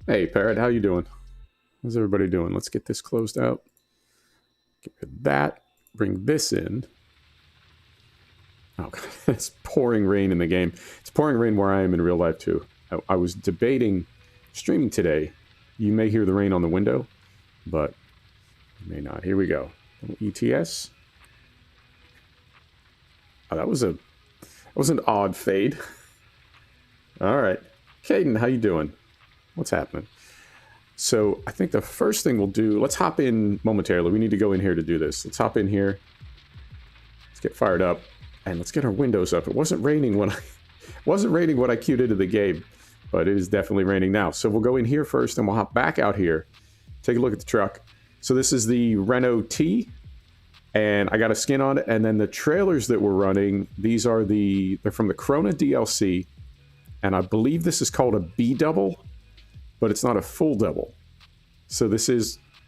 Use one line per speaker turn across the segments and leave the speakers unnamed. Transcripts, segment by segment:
Hey, Parrot, how you doing? How's everybody doing? Let's get this closed out. Get rid of that. Bring this in. Oh, God, it's pouring rain in the game. It's pouring rain where I am in real life, too. I was debating streaming today. You may hear the rain on the window, but you may not. Here we go. ETS. Oh, that was an odd fade. All right. Caden, how you doing? What's happening? So I think the first thing we'll do, let's hop in momentarily. We need to go in here to do this. Let's hop in here. Let's get fired up. And let's get our windows up. It wasn't raining when I queued into the game, but it is definitely raining now. So we'll go in here first, and we'll hop back out here. Take a look at the truck. So this is the Renault T, and I got a skin on it. And then the trailers that we're running, they're from the Corona DLC, and I believe this is called a B double, but it's not a full double. So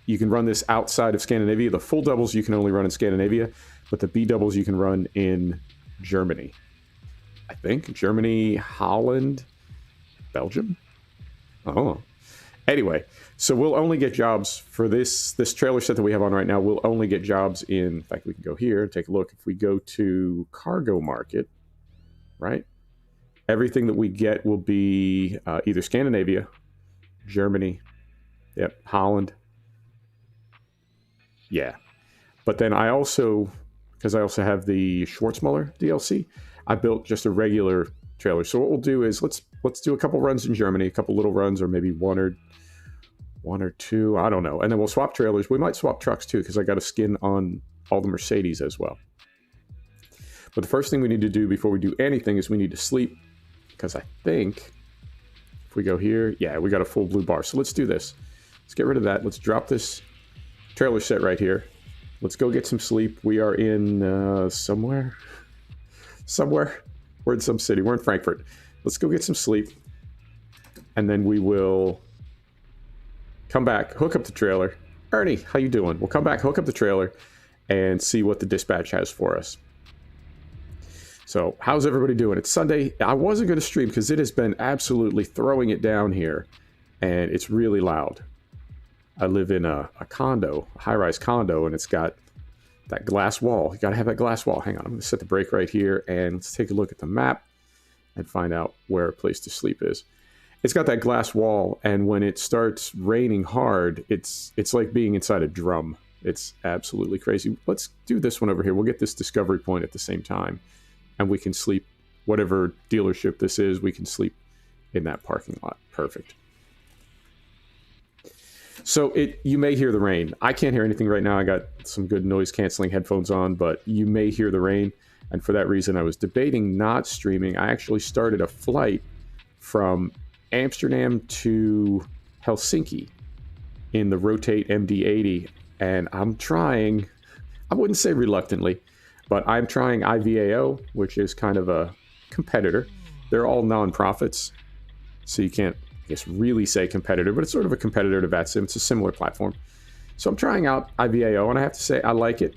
you can run this outside of Scandinavia. The full doubles you can only run in Scandinavia, but the B doubles you can run in Germany. I think Germany, Holland, Belgium. Oh, anyway, so we'll only get jobs for this trailer set that we have on right now. We'll only get jobs in fact, we can go here and take a look. If we go to cargo market, right? Everything that we get will be either Scandinavia, Germany, yep, Holland. Yeah. But then because I also have the Schwarzmuller DLC, I built just a regular trailer. So what we'll do is let's do a couple runs in Germany, a couple little runs, or maybe one or two, I don't know. And then we'll swap trailers. We might swap trucks too, because I got a skin on all the Mercedes as well. But the first thing we need to do before we do anything is we need to sleep, because I think if we go here, yeah, we got a full blue bar. So let's do this. Let's get rid of that. Let's drop this trailer set right here. Let's go get some sleep. We are in somewhere. We're in some city. We're in Frankfurt. Let's go get some sleep. And then we will come back, hook up the trailer. Ernie, how you doing? We'll come back, hook up the trailer, and see what the dispatch has for us. So how's everybody doing? It's Sunday. I wasn't going to stream because it has been absolutely throwing it down here, and it's really loud. I live in a condo, a high-rise condo, and it's got that glass wall. You got to have that glass wall. Hang on, I'm going to set the brake right here, and let's take a look at the map and find out where a place to sleep is. It's got that glass wall, and when it starts raining hard, it's like being inside a drum. It's absolutely crazy. Let's do this one over here. We'll get this discovery point at the same time, and we can sleep, whatever dealership this is, we can sleep in that parking lot. Perfect. So you may hear the rain. I can't hear anything right now. I got some good noise canceling headphones on, but you may hear the rain. And for that reason, I was debating not streaming. I actually started a flight from Amsterdam to Helsinki in the Rotate MD-80. And I'm trying, I wouldn't say reluctantly, but I'm trying IVAO, which is kind of a competitor. They're all nonprofits, so you can't, I guess, really say competitor, but it's sort of a competitor to VATSIM. It's a similar platform. So I'm trying out IVAO, and I have to say I like it.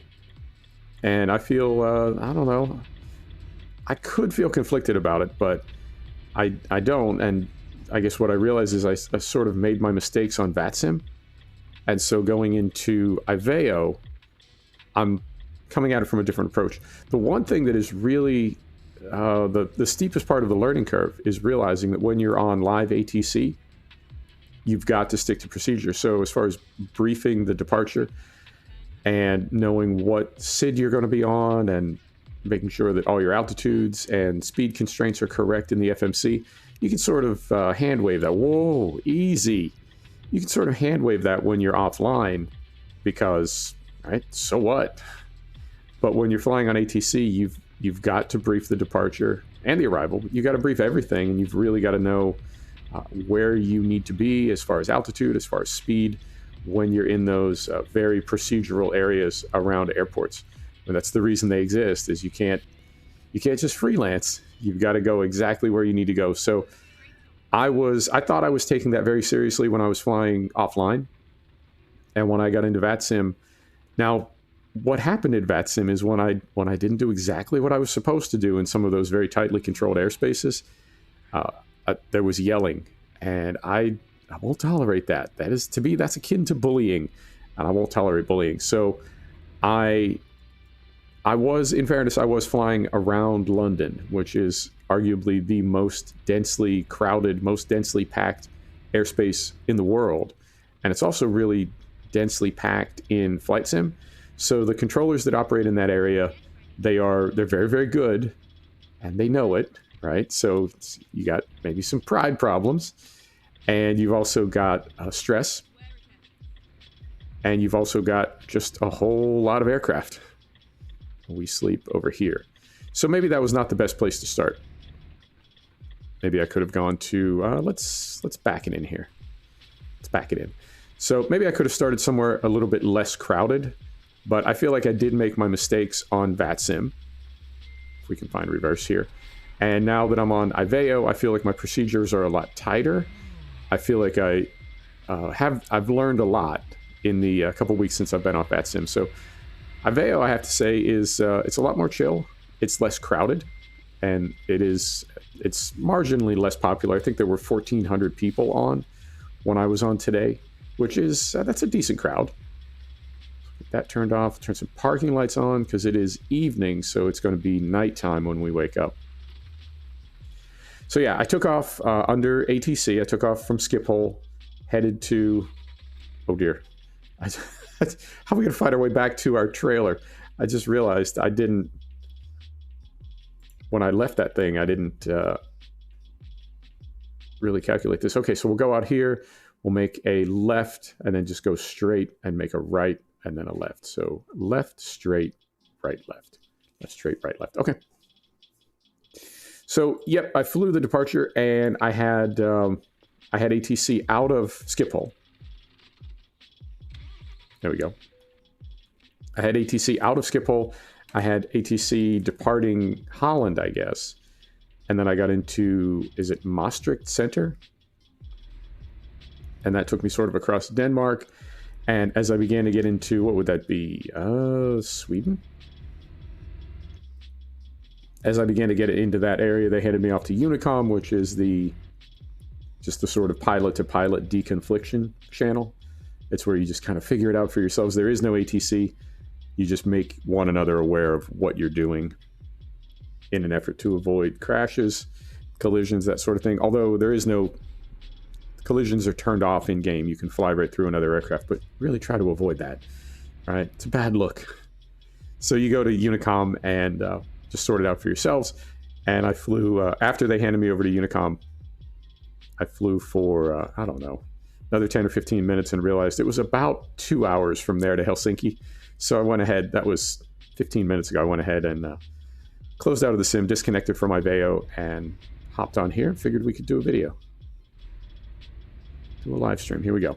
And I feel, I don't know, I could feel conflicted about it, but I don't. And I guess what I realize is I sort of made my mistakes on VATSIM. And so going into IVAO, I'm coming at it from a different approach. The one thing that is really the steepest part of the learning curve is realizing that when you're on live ATC, you've got to stick to procedure. So as far as briefing the departure and knowing what SID you're going to be on and making sure that all your altitudes and speed constraints are correct in the FMC, you can sort of hand wave that. Whoa, easy. You can sort of hand wave that when you're offline because, right, so what? But when you're flying on ATC, you've got to brief the departure and the arrival. You got to brief everything, and you've really got to know where you need to be as far as altitude, as far as speed, when you're in those very procedural areas around airports. And that's the reason they exist, is you can't just freelance. You've got to go exactly where you need to go. So I thought I was taking that very seriously when I was flying offline. And when I got into VATSIM, now what happened in VATSIM is when I didn't do exactly what I was supposed to do in some of those very tightly controlled airspaces, there was yelling, and I I won't tolerate that. That is, to me, that's akin to bullying, and I won't tolerate bullying. So I was, in fairness, I was flying around London, which is arguably the most densely crowded, most densely packed airspace in the world. And it's also really densely packed in flight sim. So the controllers that operate in that area, they're very, very good, and they know it, right? So you got maybe some pride problems, and you've also got stress, and you've also got just a whole lot of aircraft. We sleep over here. So maybe that was not the best place to start. Maybe I could have gone to, let's back it in here. Let's back it in. So maybe I could have started somewhere a little bit less crowded, but I feel like I did make my mistakes on VATSIM. If we can find reverse here. And now that I'm on Iveo, I feel like my procedures are a lot tighter. I feel like I've learned a lot in the couple weeks since I've been off VATSIM. So Iveo, I have to say, is it's a lot more chill. It's less crowded, and it's marginally less popular. I think there were 1,400 people on when I was on today, which is that's a decent crowd. Get that turned off. Turn some parking lights on because it is evening, so it's going to be nighttime when we wake up. So yeah, I took off under ATC. I took off from Schiphol, headed to. Oh dear. How are we going to find our way back to our trailer? I just realized I didn't, when I left that thing, I didn't really calculate this. Okay, so we'll go out here, we'll make a left, and then just go straight and make a right, and then a left. So left, straight, right, left. Left, straight, right, left. Okay. So, yep, I flew the departure, and I had ATC out of Schiphol. There we go. I had ATC out of Schiphol. I had ATC departing Holland, I guess. And then I got into, is it Maastricht Center? And that took me sort of across Denmark. And as I began to get into, what would that be? Sweden? As I began to get into that area, they headed me off to Unicom, which is just the sort of pilot-to-pilot deconfliction channel. It's where you just kind of figure it out for yourselves. There is no ATC. You just make one another aware of what you're doing in an effort to avoid crashes, collisions, that sort of thing. Although there is no... Collisions are turned off in-game. You can fly right through another aircraft, but really try to avoid that. All right? It's a bad look. So you go to Unicom and just sort it out for yourselves. And I flew... after they handed me over to Unicom, I flew for, I don't know, another 10 or 15 minutes and realized it was about 2 hours from there to Helsinki. So I went ahead, that was 15 minutes ago, I went ahead and closed out of the sim, disconnected from Iveo, and hopped on here and figured we could do a video. Do a live stream. Here we go.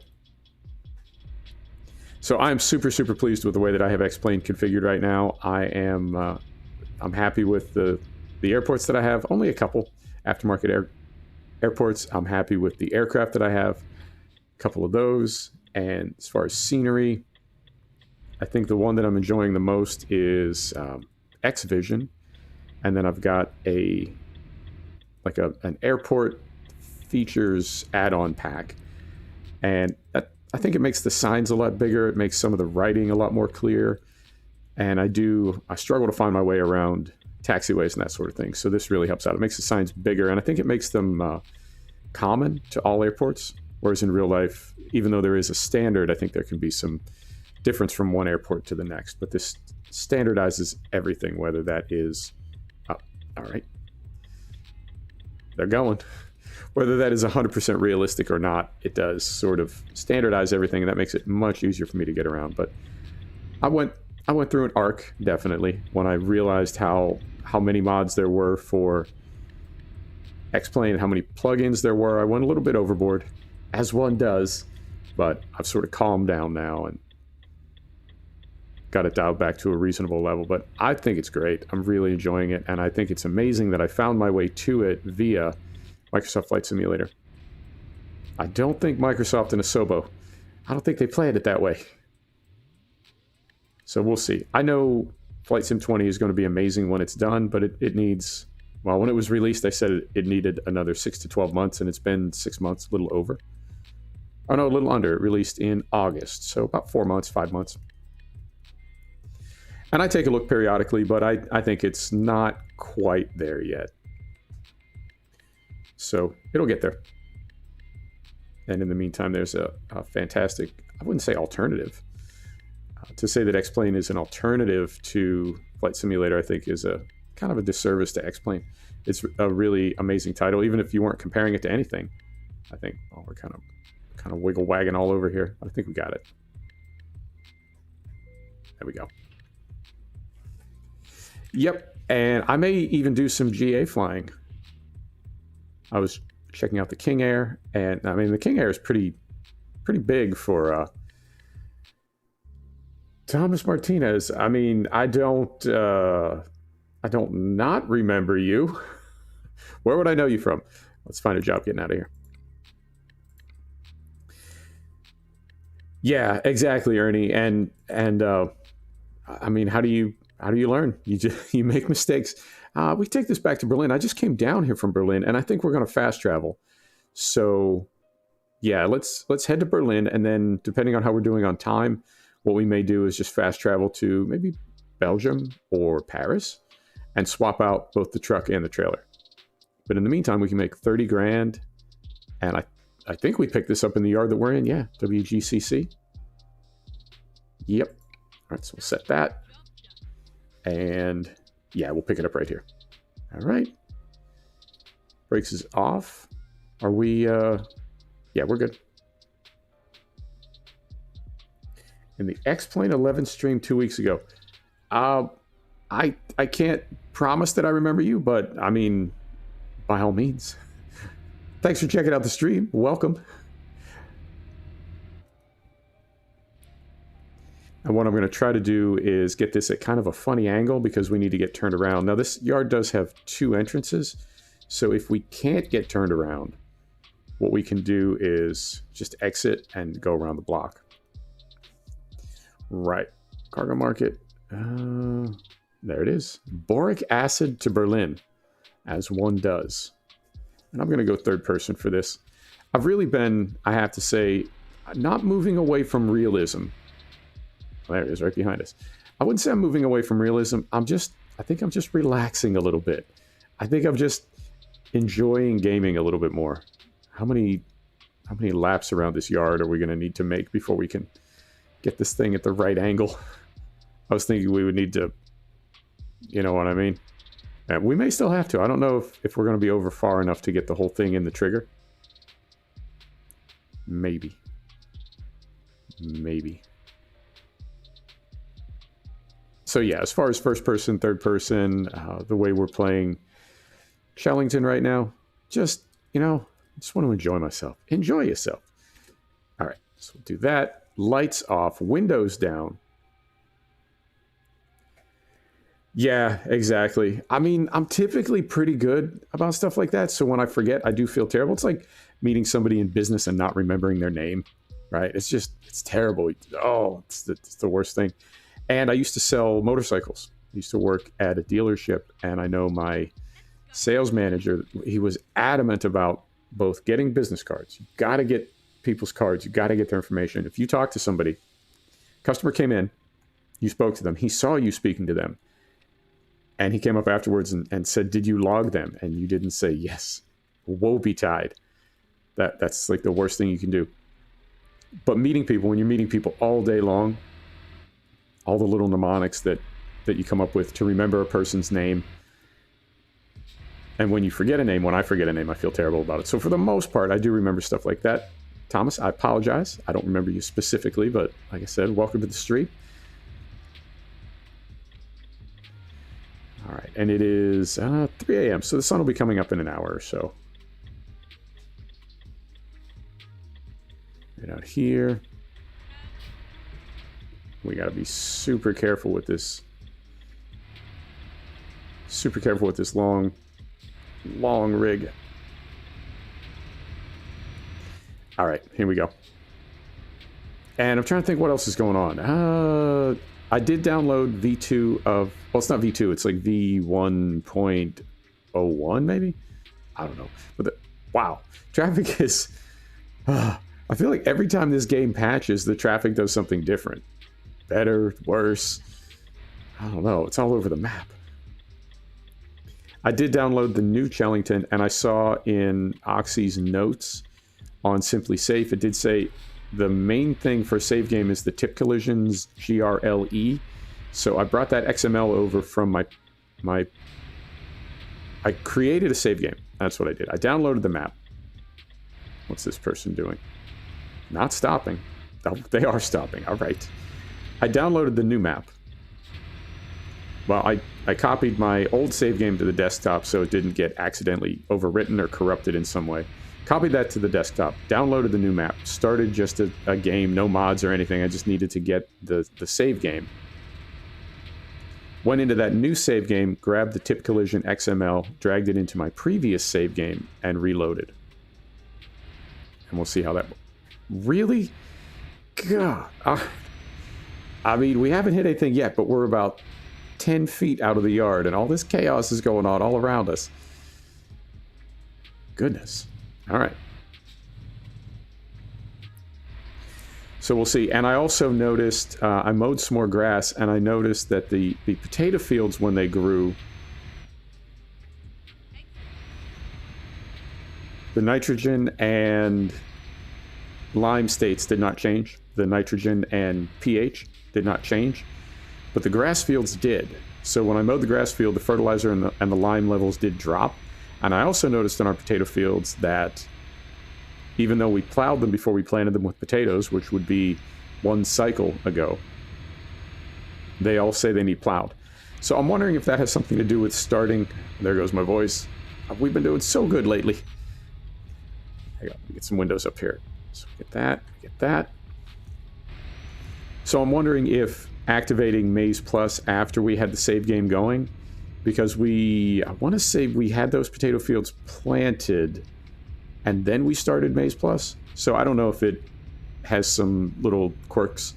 So I'm super, super pleased with the way that I have X-Plane configured right now. I'm happy with the airports that I have. Only a couple aftermarket airports. I'm happy with the aircraft that I have. Couple of those, and as far as scenery, I think the one that I'm enjoying the most is X-Vision, and then I've got an airport features add-on pack, and I think it makes the signs a lot bigger. It makes some of the writing a lot more clear, and I struggle to find my way around taxiways and that sort of thing. So this really helps out. It makes the signs bigger, and I think it makes them common to all airports. Whereas in real life, even though there is a standard, I think there can be some difference from one airport to the next. But this standardizes everything, whether that is... Oh, all right. They're going. Whether that is 100% realistic or not, it does sort of standardize everything, and that makes it much easier for me to get around. But I went through an arc, definitely, when I realized how many mods there were for X-Plane, how many plugins there were. I went a little bit overboard, as one does, but I've sort of calmed down now and got it dialed back to a reasonable level. But I think it's great. I'm really enjoying it, and I think it's amazing that I found my way to it via Microsoft Flight Simulator. I don't think Microsoft and Asobo, I don't think they planned it that way. So we'll see. I know Flight Sim 20 is going to be amazing when it's done, but it needs... Well, when it was released, I said it needed another 6 to 12 months, and it's been 6 months, a little over. Oh no, a little under. It released in August, so about 4 months, 5 months. And I take a look periodically, but I think it's not quite there yet. So it'll get there. And in the meantime, there's a fantastic, I wouldn't say alternative. To say that X-Plane is an alternative to Flight Simulator, I think, is a kind of a disservice to X-Plane. It's a really amazing title, even if you weren't comparing it to anything. I think, oh, we're kind of wiggle wagging all over here. I think we got it. There we go. Yep, and I may even do some GA flying. I was checking out the King Air, and I mean the King Air is pretty big for Thomas Martinez. I mean, I don't not remember you. Where would I know you from? Let's find a job getting out of here. Yeah, exactly, Ernie. And I mean, how do you learn? You make mistakes. We take this back to Berlin. I just came down here from Berlin, and I think we're going to fast travel. So, yeah, let's head to Berlin, and then depending on how we're doing on time, what we may do is just fast travel to maybe Belgium or Paris, and swap out both the truck and the trailer. But in the meantime, we can make 30 grand, and I think we picked this up in the yard that we're in. Yeah, WGCC. Yep. All right, so we'll set that. And yeah, we'll pick it up right here. All right. Brakes is off. Are we, yeah, we're good. In the X-Plane 11 stream 2 weeks ago. I can't promise that I remember you, but I mean, by all means. Thanks for checking out the stream. Welcome. And what I'm going to try to do is get this at kind of a funny angle because we need to get turned around. Now, this yard does have 2 entrances. So if we can't get turned around, what we can do is just exit and go around the block. Right. Cargo market. There it is. Boric acid to Berlin, as one does. And I'm going to go third person for this. I've really been, I have to say, not moving away from realism. There it is, right behind us. I wouldn't say I'm moving away from realism. I think I'm just relaxing a little bit. I think I'm just enjoying gaming a little bit more. How many laps around this yard are we going to need to make before we can get this thing at the right angle? I was thinking we would need to, you know what I mean? And we may still have to. I don't know if we're going to be over far enough to get the whole thing in the trigger. Maybe. So yeah, as far as first person, third person, the way we're playing Shellington right now, just, you know, just want to enjoy myself. Enjoy yourself. All right, so we'll do that. Lights off, windows down. Yeah, exactly. I mean, I'm typically pretty good about stuff like that. So when I forget, I do feel terrible. It's like meeting somebody in business and not remembering their name, right? It's terrible. Oh, it's the worst thing. And I used to sell motorcycles. I used to work at a dealership, and I know my sales manager, he was adamant about both getting business cards. You got to get people's cards. You got to get their information. If you talk to somebody, customer came in, you spoke to them, he saw you speaking to them, and he came up afterwards and said, did you log them? And you didn't say yes. Woe betide. That's like the worst thing you can do. But meeting people, when you're meeting people all day long, all the little mnemonics that you come up with to remember a person's name. And when you forget a name, when I forget a name, I feel terrible about it. So for the most part, I do remember stuff like that. Thomas, I apologize. I don't remember you specifically, but like I said, welcome to the stream. All right, and it is 3 a.m., so the sun will be coming up in an hour or so. Right out here. We got to be super careful with this. Super careful with this long rig. All right, here we go. And I'm trying to think what else is going on. I did download V2 of, well, it's not V2, it's like V1.01 maybe? I don't know. But wow, traffic is, I feel like every time this game patches, the traffic does something different. Better, worse. I don't know. It's all over the map. I did download the new Chellington, and I saw in Oxy's notes on Simply Safe, it did say the main thing for save game is the tip collisions GRLE. So I brought that XML over from my I created a save game. That's what I did. I downloaded the map. What's this person doing? Not stopping. Oh, they are stopping. All right. I downloaded the new map. Well, I copied my old save game to the desktop so it didn't get accidentally overwritten or corrupted in some way. Copied that to the desktop, downloaded the new map, started just a game, no mods or anything. I just needed to get the save game. Went into that new save game, grabbed the tip collision XML, dragged it into my previous save game, and reloaded. And we'll see how that... Really? God. I mean, we haven't hit anything yet, but we're about 10 feet out of the yard, and all this chaos is going on all around us. Goodness. All right. So we'll see. And I also noticed, I mowed some more grass, and I noticed that the potato fields, when they grew, the nitrogen and lime states did not change. The nitrogen and pH did not change, but the grass fields did. So when I mowed the grass field, the fertilizer and the lime levels did drop. And I also noticed in our potato fields that even though we plowed them before we planted them with potatoes, which would be one cycle ago, they all say they need plowed. So I'm wondering if that has something to do with starting... There goes my voice. We've been doing so good lately. Hang on, let me get some windows up here. So get that. So I'm wondering if activating Maize Plus after we had the save game going, because I want to say we had those potato fields planted and then we started Maize Plus. So I don't know if it has some little quirks,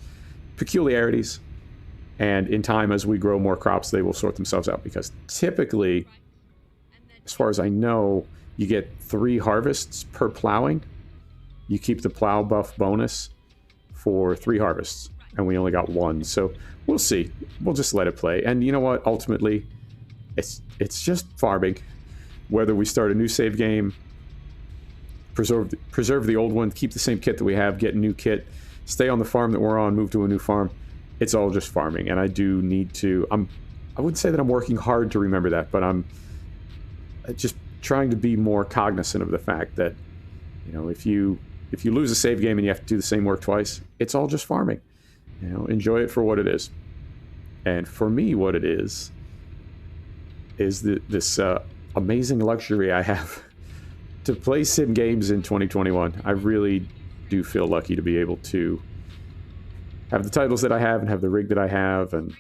peculiarities, and in time as we grow more crops, they will sort themselves out, because typically, as far as I know, you get 3 harvests per plowing. You keep the plow buff bonus for 3 harvests, and we only got 1. So we'll see. We'll just let it play. And you know what? Ultimately, it's just farming. Whether we start a new save game, preserve the old one, keep the same kit that we have, get a new kit, stay on the farm that we're on, move to a new farm. It's all just farming, and I do need to... I wouldn't say that I'm working hard to remember that, but I'm just trying to be more cognizant of the fact that, you know, if you lose a save game and you have to do the same work twice, it's all just farming. You know, enjoy it for what it is. And for me, what it is this amazing luxury I have to play sim games in 2021. I really do feel lucky to be able to have the titles that I have and have the rig that I have and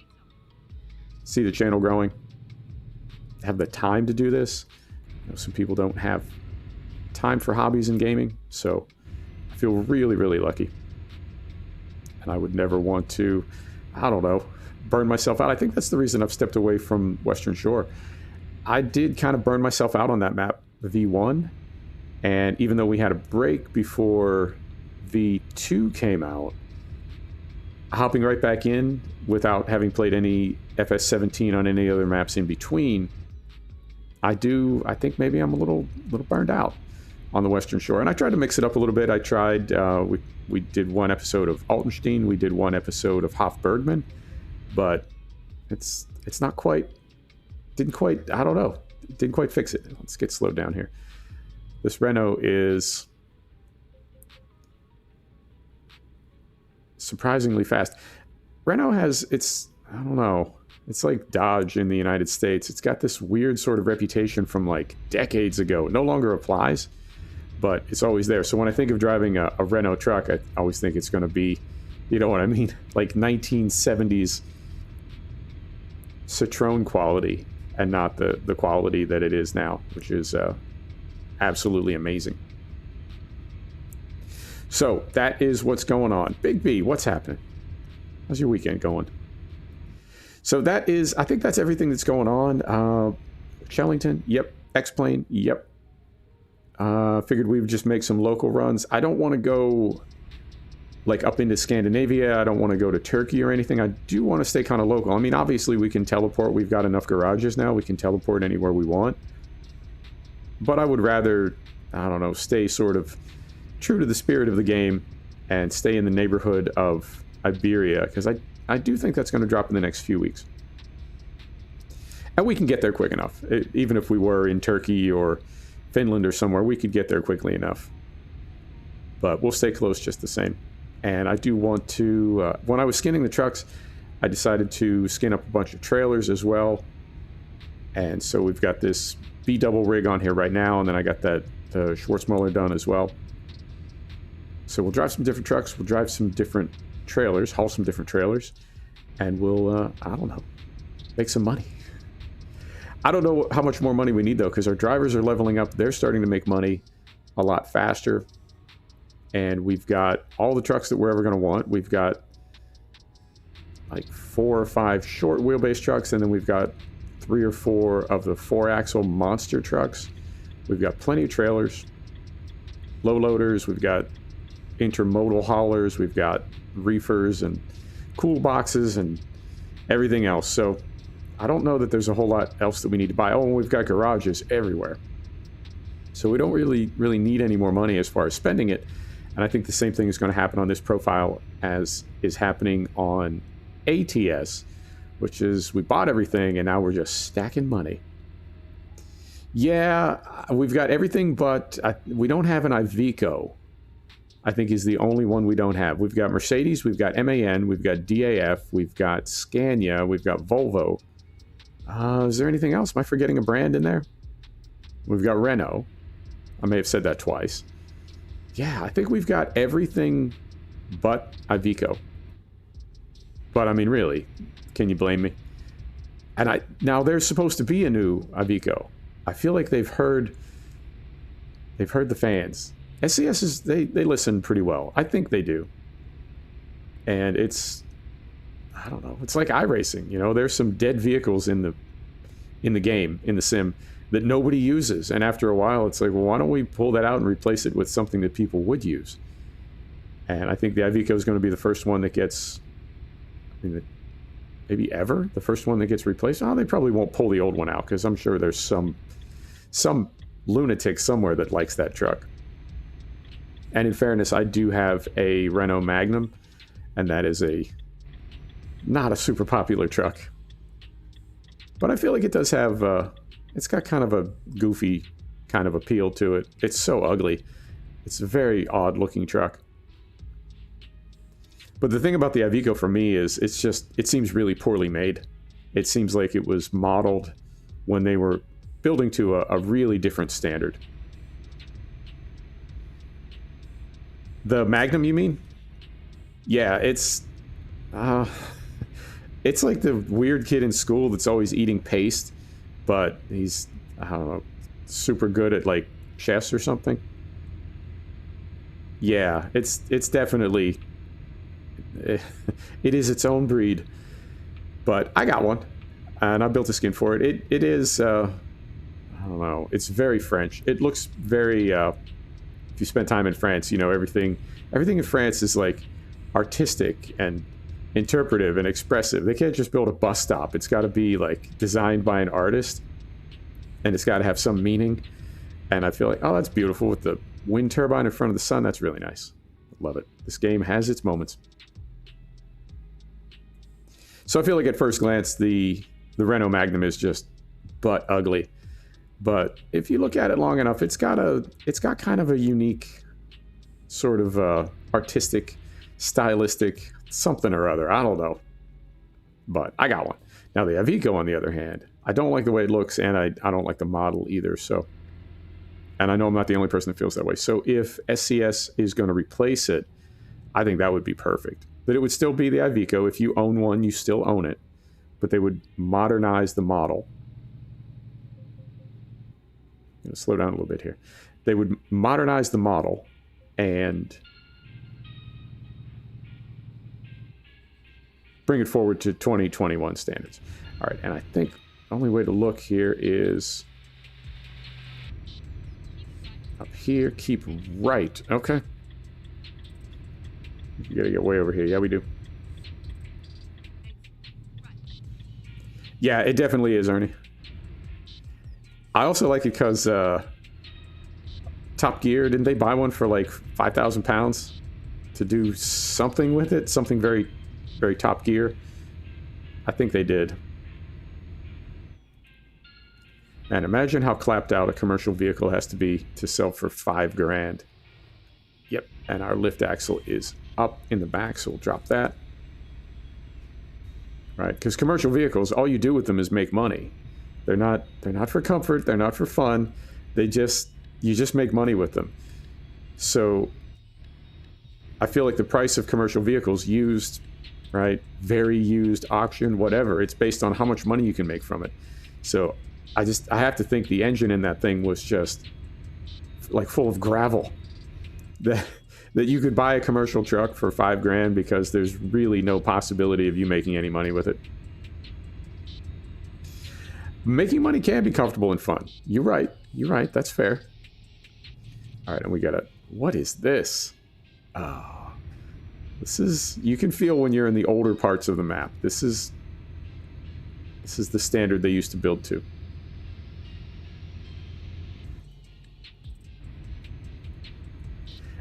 see the channel growing. Have the time to do this. You know, some people don't have time for hobbies in gaming, so I feel really, really lucky. And I would never want to, I don't know, burn myself out. I think that's the reason I've stepped away from Western Shore. I did kind of burn myself out on that map, V1, and even though we had a break before V2 came out, hopping right back in without having played any FS17 on any other maps in between, I think maybe I'm a little burned out on the Western Shore. And I tried to mix it up a little bit. I tried, we did one episode of Altenstein, we did one episode of Hofbergman, but it's not quite, didn't quite, I don't know, didn't quite fix it. Let's get slowed down here. This Renault is surprisingly fast. Renault has, I don't know, it's like Dodge in the United States. It's got this weird sort of reputation from like decades ago. It no longer applies, but it's always there. So when I think of driving a Renault truck, I always think it's going to be, you know what I mean, like 1970s Citroen quality, and not the quality that it is now, which is absolutely amazing. So that is what's going on. Big B, what's happening? How's your weekend going? So that is, I think that's everything that's going on. Chellington, yep. X-Plane, yep. Figured we would just make some local runs. I don't want to go like up into Scandinavia. I don't want to go to Turkey or anything. I do want to stay kind of local. I mean, obviously we can teleport. We've got enough garages now. We can teleport anywhere we want. But I would rather, I don't know, stay sort of true to the spirit of the game and stay in the neighborhood of Iberia, because I do think that's going to drop in the next few weeks. And we can get there quick enough. Even if we were in Turkey or Finland or somewhere, we could get there quickly enough. But we'll stay close just the same. And I do want to, when I was skinning the trucks, I decided to skin up a bunch of trailers as well. And so we've got this B-double rig on here right now, and then I got that Schwarzmuller done as well. So we'll drive some different trucks, we'll drive some different trailers, haul some different trailers, and we'll, I don't know, make some money. I don't know how much more money we need, though, because our drivers are leveling up. They're starting to make money a lot faster. And we've got all the trucks that we're ever going to want. We've got like 4 or 5 short wheelbase trucks, and then we've got 3 or 4 of the 4-axle monster trucks. We've got plenty of trailers, low loaders, we've got intermodal haulers, we've got reefers and cool boxes and everything else. So I don't know that there's a whole lot else that we need to buy. Oh, and we've got garages everywhere. So we don't really need any more money as far as spending it. And I think the same thing is going to happen on this profile as is happening on ATS, which is we bought everything and now we're just stacking money. Yeah, we've got everything, but we don't have an Iveco, I think is the only one we don't have. We've got Mercedes, we've got MAN, we've got DAF, we've got Scania, we've got Volvo. Is there anything else? Am I forgetting a brand in there? We've got Renault. I may have said that twice. Yeah, I think we've got everything but Iveco. But I mean, really, can you blame me? And now there's supposed to be a new Iveco. I feel like they've heard the fans. SCS is they listen pretty well. I think they do. And it's, I don't know, it's like iRacing, you know, there's some dead vehicles in the game, in the sim, that nobody uses. And after a while, it's like, well, why don't we pull that out and replace it with something that people would use? And I think the Iveco is going to be the first one that gets, I mean, maybe ever, the first one that gets replaced. Oh, they probably won't pull the old one out, because I'm sure there's some lunatic somewhere that likes that truck. And in fairness, I do have a Renault Magnum, and that is not a super popular truck. But I feel like it does have, it's got kind of a goofy kind of appeal to it. It's so ugly. It's a very odd looking truck. But the thing about the Iveco for me is it seems really poorly made. It seems like it was modeled when they were building to a really different standard. The Magnum, you mean? Yeah, it's like the weird kid in school that's always eating paste, but he's, I don't know, super good at like chess or something. Yeah, it's definitely, it is its own breed. But I got one, and I built a skin for it. It is, I don't know, it's very French. It looks very, if you spend time in France, you know, everything in France is like artistic and interpretive and expressive. They can't just build a bus stop. It's got to be like designed by an artist, and it's got to have some meaning. And I feel like, oh, that's beautiful with the wind turbine in front of the sun. That's really nice. Love it. This game has its moments. So I feel like at first glance, the Renault Magnum is just butt ugly. But if you look at it long enough, it's got kind of a unique sort of artistic, stylistic something or other. I don't know. But I got one. Now the Iveco, on the other hand, I don't like the way it looks, and I don't like the model either. So, and I know I'm not the only person that feels that way. So if SCS is going to replace it, I think that would be perfect. That it would still be the Iveco. If you own one, you still own it. But they would modernize the model. I'm going to slow down a little bit here. They would modernize the model and bring it forward to 2021 standards. All right, and I think the only way to look here is up here. Keep right. Okay. You gotta get way over here. Yeah, we do. Yeah, it definitely is, Ernie. I also like it because Top Gear, didn't they buy one for like 5,000 pounds to do something with it? Something very, very Top Gear. I think they did. And imagine how clapped out a commercial vehicle has to be to sell for $5,000. Yep, and our lift axle is up in the back, so we'll drop that. Right, because commercial vehicles, all you do with them is make money. They're not for comfort, they're not for fun. You just make money with them. So I feel like the price of commercial vehicles, used, right, very used, auction, whatever, it's based on how much money you can make from it. So I have to think the engine in that thing was just like full of gravel. That you could buy a commercial truck for $5,000 because there's really no possibility of you making any money with it. Making money can be comfortable and fun. You're right. You're right. That's fair. All right, and we got a... What is this? Oh, this is... You can feel when you're in the older parts of the map. This is the standard they used to build to.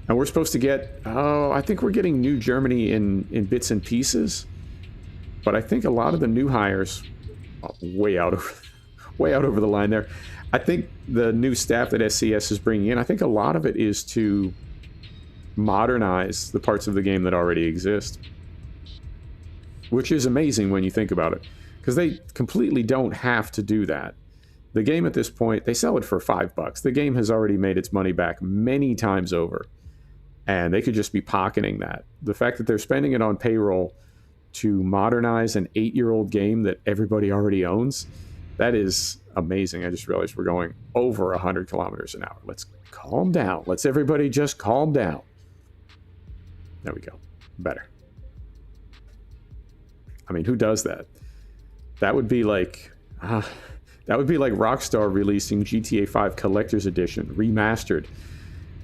And we're supposed to get... Oh, I think we're getting New Germany in bits and pieces. But I think a lot of the new hires... way out over the line there. I think the new staff that SCS is bringing in, I think a lot of it is to modernize the parts of the game that already exist. Which is amazing when you think about it. Because they completely don't have to do that. The game at this point, they sell it for $5. The game has already made its money back many times over. And they could just be pocketing that. The fact that they're spending it on payroll to modernize an 8-year-old game that everybody already owns, that is amazing. I just realized we're going over 100 kilometers an hour. Let's calm down. Let's everybody just calm down. There we go. Better. I mean, who does that? That would be like Rockstar releasing GTA 5 Collector's Edition remastered.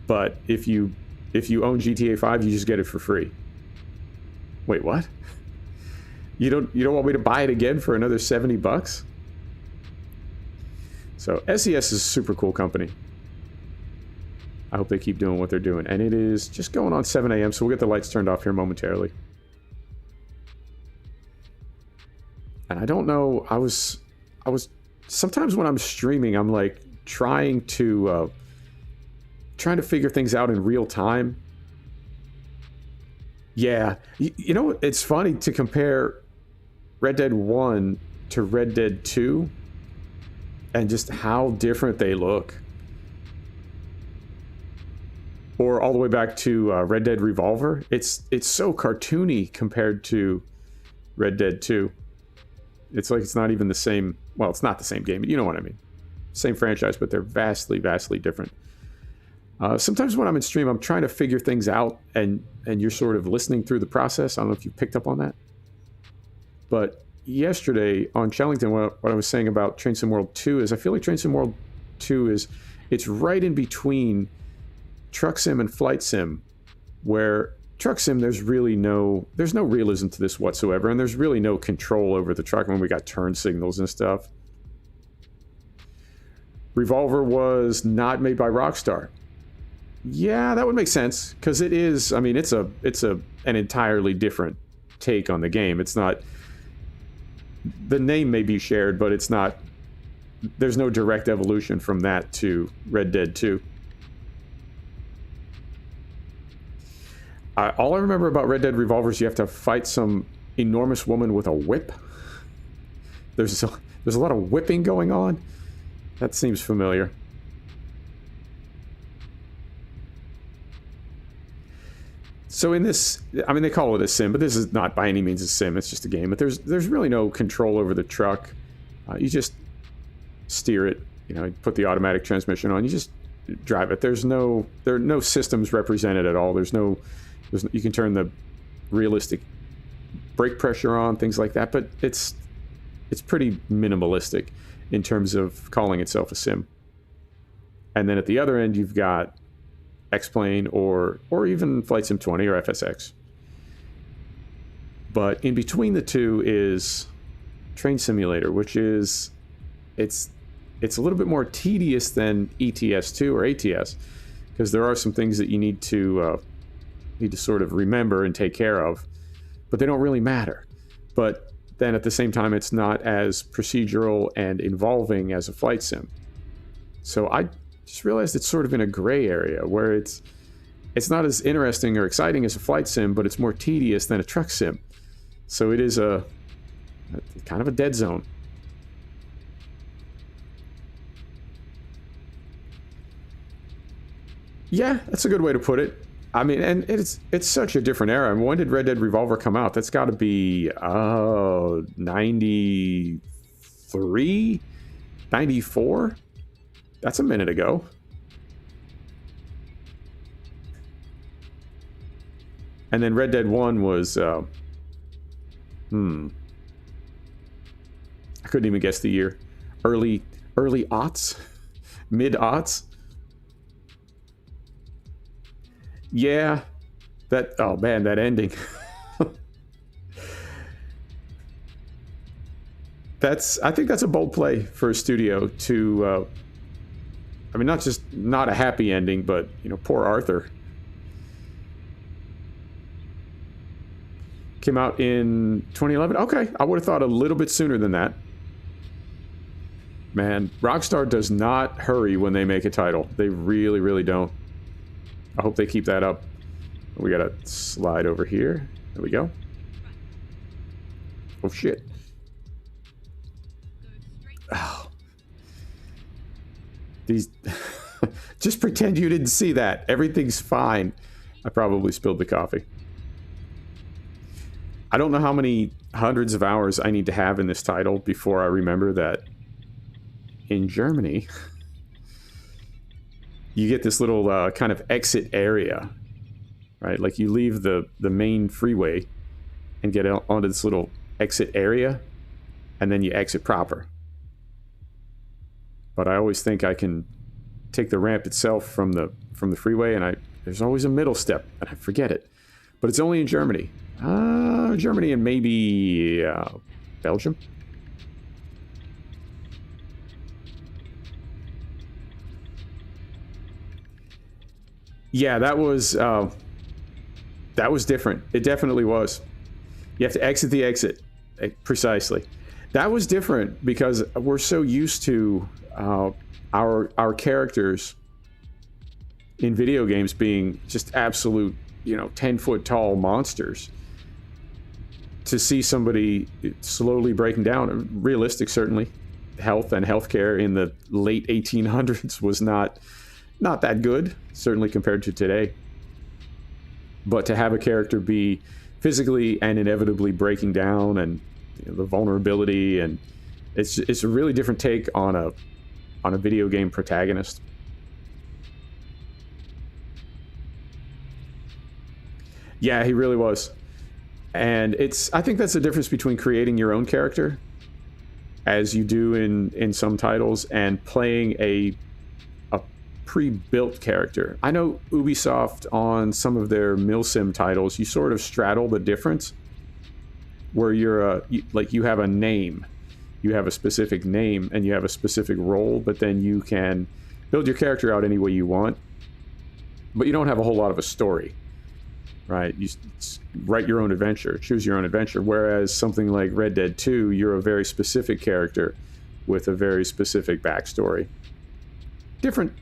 But if you own GTA 5, you just get it for free. Wait, what? You don't want me to buy it again for another $70? So SES is a super cool company. I hope they keep doing what they're doing. And it is just going on 7 a.m., so we'll get the lights turned off here momentarily. And I don't know, I was sometimes when I'm streaming, I'm like trying to figure things out in real time. Yeah, you know, it's funny to compare Red Dead 1 to Red Dead 2 and just how different they look. Or all the way back to Red Dead Revolver. It's so cartoony compared to Red Dead 2. It's like it's not even the same... Well, it's not the same game, but you know what I mean. Same franchise, but they're vastly, vastly different. Sometimes when I'm in stream, I'm trying to figure things out, and you're sort of listening through the process. I don't know if you picked up on that. But yesterday on Shellington, what I was saying about Train Sim World 2 is I feel like Train Sim World 2 it's right in between Truck Sim and Flight Sim, where Truck Sim, there's no realism to this whatsoever, and there's really no control over the truck when we got turn signals and stuff. Revolver was not made by Rockstar. Yeah, that would make sense, because it is, I mean, it's an entirely different take on the game. It's not, the name may be shared, but it's not, there's no direct evolution from that to Red Dead 2. All I remember about Red Dead Revolver is you have to fight some enormous woman with a whip. There's a lot of whipping going on. That seems familiar. So in this, I mean, they call it a sim, but this is not by any means a sim. It's just a game. But there's really no control over the truck. You just steer it. You know, you put the automatic transmission on. You just drive it. There are no systems represented at all. You can turn the realistic brake pressure on, things like that. But it's pretty minimalistic in terms of calling itself a sim. And then at the other end, you've got X-Plane or even Flight Sim 20 or FSX. But in between the two is Train Simulator, which is it's a little bit more tedious than ETS2 or ATS, because there are some things that you need to sort of remember and take care of, but they don't really matter. But then at the same time, it's not as procedural and involving as a flight sim. So I just realized it's sort of in a gray area where it's not as interesting or exciting as a flight sim, but it's more tedious than a truck sim. So it is a kind of a dead zone. Yeah, that's a good way to put it. I mean, and it's such a different era. I mean, when did Red Dead Revolver come out? That's got to be 93, 94. That's a minute ago. And then Red Dead 1 was I couldn't even guess the year. Early aughts, mid aughts. Yeah, oh man, that ending. I think that's a bold play for a studio to, I mean, not a happy ending, but, you know, poor Arthur. Came out in 2011. Okay, I would have thought a little bit sooner than that. Man, Rockstar does not hurry when they make a title. They really, really don't. I hope they keep that up. We gotta slide over here. There we go. Oh, shit. Oh. These... Just pretend you didn't see that. Everything's fine. I probably spilled the coffee. I don't know how many hundreds of hours I need to have in this title before I remember that in Germany... you get this little kind of exit area, right? Like you leave the main freeway and get onto this little exit area, and then you exit proper. But I always think I can take the ramp itself from the freeway, and there's always a middle step, and I forget it. But it's only in Germany. Germany and maybe Belgium. Yeah, that was different. It definitely was. You have to exit the exit. Precisely. That was different because we're so used to our characters in video games being just absolute, 10-foot tall monsters. To see somebody slowly breaking down, realistic certainly, health and healthcare in the late 1800s was not that good, certainly compared to today. But to have a character be physically and inevitably breaking down, and the vulnerability, and it's a really different take on a video game protagonist. Yeah, he really was. And I think that's the difference between creating your own character, as you do in some titles, and playing a pre-built character. I know Ubisoft on some of their milsim titles, you sort of straddle the difference, where you have a name, you have a specific name, and you have a specific role, but then you can build your character out any way you want, but you don't have a whole lot of a story, right? You write your own adventure, choose your own adventure, whereas something like Red Dead 2, you're a very specific character with a very specific backstory. Different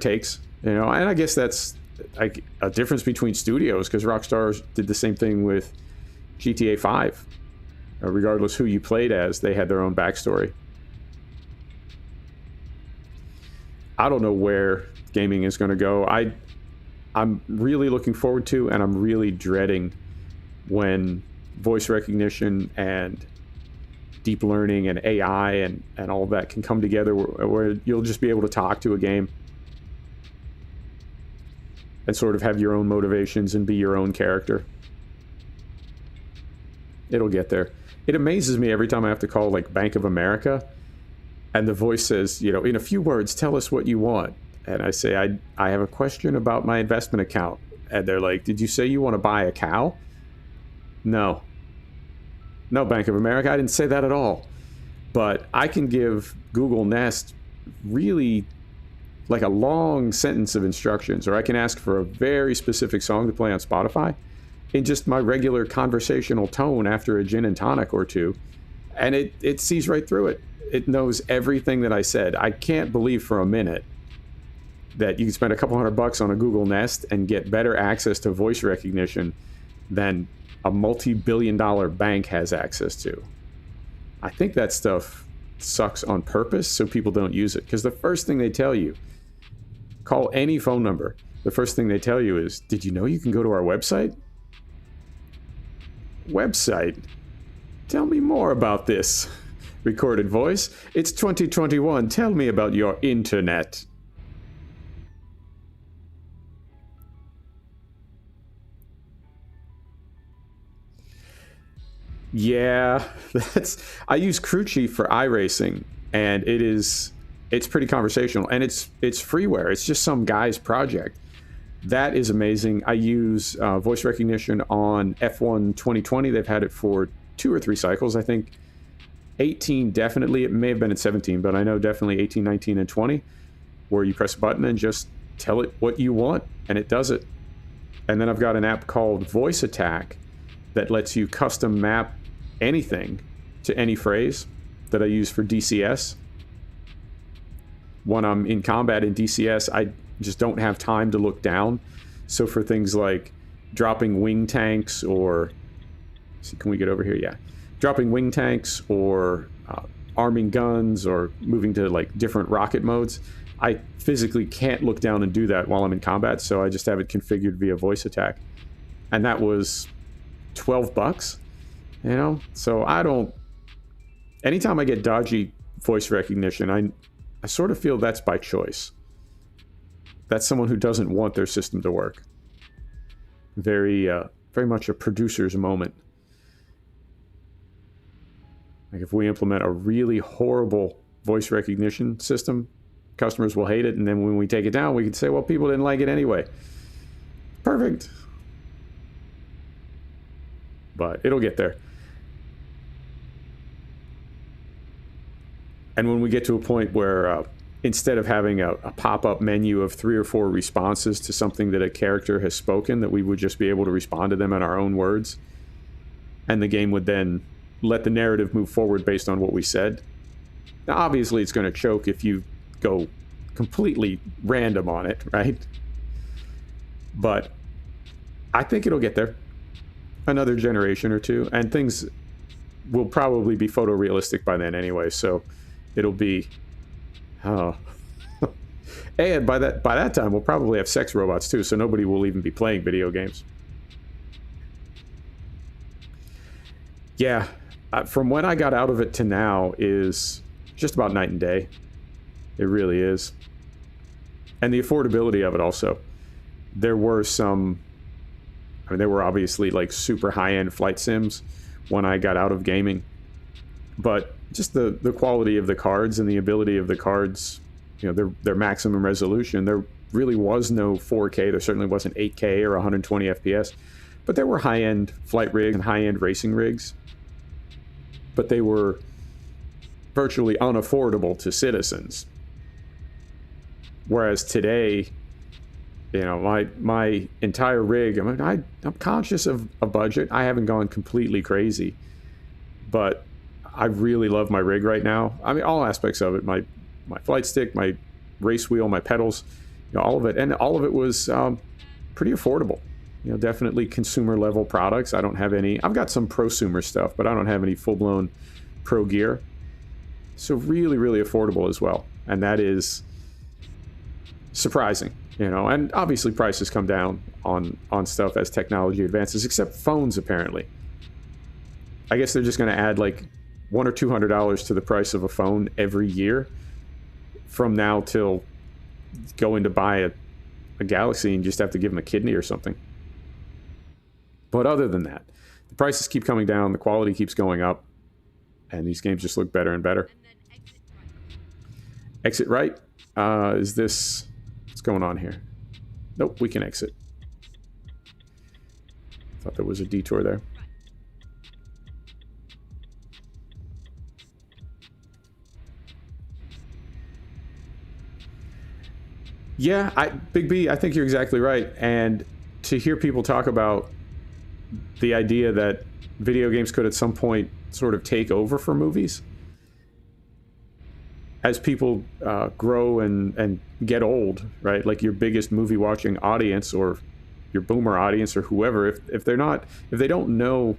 takes, and I guess that's like a difference between studios, because Rockstar did the same thing with GTA 5. Regardless who you played as, they had their own backstory. I don't know where gaming is going to go. I'm really looking forward to, and I'm really dreading when voice recognition and deep learning and AI and all of that can come together, where you'll just be able to talk to a game and sort of have your own motivations and be your own character. It'll get there. It amazes me every time I have to call like Bank of America and the voice says, in a few words, tell us what you want. And I say, I have a question about my investment account. And they're like, did you say you want to buy a cow? No. No, Bank of America, I didn't say that at all. But I can give Google Nest really like a long sentence of instructions, or I can ask for a very specific song to play on Spotify in just my regular conversational tone after a gin and tonic or two. And it sees right through it. It knows everything that I said. I can't believe for a minute that you can spend a couple $100 on a Google Nest and get better access to voice recognition than a multi-billion-dollar bank has access to. I think that stuff sucks on purpose so people don't use it. Because the first thing they tell you, call any phone number, the first thing they tell you is, did you know you can go to our website? Website? Tell me more about this. Recorded voice? It's 2021. Tell me about your internet. Yeah, I use Crew Chief for iRacing, and it's pretty conversational, and it's freeware. It's just some guy's project. That is amazing. I use voice recognition on F1 2020. They've had it for 2 or 3 cycles. I think 18 definitely. It may have been in 17, but I know definitely 18, 19, and 20, where you press a button and just tell it what you want, and it does it. And then I've got an app called Voice Attack that lets you custom map anything to any phrase that I use for DCS. When I'm in combat in DCS, I just don't have time to look down. So for things like dropping wing tanks, or see, can we get over here? Yeah, dropping wing tanks, or arming guns, or moving to like different rocket modes, I physically can't look down and do that while I'm in combat. So I just have it configured via Voice Attack, and that was $12. You know, so I don't. Anytime I get dodgy voice recognition, I sort of feel that's by choice. That's someone who doesn't want their system to work. Very much a producer's moment. Like if we implement a really horrible voice recognition system, customers will hate it, and then when we take it down, we can say, well, people didn't like it anyway. Perfect. But it'll get there. And when we get to a point where instead of having a pop-up menu of 3 or 4 responses to something that a character has spoken, that we would just be able to respond to them in our own words, and the game would then let the narrative move forward based on what we said. Now, obviously, it's going to choke if you go completely random on it, right? But I think it'll get there. Another generation or two, and things will probably be photorealistic by then anyway, so it'll be and by that time we'll probably have sex robots too, so nobody will even be playing video games. Yeah, from when I got out of it to now is just about night and day. It really is. And the affordability of it also. There were some, I mean, there were obviously like super high-end flight sims when I got out of gaming, but just the quality of the cards and the ability of the cards, you know, their maximum resolution. There really was no 4K. There certainly wasn't 8K or 120 FPS, but there were high-end flight rigs and high-end racing rigs, but they were virtually unaffordable to citizens. Whereas today, you know, my entire rig, I mean, I'm conscious of a budget. I haven't gone completely crazy, but I really love my rig right now. I mean, all aspects of it, my flight stick, my race wheel, my pedals, you know, all of it. And all of it was pretty affordable. You know, definitely consumer level products. I don't have any, I've got some prosumer stuff, but I don't have any full-blown pro gear. So really, really affordable as well. And that is surprising, you know. And obviously prices come down on stuff as technology advances, except phones apparently. I guess they're just going to add like $100 or $200 to the price of a phone every year from now till going to buy a Galaxy and just have to give them a kidney or something. But other than that, the prices keep coming down, the quality keeps going up, and these games just look better and better. Exit right. Is this What's going on here? Nope, we can exit. Thought there was a detour there. Yeah, Big B, I think you're exactly right. And to hear people talk about the idea that video games could at some point sort of take over for movies as people grow and get old, right? Like your biggest movie watching audience or your boomer audience or whoever, if they don't know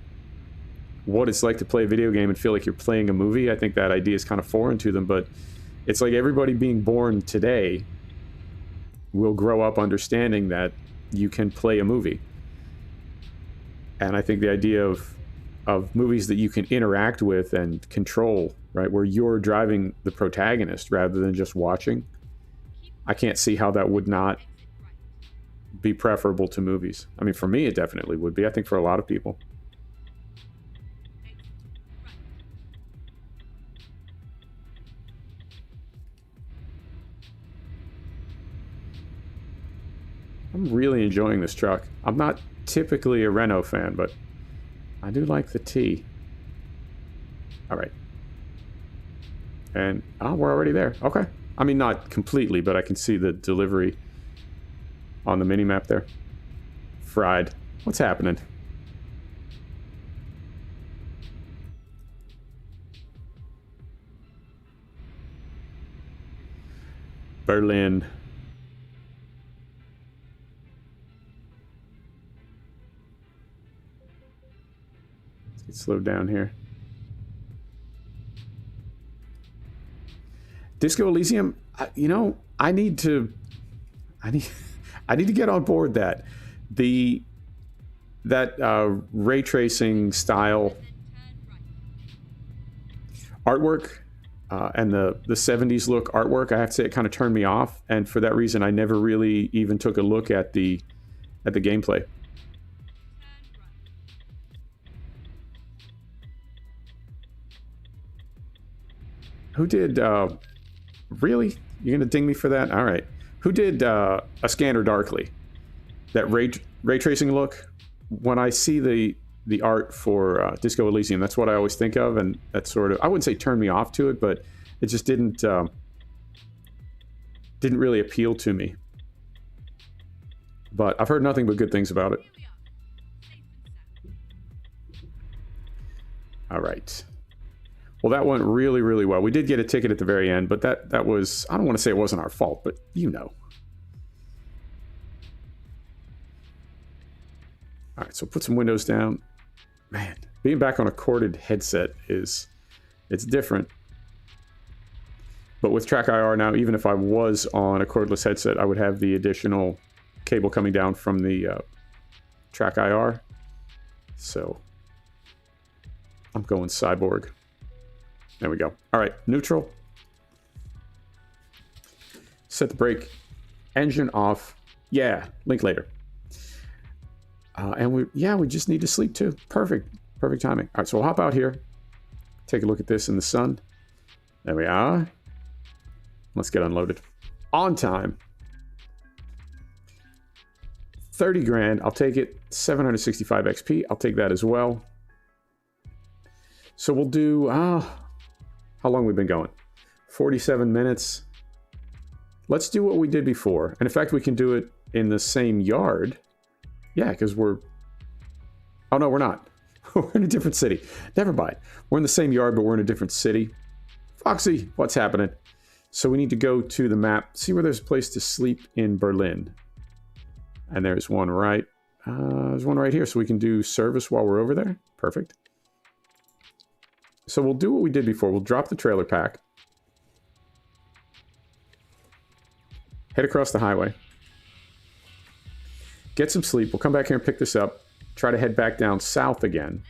what it's like to play a video game and feel like you're playing a movie, I think that idea is kind of foreign to them. But it's like everybody being born today will grow up understanding that you can play a movie. And I think the idea of movies that you can interact with and control, right, where you're driving the protagonist rather than just watching, I can't see how that would not be preferable to movies. I mean, for me, it definitely would be. I think for a lot of people. I'm really enjoying this truck. I'm not typically a Renault fan, but I do like the T. All right. And, oh, we're already there. Okay. I mean, not completely, but I can see the delivery on the mini-map there. Fried. What's happening? Berlin. Let's get slowed down here. Disco Elysium, you know, I need to get on board that. That ray tracing style artwork and the 70s look artwork, I have to say, it kind of turned me off, and for that reason I never really even took a look at the gameplay. Who did really? You're gonna ding me for that? All right. Who did A Scanner Darkly? That ray tracing look. When I see the art for Disco Elysium, that's what I always think of, and that sort of, I wouldn't say turned me off to it, but it just didn't really appeal to me. But I've heard nothing but good things about it. All right. Well, that went really, really well. We did get a ticket at the very end, but that was, I don't want to say it wasn't our fault, but you know. All right, so put some windows down. Man, being back on a corded headset it's different. But with Track IR now, even if I was on a cordless headset, I would have the additional cable coming down from the Track IR. So I'm going cyborg. There we go. All right, neutral. Set the brake. Engine off. Yeah, link later. And we just need to sleep too. Perfect timing. All right, so we'll hop out here. Take a look at this in the sun. There we are. Let's get unloaded. On time. 30 grand. I'll take it. 765 XP. I'll take that as well. So we'll do, how long we've been going? 47 minutes. Let's do what we did before. And in fact, we can do it in the same yard. Yeah, because we're... Oh, no, we're not. We're in a different city. Never mind. We're in the same yard, but we're in a different city. Foxy, what's happening? So we need to go to the map, see where there's a place to sleep in Berlin. And there's one right... there's one right here, so we can do service while we're over there. Perfect. So we'll do what we did before. We'll drop the trailer pack. Head across the highway. Get some sleep. We'll come back here and pick this up. Try to head back down south again.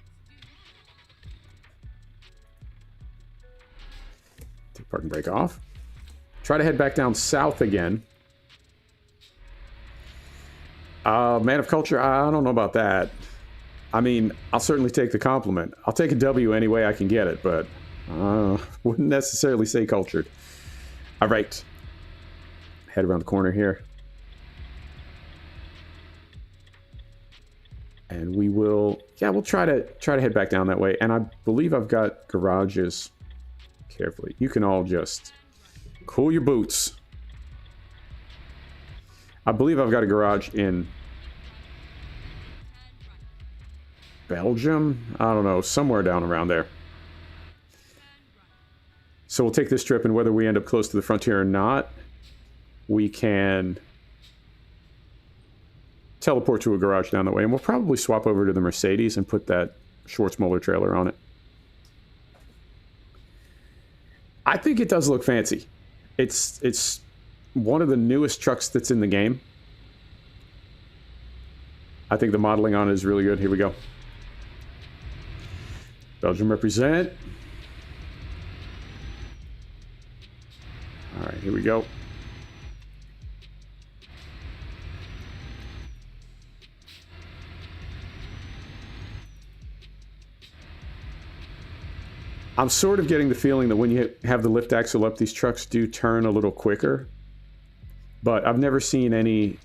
Take parking brake off. Try to head back down south again. Man of culture, I don't know about that. I mean, I'll certainly take the compliment. I'll take a W any way I can get it, but wouldn't necessarily say cultured. All right. Head around the corner here. And we will, yeah, we'll try to head back down that way. And I believe I've got garages. Carefully. You can all just cool your boots. I believe I've got a garage in Belgium. I don't know, somewhere down around there. So we'll take this trip, and whether we end up close to the frontier or not, we can teleport to a garage down that way, and we'll probably swap over to the Mercedes and put that Schwarzmuller trailer on it. I think it does look fancy. It's one of the newest trucks that's in the game. I think the modeling on it is really good. Here we go. Belgium represent. All right, here we go. I'm sort of getting the feeling that when you have the lift axle up, these trucks do turn a little quicker. But I've never seen any,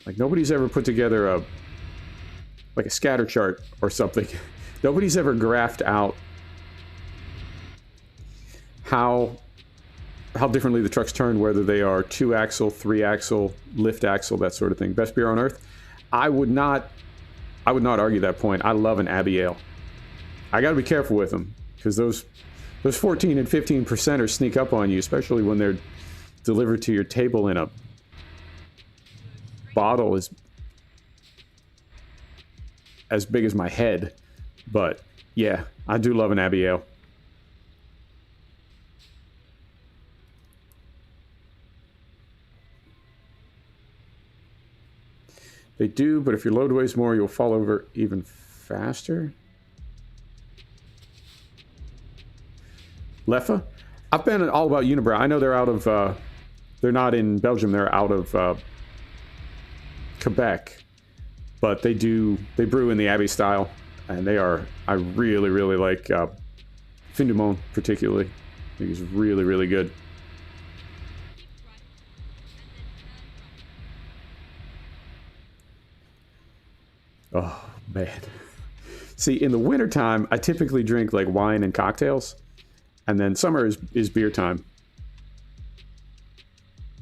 like nobody's ever put together a scatter chart or something. Nobody's ever graphed out how differently the trucks turn, whether they are 2-axle, 3-axle, lift axle, that sort of thing. Best beer on earth. I would not argue that point. I love an Abbey Ale. I got to be careful with them, because those 14 and 15%ers sneak up on you, especially when they're delivered to your table in a bottle as big as my head. But yeah, I do love an Abbey Ale. They do, but if your load weighs more, you'll fall over even faster. Leffe? I've been all about Unibrow. I know they're out of, they're not in Belgium, they're out of Quebec. But they brew in the Abbey style, and they are, I really, really like Fin du Monde particularly. I think it's really, really good. Oh, man. See, in the wintertime, I typically drink like wine and cocktails. And then summer is beer time.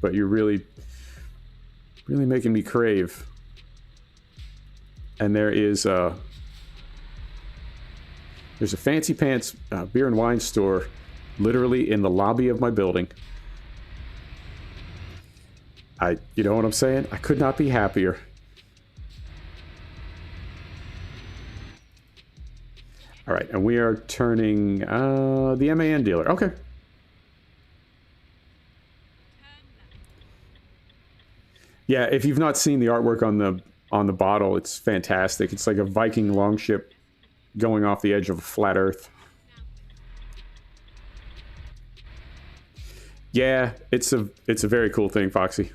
But you're really, really making me crave. And there's a fancy pants beer and wine store literally in the lobby of my building. You know what I'm saying? I could not be happier. All right, and we are turning the MAN dealer. Okay. Yeah, if you've not seen the artwork on the bottle, it's fantastic. It's like a Viking longship going off the edge of a flat Earth. Yeah, it's a very cool thing, Foxy.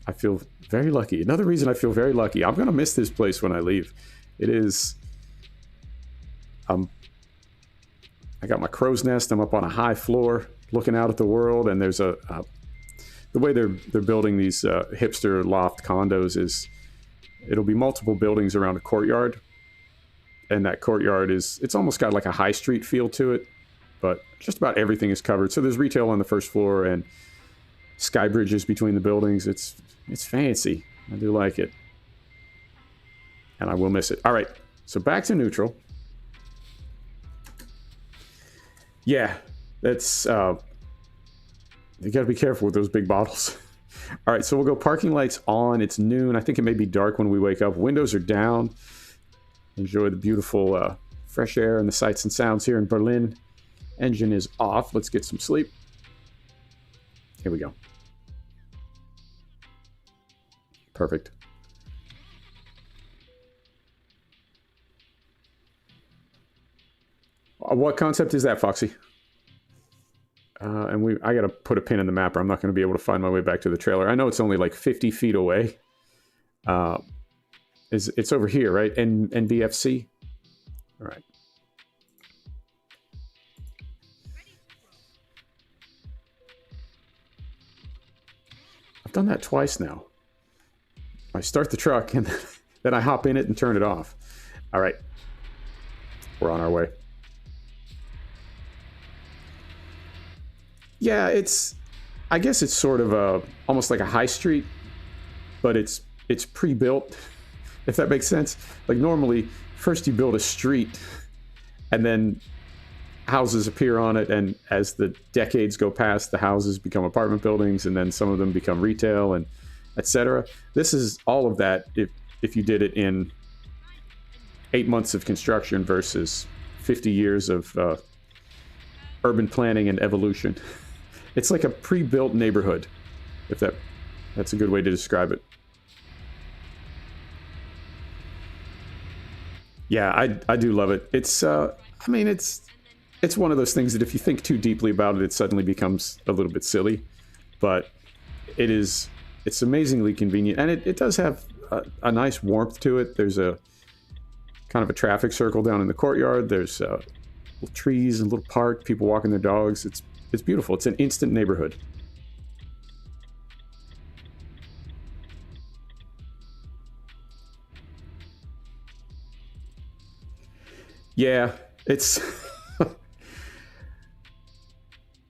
I feel very lucky. Another reason I feel very lucky. I'm gonna miss this place when I leave. It is. I got my crow's nest. I'm up on a high floor looking out at the world, and there's the way they're building these hipster loft condos is it'll be multiple buildings around a courtyard, and that courtyard it's almost got like a high street feel to it, but just about everything is covered. So there's retail on the first floor and sky bridges between the buildings. It's fancy. I do like it, and I will miss it. All right, so back to neutral. Yeah, that's, you gotta be careful with those big bottles. All right, so we'll go parking lights on. It's noon. I think it may be dark when we wake up. Windows are down. Enjoy the beautiful fresh air and the sights and sounds here in Berlin. Engine is off. Let's get some sleep. Here we go. Perfect. What concept is that, Foxy? And I gotta put a pin in the map, or I'm not gonna be able to find my way back to the trailer. I know it's only like 50 feet away. It's over here, right? NBFC? All right. I've done that twice now. I start the truck and then I hop in it and turn it off. All right. We're on our way. Yeah, I guess it's sort of almost like a high street, but it's pre-built, if that makes sense. Like normally, first you build a street, and then houses appear on it, and as the decades go past, the houses become apartment buildings, and then some of them become retail, and etc. This is all of that if you did it in 8 months of construction versus 50 years of urban planning and evolution. It's like a pre-built neighborhood, if that's a good way to describe it. Yeah, I do love it. It's it's one of those things that if you think too deeply about it, it suddenly becomes a little bit silly. But it's amazingly convenient, and it does have a nice warmth to it. There's a kind of a traffic circle down in the courtyard. There's little trees and little park, people walking their dogs. It's beautiful. It's an instant neighborhood. Yeah, it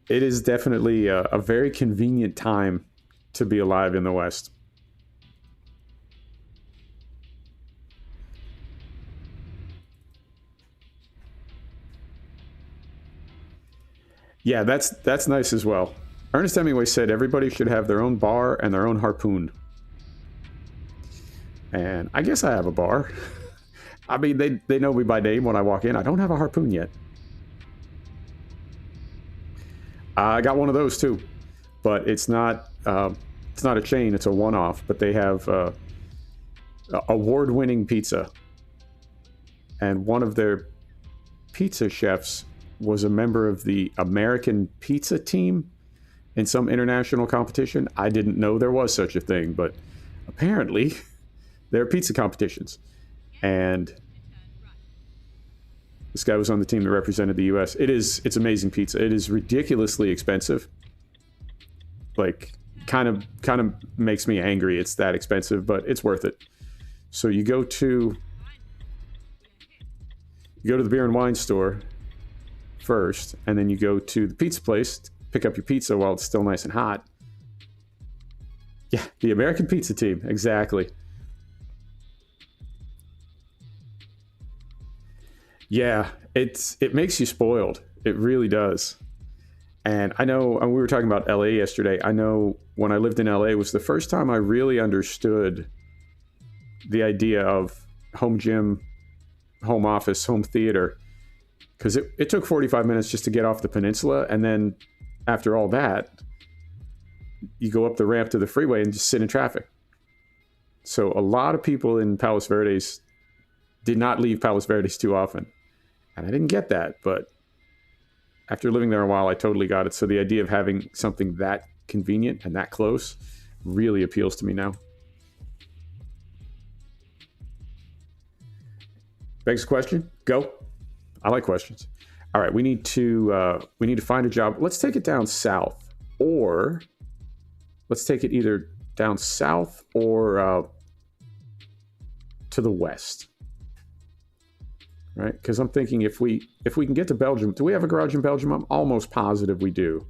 is definitely a very convenient time to be alive in the West. Yeah, that's nice as well. Ernest Hemingway said everybody should have their own bar and their own harpoon. And I guess I have a bar. I mean, they know me by name when I walk in. I don't have a harpoon yet. I got one of those too, but it's not a chain. It's a one-off. But they have award-winning pizza, and one of their pizza chefs was a member of the American pizza team in some international competition. I didn't know there was such a thing, but apparently there are pizza competitions. And this guy was on the team that represented the US. It's amazing pizza. It is ridiculously expensive. Like kind of makes me angry it's that expensive, but it's worth it. So you go to the beer and wine store first, and then you go to the pizza place to pick up your pizza while it's still nice and hot. Yeah, the American pizza team, exactly. Yeah, it makes you spoiled. It really does. And I know, and we were talking about LA yesterday. I know when I lived in LA was the first time I really understood the idea of home gym, home office, home theater. Because it took 45 minutes just to get off the peninsula, and then after all that, you go up the ramp to the freeway and just sit in traffic. So a lot of people in Palos Verdes did not leave Palos Verdes too often. And I didn't get that, but after living there a while, I totally got it. So the idea of having something that convenient and that close really appeals to me now. Begs the question, go. I like questions. All right, we need to find a job. Let's take it down south, or let's take it either down south or to the west. Right? Because I'm thinking if we can get to Belgium, do we have a garage in Belgium? I'm almost positive we do.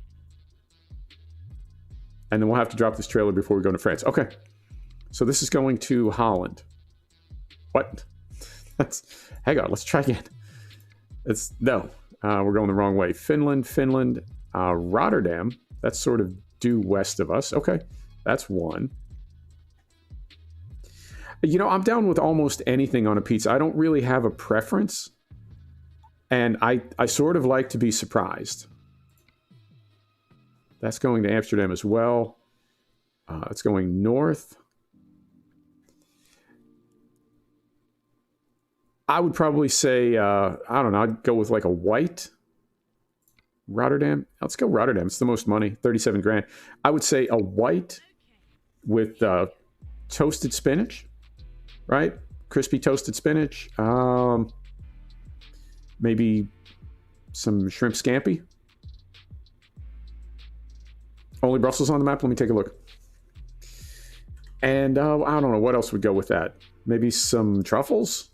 And then we'll have to drop this trailer before we go to France. Okay. So this is going to Holland. What? Hang on, let's try again. We're going the wrong way. Finland, Rotterdam. That's sort of due west of us. Okay, that's one. You know, I'm down with almost anything on a pizza. I don't really have a preference, and I sort of like to be surprised. That's going to Amsterdam as well. It's going north. I would probably say, I don't know, I'd go with like a white Rotterdam. Let's go Rotterdam. It's the most money, 37 grand. I would say a white with toasted spinach, right? Crispy toasted spinach. Maybe some shrimp scampi. Only Brussels on the map. Let me take a look. And I don't know what else would go with that. Maybe some truffles.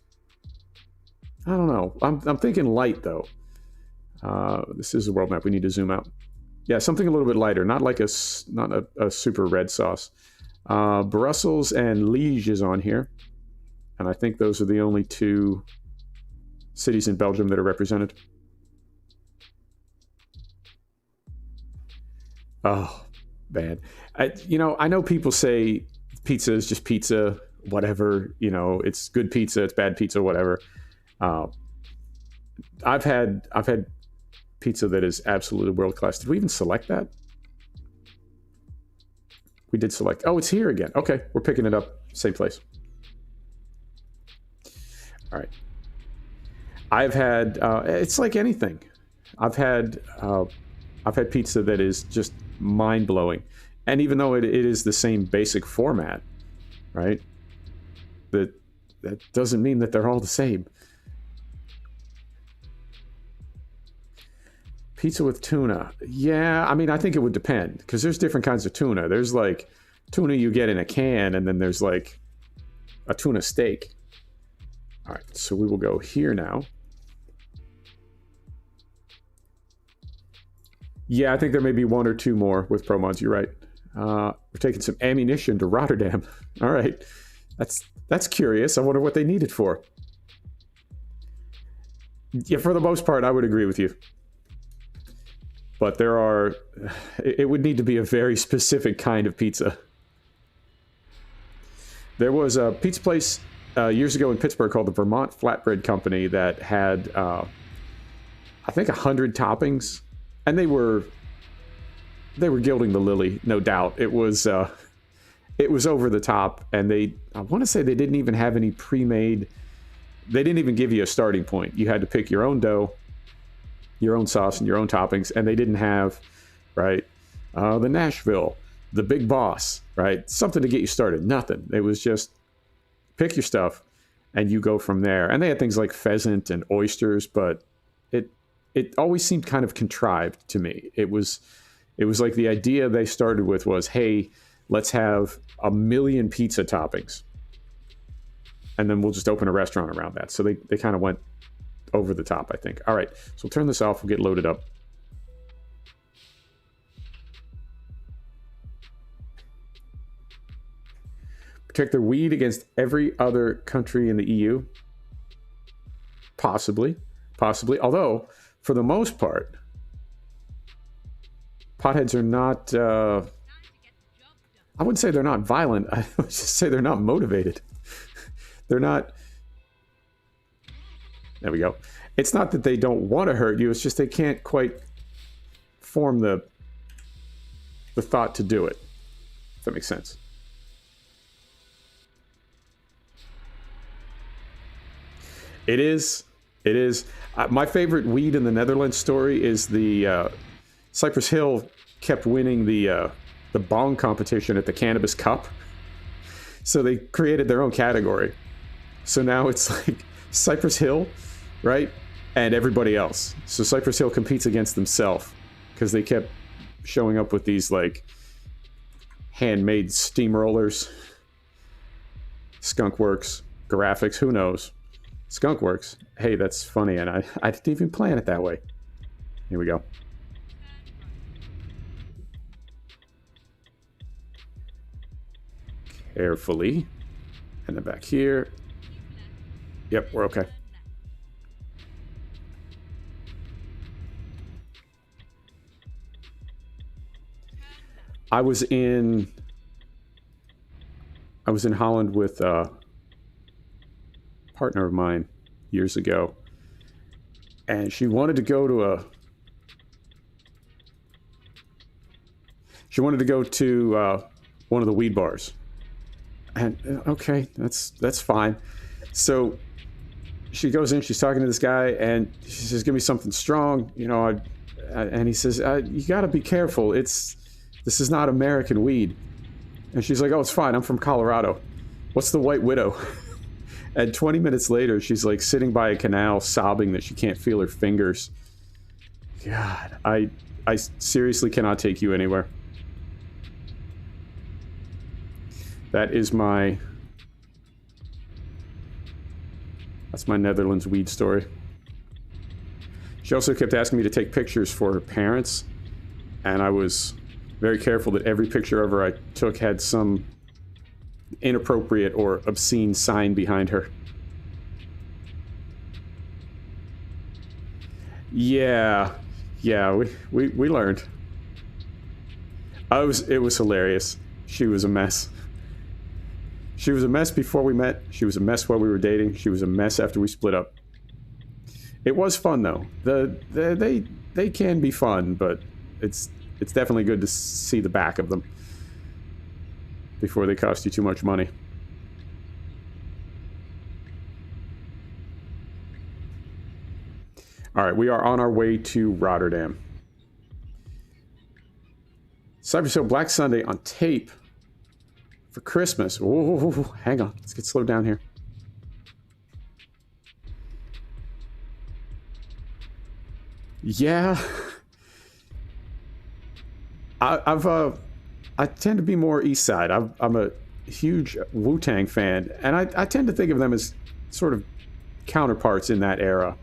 I don't know. I'm thinking light, though. This is a world map. We need to zoom out. Yeah, something a little bit lighter. Not like not a super red sauce. Brussels and Liège is on here. And I think those are the only two cities in Belgium that are represented. Oh, man. I know people say pizza is just pizza, whatever. It's good pizza, it's bad pizza, whatever. I've had pizza that is absolutely world class. Did we even select that? We did select. Oh, it's here again. Okay, we're picking it up. Same place. All right. I've had. It's like anything. I've had pizza that is just mind blowing, and even though it is the same basic format, right? That doesn't mean that they're all the same. Pizza with tuna. Yeah, I mean, I think it would depend because there's different kinds of tuna. There's like tuna you get in a can, and then there's like a tuna steak. All right, so we will go here now. Yeah, I think there may be one or two more with pro mods. You're right. We're taking some ammunition to Rotterdam. All right, that's curious. I wonder what they need it for. Yeah, for the most part, I would agree with you. But it would need to be a very specific kind of pizza. There was a pizza place years ago in Pittsburgh called the Vermont Flatbread Company that had, I think, 100 toppings. And they were gilding the lily, no doubt. It was over the top. And I want to say they didn't even have any pre-made. They didn't even give you a starting point. You had to pick your own dough, your own sauce, and your own toppings, and they didn't have, right, the Nashville, the Big Boss, right, something to get you started. Nothing. It was just pick your stuff, and you go from there. And they had things like pheasant and oysters, but it always seemed kind of contrived to me. It was like the idea they started with was, hey, let's have 1 million pizza toppings, and then we'll just open a restaurant around that. So they kind of went over the top, I think. All right, so we'll turn this off. We'll get loaded up. Protect their weed against every other country in the EU? Possibly. Although, for the most part, potheads are not... I wouldn't say they're not violent. I would just say they're not motivated. They're not... There we go. It's not that they don't want to hurt you. It's just they can't quite form the thought to do it. If that makes sense. It is. My favorite weed in the Netherlands story is the Cypress Hill kept winning the bong competition at the Cannabis Cup. So they created their own category. So now it's like Cypress Hill, right? And everybody else. So Cypress Hill competes against themselves because they kept showing up with these like handmade steamrollers. Skunkworks, graphics, who knows? Skunkworks. Hey, that's funny, and I didn't even plan it that way. Here we go. Carefully. And then back here. Yep, we're okay. I was in Holland with a partner of mine years ago, and she wanted to go to one of the weed bars. And okay, that's fine. So she goes in, she's talking to this guy, and she says, "Give me something strong," and he says, "You got to be careful. This is not American weed." And she's like, "Oh, it's fine. I'm from Colorado. What's the White Widow?" And 20 minutes later, she's like sitting by a canal sobbing that she can't feel her fingers. God, I seriously cannot take you anywhere. That is my That's my Netherlands weed story. She also kept asking me to take pictures for her parents, and I was very careful that every picture of her I took had some inappropriate or obscene sign behind her. Yeah, we learned. It was hilarious. She was a mess. She was a mess before we met. She was a mess while we were dating. She was a mess after we split up. It was fun though. They can be fun, but it's definitely good to see the back of them before they cost you too much money. All right, we are on our way to Rotterdam. Cypress Hill Black Sunday on tape for Christmas. Whoa, hang on. Let's get slowed down here. Yeah. I tend to be more East Side. I'm a huge Wu-Tang fan, and I tend to think of them as sort of counterparts in that era.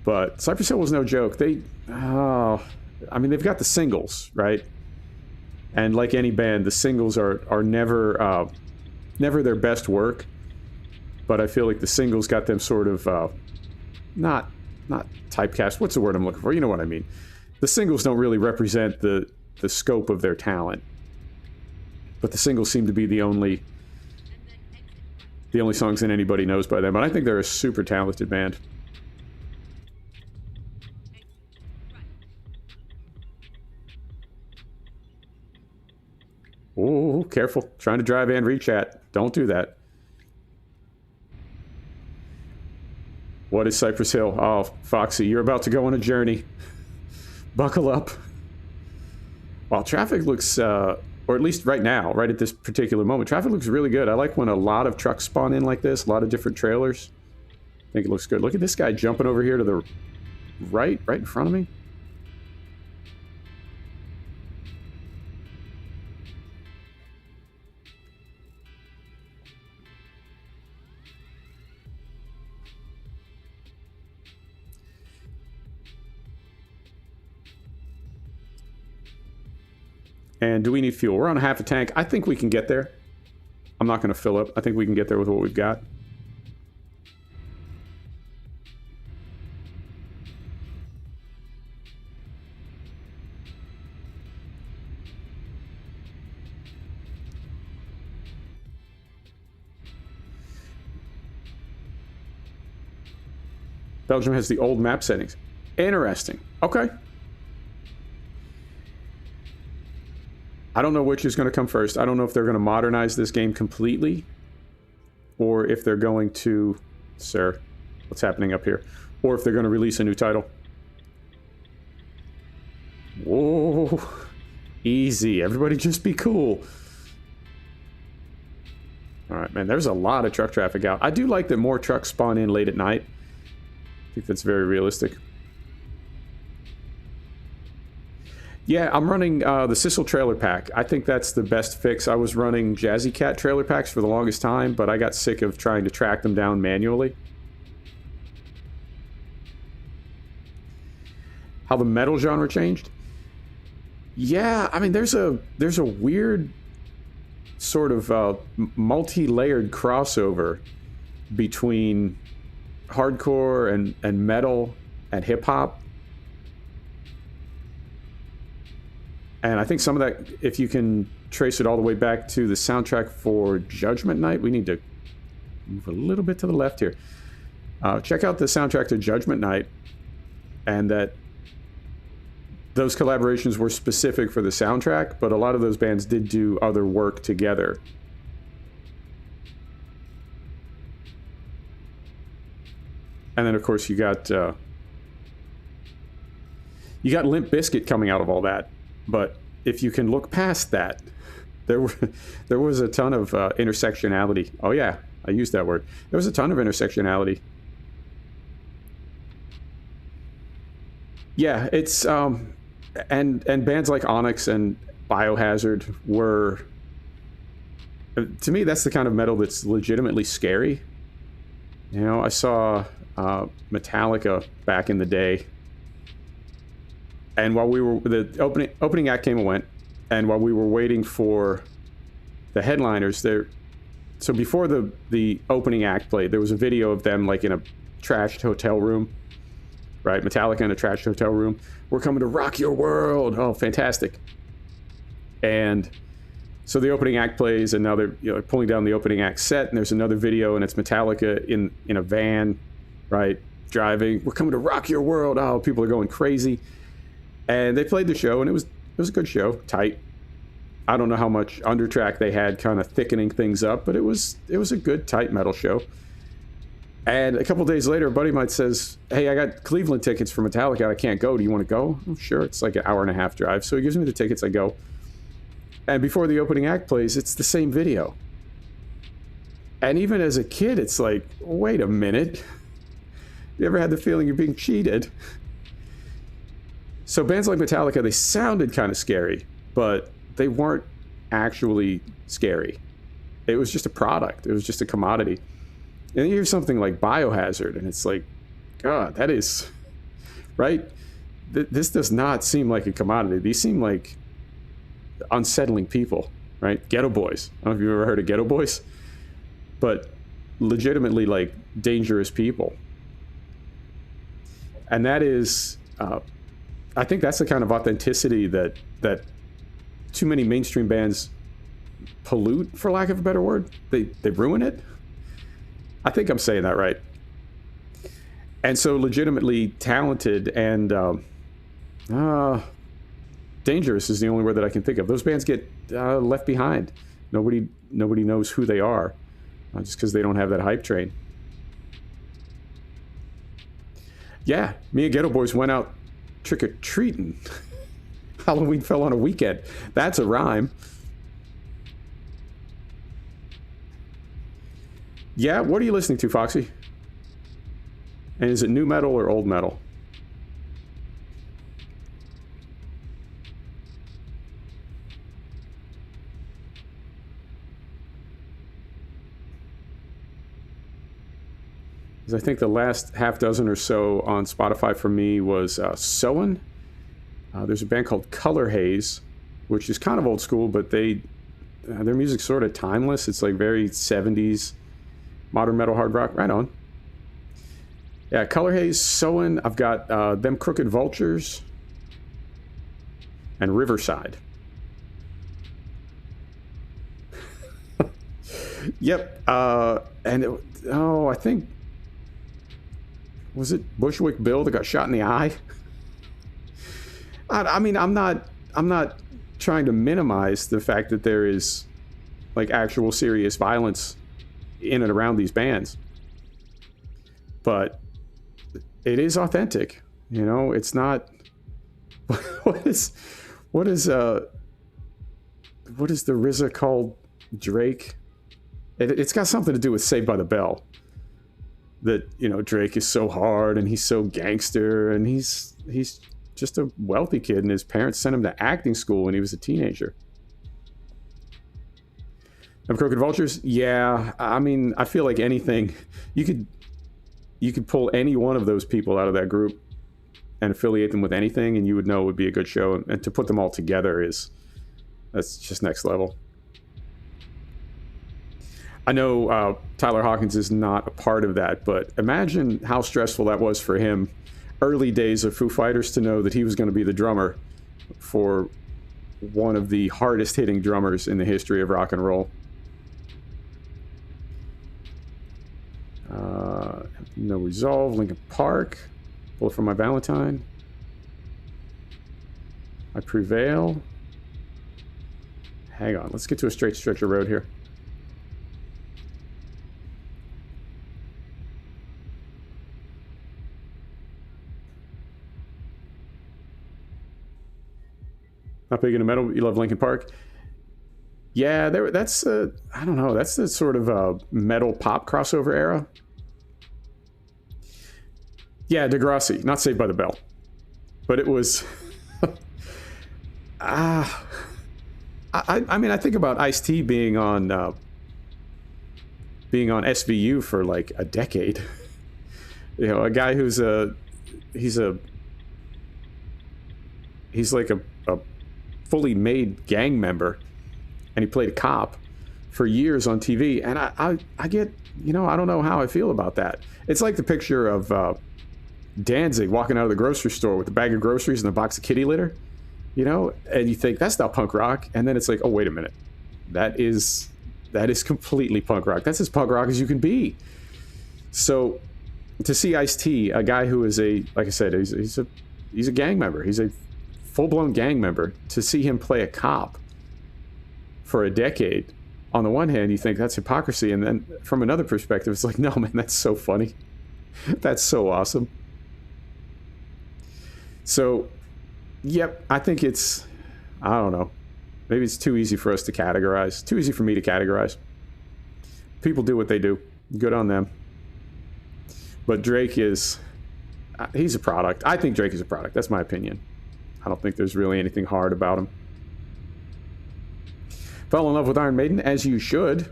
But Cypress Hill was no joke. They've got the singles, right? And like any band, the singles are never their best work. But I feel like the singles got them sort of not typecast. What's the word I'm looking for? You know what I mean. The singles don't really represent the scope of their talent. But the singles seem to be the only songs that anybody knows by them. And I think they're a super talented band. Oh, careful. Trying to drive and rechat. Don't do that. What is Cypress Hill? Oh, Foxy, you're about to go on a journey. Buckle up. Well, traffic looks, or at least right now, right at this particular moment, traffic looks really good. I like when a lot of trucks spawn in like this, a lot of different trailers. I think it looks good. Look at this guy jumping over here to the right in front of me. And do we need fuel? We're on half a tank. I think we can get there. I'm not going to fill up. I think we can get there with what we've got. Belgium has the old map settings. Interesting. Okay. I don't know which is going to come first. I don't know if they're going to modernize this game completely, or if they're going to... Sir, what's happening up here? Or if they're going to release a new title. Whoa. Easy. Everybody just be cool. Alright, man. There's a lot of truck traffic out. I do like that more trucks spawn in late at night. I think that's very realistic. Yeah, I'm running the Sissel trailer pack. I think that's the best fix. I was running Jazzy Cat trailer packs for the longest time, but I got sick of trying to track them down manually. How the metal genre changed? Yeah, I mean, there's a weird sort of multi-layered crossover between hardcore and metal and hip-hop. And I think some of that, if you can trace it all the way back to the soundtrack for Judgment Night, we need to move a little bit to the left here. Check out the soundtrack to Judgment Night, and that those collaborations were specific for the soundtrack, but a lot of those bands did do other work together. And then, of course, you got Limp Bizkit coming out of all that. But if you can look past that, there was a ton of intersectionality. Oh yeah, I used that word. There was a ton of intersectionality. Yeah, it's and bands like Onyx and Biohazard were, to me, that's the kind of metal that's legitimately scary. You know, I saw Metallica back in the day, and while we were the opening act came and went, and while we were waiting for the headliners, there. So before the opening act played, there was a video of them like in a trashed hotel room, right? Metallica in a trashed hotel room. We're coming to rock your world. Oh, fantastic! And so the opening act plays, and now they're pulling down the opening act set, and there's another video, and it's Metallica in a van, right, driving. We're coming to rock your world. Oh, people are going crazy, and they played the show, and it was a good show, tight. I don't know how much undertrack they had, kind of thickening things up, but it was a good tight metal show. And a couple days later, a buddy of mine says, "Hey, I got Cleveland tickets for Metallica. I can't go. Do you want to go?" Oh, sure. It's like an hour and a half drive, so he gives me the tickets. I go. And before the opening act plays, it's the same video. And even as a kid, it's like, wait a minute. You ever had the feeling you're being cheated? So bands like Metallica, they sounded kind of scary, but they weren't actually scary. It was just a product. It was just a commodity. And you hear something like Biohazard, and it's like, God, that is... Right? This does not seem like a commodity. These seem like unsettling people, right? Ghetto Boys. I don't know if you've ever heard of Ghetto Boys, but legitimately like dangerous people. And that is, I think that's the kind of authenticity that too many mainstream bands pollute, for lack of a better word. They ruin it. I think I'm saying that right. And so legitimately talented and dangerous is the only word that I can think of. Those bands get left behind. Nobody knows who they are, just because they don't have that hype train. Yeah, me and Ghetto Boys went out trick-or-treating. Halloween fell on a weekend. That's a rhyme. Yeah, what are you listening to, Foxy? And is it new metal or old metal? I think the last half dozen or so on Spotify for me was Soen. There's a band called Color Haze, which is kind of old school, but their music's sort of timeless. It's like very 70s modern metal hard rock. Right on. Yeah, Color Haze, Soen. I've got Them Crooked Vultures and Riverside. Yep. And I think, was it Bushwick Bill that got shot in the eye? I mean, I'm not trying to minimize the fact that there is like actual serious violence in and around these bands, but it is authentic. You know, it's not. What is the RZA called Drake? It's got something to do with Saved by the Bell. That, you know, Drake is so hard and he's so gangster and he's just a wealthy kid and his parents sent him to acting school when he was a teenager. Them Crooked Vultures? Yeah, I mean, I feel like anything, you could pull any one of those people out of that group and affiliate them with anything and you would know it would be a good show. And to put them all together that's just next level. I know Tyler Hawkins is not a part of that, but imagine how stressful that was for him early days of Foo Fighters to know that he was going to be the drummer for one of the hardest hitting drummers in the history of rock and roll. No Resolve, Linkin Park, Bullet for My Valentine, I Prevail. Hang on, let's get to a straight stretch of road here. Not big into metal, but you love Linkin Park. Yeah, that's I don't know. That's the sort of metal pop crossover era. Yeah, Degrassi, not Saved by the Bell, but it was. I mean, I think about Ice-T being on being on SVU for like a decade. You know, a guy who's he's like a fully made gang member, and he played a cop for years on TV. And I get, you know, I don't know how I feel about that. It's like the picture of Danzig walking out of the grocery store with a bag of groceries and a box of kitty litter, you know, and you think that's not punk rock, and then it's like, oh, wait a minute, that is completely punk rock. That's as punk rock as you can be. So to see Ice-T, a guy who is like I said, he's a gang member, he's a full-blown gang member, to see him play a cop for a decade, on the one hand you think that's hypocrisy, and then from another perspective it's like, no man, that's so funny. That's so awesome. So yep, I think it's, I don't know, maybe it's too easy for us to categorize, too easy for me to categorize. People do what they do, good on them. But Drake is, he's a product. I think Drake is a product, that's my opinion. I don't think there's really anything hard about him. Fell in love with Iron Maiden, as you should.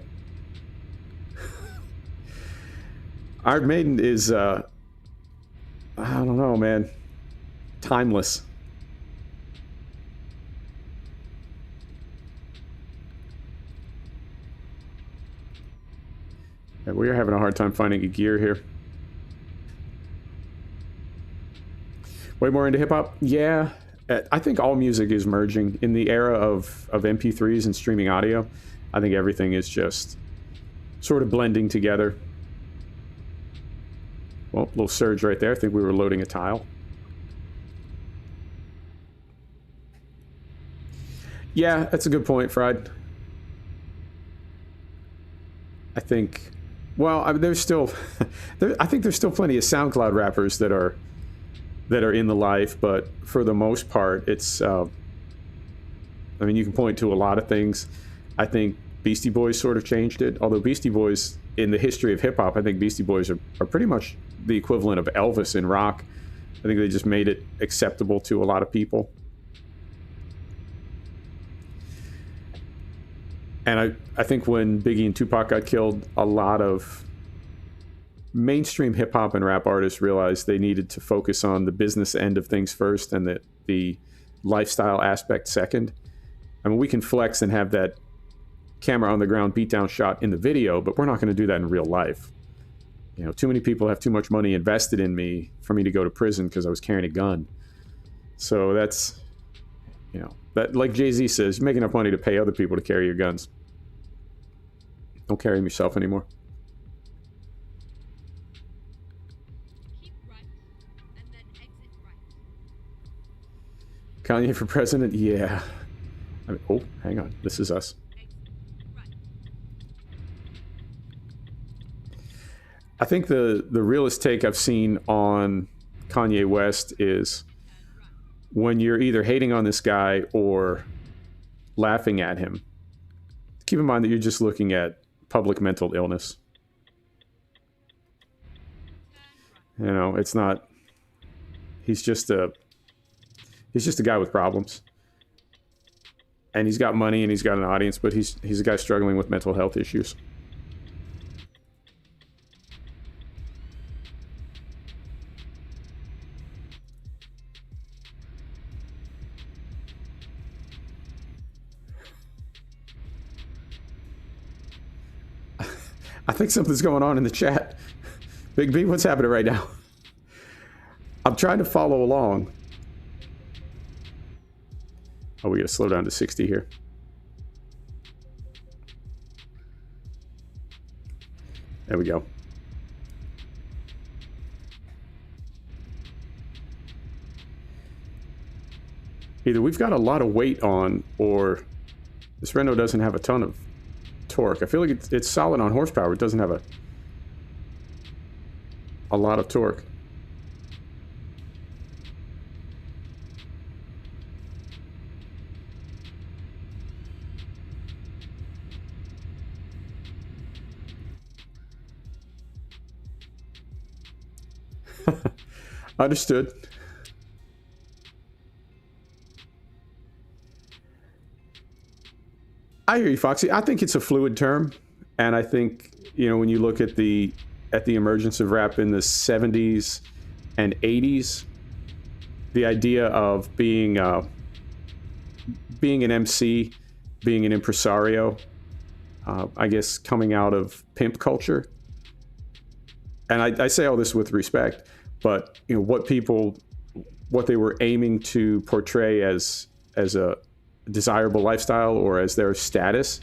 Iron Maiden is, I don't know, man, timeless. Yeah, we are having a hard time finding a gear here. Way more into hip-hop? Yeah. I think all music is merging. In the era of MP3s and streaming audio, I think everything is just sort of blending together. Well, little surge right there. I think we were loading a tile. Yeah, that's a good point, Fried. I think, well, there's still, I think there's still plenty of SoundCloud rappers that are in the life, but for the most part, it's, I mean, you can point to a lot of things. I think Beastie Boys sort of changed it, although Beastie Boys, in the history of hip-hop, I think Beastie Boys are pretty much the equivalent of Elvis in rock. I think they just made it acceptable to a lot of people. And I think when Biggie and Tupac got killed, a lot of mainstream hip-hop and rap artists realized they needed to focus on the business end of things first and the lifestyle aspect second. I mean, we can flex and have that camera on the ground beatdown shot in the video, but we're not going to do that in real life. You know, too many people have too much money invested in me for me to go to prison because I was carrying a gun. So that's, you know, that, like Jay-Z says, you make enough money to pay other people to carry your guns. Don't carry them yourself anymore. Kanye for president? Yeah. I mean, oh, hang on. This is us. I think the realest take I've seen on Kanye West is when you're either hating on this guy or laughing at him, keep in mind that you're just looking at public mental illness. You know, it's not, he's just a guy with problems. And he's got money and he's got an audience, but he's a guy struggling with mental health issues. I think something's going on in the chat. Big B, what's happening right now? I'm trying to follow along. Oh, we gotta slow down to 60 here. There we go. Either we've got a lot of weight on, or this Renault doesn't have a ton of torque. I feel like it's solid on horsepower. It doesn't have a lot of torque. Understood. I hear you, Foxy. I think it's a fluid term, and I think you know, when you look at the emergence of rap in the 70s and 80s, the idea of being an MC, being an impresario, I guess coming out of pimp culture. And I say all this with respect, but you know what they were aiming to portray as a desirable lifestyle or as their status.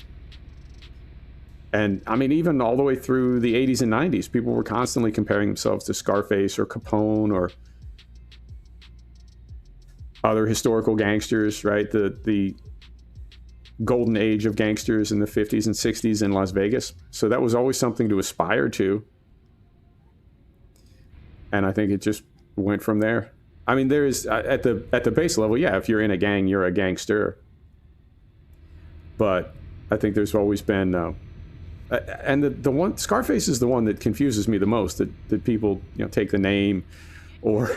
And I mean, even all the way through the 80s and 90s, people were constantly comparing themselves to Scarface or Capone or other historical gangsters, right? The golden age of gangsters in the 50s and 60s in Las Vegas. So that was always something to aspire to. And I think it just went from there. I mean, there is at the base level, yeah, if you're in a gang, you're a gangster. But I think there's always been, and the one, Scarface is the one that confuses me the most. That people, you know, take the name, or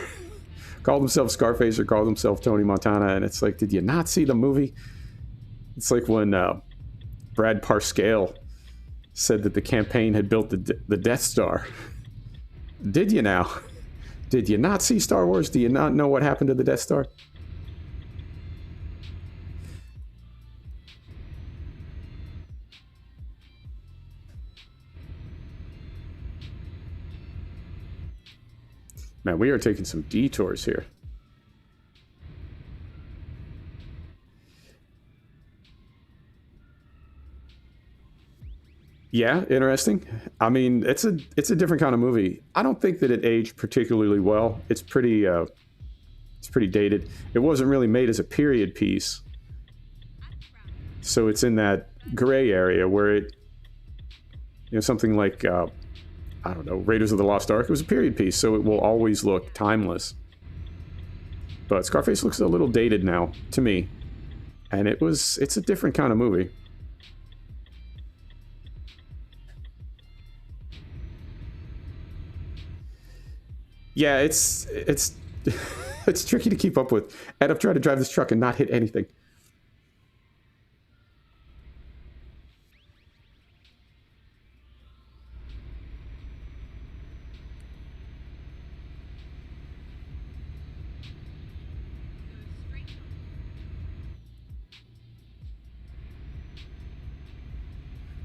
call themselves Scarface or call themselves Tony Montana, and it's like, did you not see the movie? It's like when Brad Parscale said that the campaign had built the Death Star. Did you now? Did you not see Star Wars? Do you not know what happened to the Death Star? Man, we are taking some detours here. Yeah, interesting. I mean, it's a different kind of movie. I don't think that it aged particularly well. It's pretty dated. It wasn't really made as a period piece, so it's in that gray area where it, you know, something like I don't know, Raiders of the Lost Ark. It was a period piece, so it will always look timeless. But Scarface looks a little dated now to me, and it's a different kind of movie. Yeah, it's it's tricky to keep up with. And I'm trying to drive this truck and not hit anything.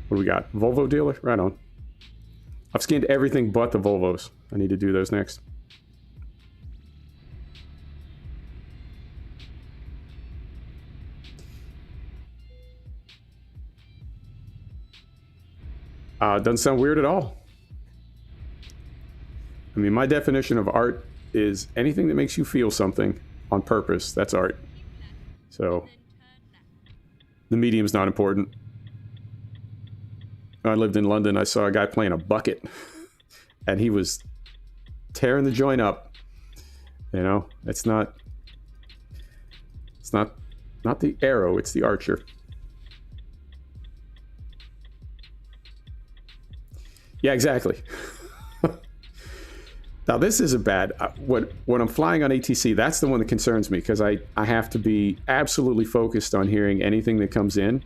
What do we got? Volvo dealer? Right on. I've scanned everything but the Volvos. I need to do those next. Doesn't sound weird at all. I mean, my definition of art is anything that makes you feel something on purpose. That's art. So the medium's not important. When I lived in London, I saw a guy playing a bucket, and he was tearing the joint up. You know, it's not the arrow, it's the archer. Yeah, exactly. Now this isn't bad. When I'm flying on ATC, that's the one that concerns me, because I have to be absolutely focused on hearing anything that comes in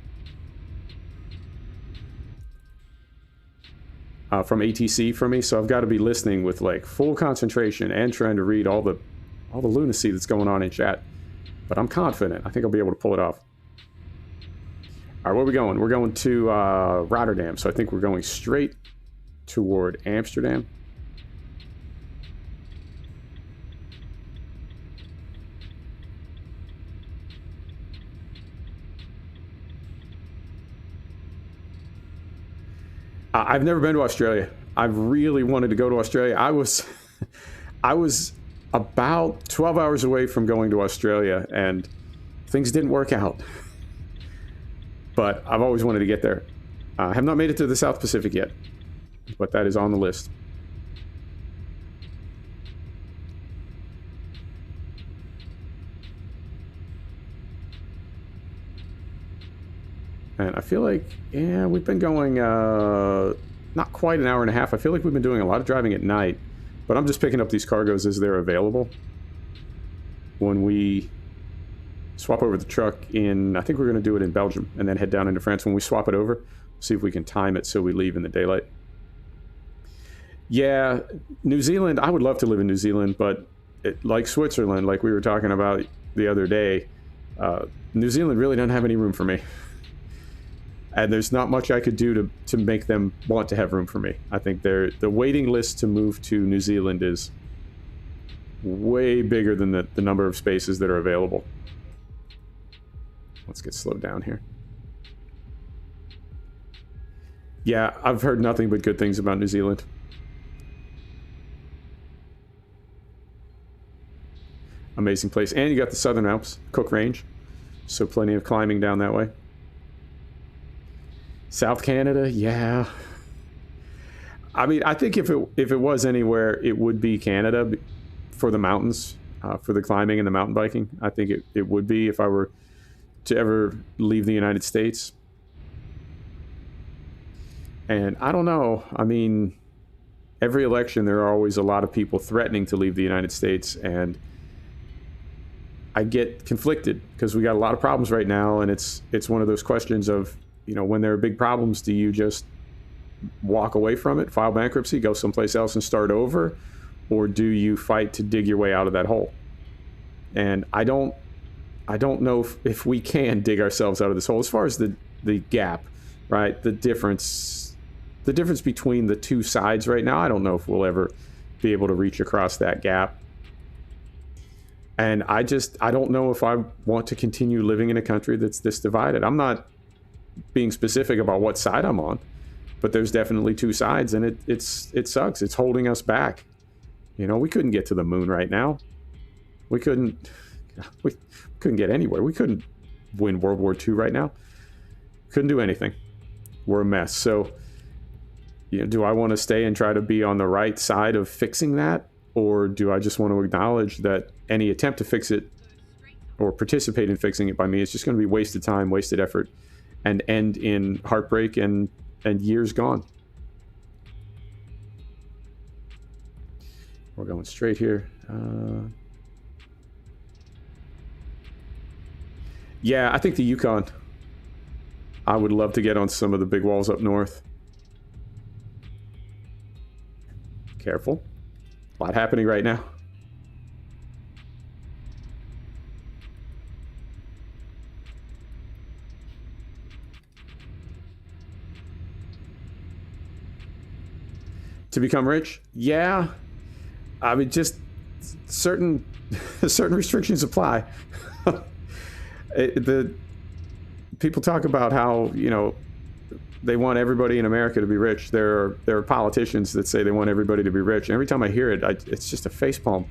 from ATC for me. So I've got to be listening with like full concentration and trying to read all the lunacy that's going on in chat. But I'm confident. I think I'll be able to pull it off. All right, where are we going? We're going to Rotterdam. So I think we're going straight toward Amsterdam. I've never been to Australia. I've really wanted to go to Australia. I was about 12 hours away from going to Australia, and things didn't work out. But I've always wanted to get there. I have not made it to the South Pacific yet, but that is on the list. And I feel like, yeah, we've been going not quite an hour and a half. I feel like we've been doing a lot of driving at night, but I'm just picking up these cargoes as they're available. When we swap over the truck in, I think we're going to do it in Belgium and then head down into France. When we swap it over, see if we can time it so we leave in the daylight. Yeah, New Zealand, I would love to live in New Zealand, but like Switzerland, like we were talking about the other day, New Zealand really doesn't have any room for me. And there's not much I could do to make them want to have room for me. I think the waiting list to move to New Zealand is way bigger than the number of spaces that are available. Let's get slowed down here. Yeah, I've heard nothing but good things about New Zealand. Amazing place. And you got the Southern Alps, Cook Range. So plenty of climbing down that way. South Canada, yeah. I mean, I think if it was anywhere, it would be Canada for the mountains, for the climbing and the mountain biking. I think it would be if I were to ever leave the United States. And I don't know. I mean, every election, there are always a lot of people threatening to leave the United States. And I get conflicted because we got a lot of problems right now. And it's one of those questions of, you know, when there are big problems, do you just walk away from it, file bankruptcy, go someplace else and start over? Or do you fight to dig your way out of that hole? And I don't know if we can dig ourselves out of this hole. As far as the gap, right? The difference between the two sides right now, I don't know if we'll ever be able to reach across that gap. And I don't know if I want to continue living in a country that's this divided. I'm not being specific about what side I'm on, but there's definitely two sides, and it sucks. It's holding us back. You know, we couldn't get to the moon right now. We couldn't get anywhere. We couldn't win World War II right now. Couldn't do anything. We're a mess. So, you know, do I want to stay and try to be on the right side of fixing that? Or do I just want to acknowledge that any attempt to fix it or participate in fixing it by me is just going to be wasted time, wasted effort, and end in heartbreak and years gone? We're going straight here. Yeah, I think the Yukon. I would love to get on some of the big walls up north. Careful. A lot happening right now. To become rich? Yeah. I mean, just certain restrictions apply. The people talk about how, you know, they want everybody in America to be rich. There are politicians that say they want everybody to be rich. And every time I hear it, it's just a facepalm.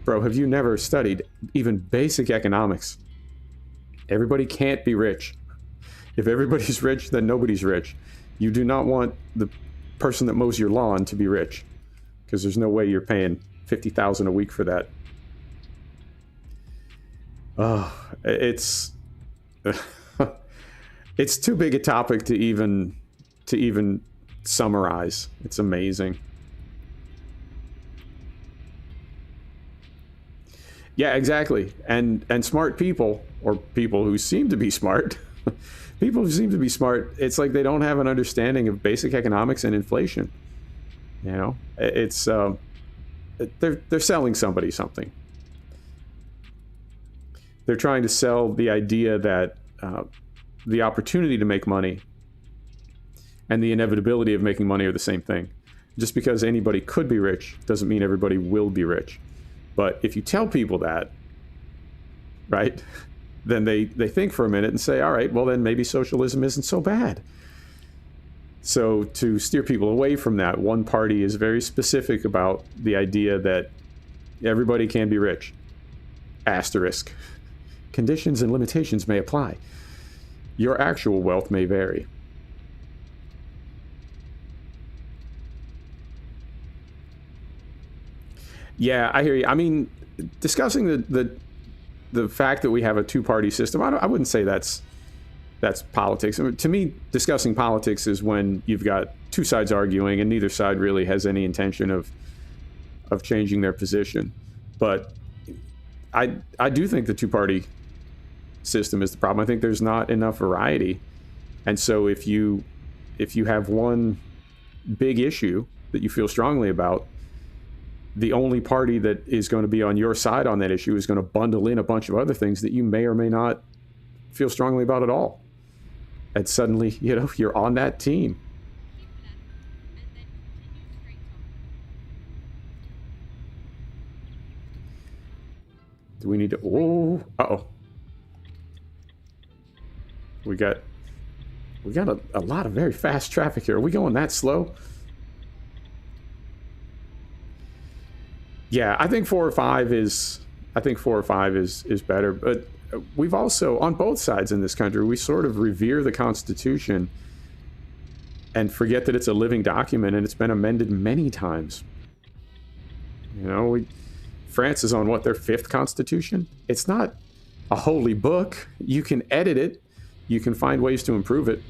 Bro, have you never studied even basic economics? Everybody can't be rich. If everybody's rich, then nobody's rich. You do not want the person that mows your lawn to be rich, because there's no way you're paying $50,000 a week for that. Oh, it's it's too big a topic to even summarize. It's amazing. Yeah, exactly. And smart people, or people who seem to be smart, people who seem to be smart, it's like they don't have an understanding of basic economics and inflation. You know, it's they're selling somebody something. They're trying to sell the idea that the opportunity to make money and the inevitability of making money are the same thing. Just because anybody could be rich doesn't mean everybody will be rich. But if you tell people that, right, then they think for a minute and say, all right, well, then maybe socialism isn't so bad. So to steer people away from that, one party is very specific about the idea that everybody can be rich. Asterisk. Conditions and limitations may apply. Your actual wealth may vary. Yeah, I hear you. I mean, discussing the fact that we have a two-party system, I wouldn't say that's politics. I mean, to me, discussing politics is when you've got two sides arguing and neither side really has any intention of changing their position. But I do think the two-party system is the problem. I think there's not enough variety. And so if you have one big issue that you feel strongly about, the only party that is going to be on your side on that issue is going to bundle in a bunch of other things that you may or may not feel strongly about at all. And suddenly, you know, you're on that team. Do we need to... Oh, uh-oh. We got a lot of very fast traffic here. Are we going that slow? Yeah, I think 4 or 5 is better. But we've also, on both sides in this country, we sort of revere the Constitution and forget that it's a living document and it's been amended many times. You know, France is on what, their 5th Constitution? It's not a holy book. You can edit it. You can find ways to improve it.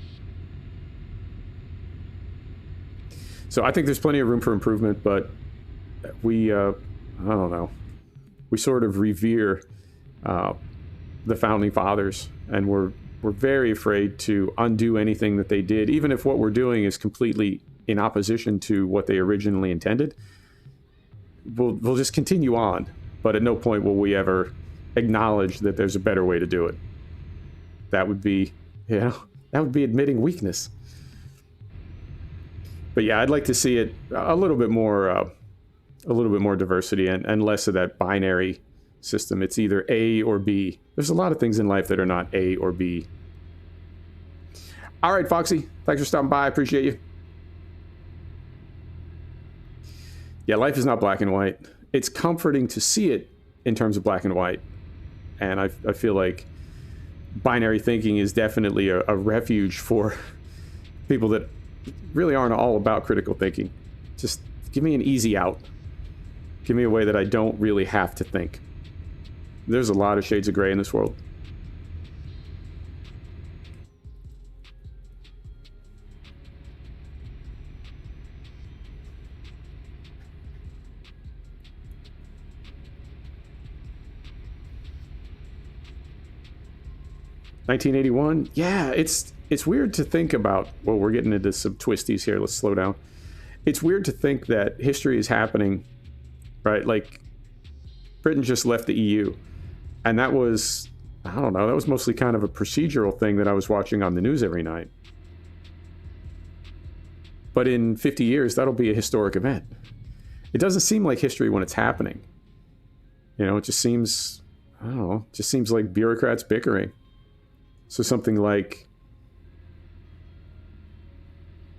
So I think there's plenty of room for improvement, but we, I don't know, we sort of revere the Founding Fathers, and we're very afraid to undo anything that they did, even if what we're doing is completely in opposition to what they originally intended. We'll just continue on, but at no point will we ever acknowledge that there's a better way to do it. That would be, you know, that would be admitting weakness. But yeah, I'd like to see it a little bit more diversity and less of that binary system. It's either A or B. There's a lot of things in life that are not A or B. All right, Foxy, thanks for stopping by. I appreciate you. Yeah, life is not black and white. It's comforting to see it in terms of black and white. And I feel like binary thinking is definitely a refuge for people that really aren't all about critical thinking. Just give me an easy out. Give me a way that I don't really have to think. There's a lot of shades of gray in this world. (1981) Yeah, it's weird to think about. Well, we're getting into some twisties here. Let's slow down. It's weird to think that history is happening, right? Like, Britain just left the EU. And that was, I don't know, that was mostly kind of a procedural thing that I was watching on the news every night. But in 50 years, that'll be a historic event. It doesn't seem like history when it's happening. You know, it just seems, I don't know, it just seems like bureaucrats bickering. So something like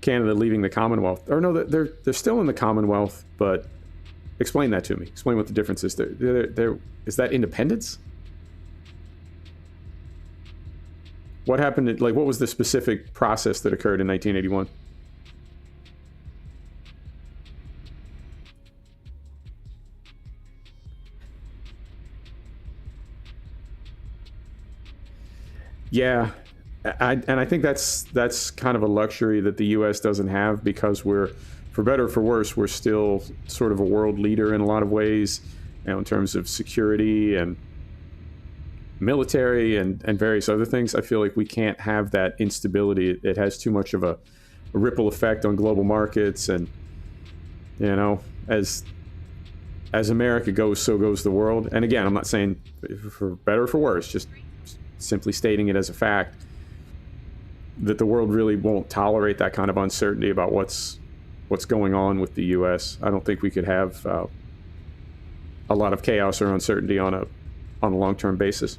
Canada leaving the Commonwealth. Or no, they're still in the Commonwealth, but explain that to me. Explain what the difference is. Is that independence? What happened? Like, what was the specific process that occurred in 1981? Yeah, I think that's kind of a luxury that the U.S. doesn't have, because we're, for better or for worse, we're still sort of a world leader in a lot of ways, you know, in terms of security and military and various other things. I feel like we can't have that instability. It has too much of a ripple effect on global markets, and, you know, as America goes, so goes the world. And again, I'm not saying for better or for worse, just simply stating it as a fact that the world really won't tolerate that kind of uncertainty about what's going on with the U.S. I don't think we could have a lot of chaos or uncertainty on a long-term basis.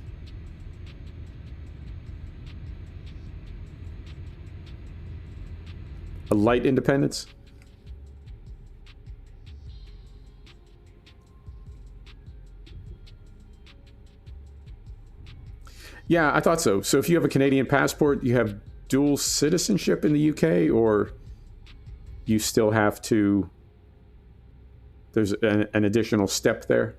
A light independence? Yeah, I thought so. So if you have a Canadian passport, you have dual citizenship in the UK, or you still have to... There's an additional step there?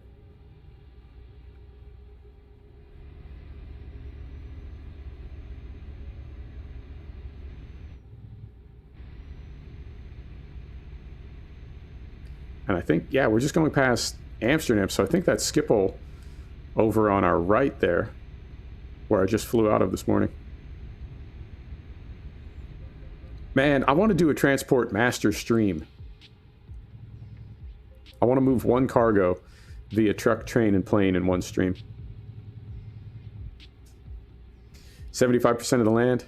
And I think, yeah, we're just going past Amsterdam, so I think that's Schiphol over on our right there, where I just flew out of this morning. Man, I want to do a Transport Master stream. I want to move one cargo via truck, train, and plane in one stream. 75% of the land.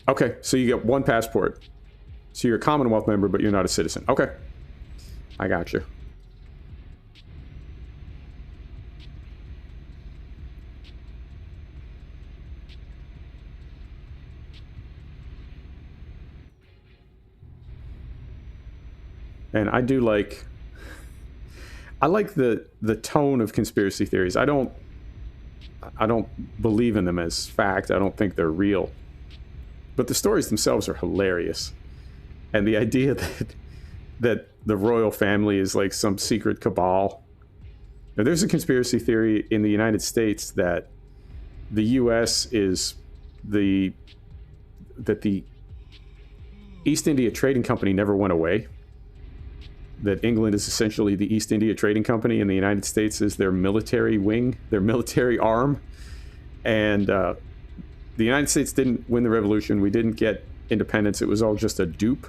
Okay, so you get one passport. So you're a Commonwealth member, but you're not a citizen. Okay, I got you. And I do like... I like the tone of conspiracy theories. I don't believe in them as fact. I don't think they're real. But the stories themselves are hilarious. And the idea that the royal family is like some secret cabal. Now, there's a conspiracy theory in the United States that the U.S. is that the East India Trading Company never went away. That England is essentially the East India Trading Company, and the United States is their military wing, their military arm. And the United States didn't win the revolution. We didn't get independence. It was all just a dupe.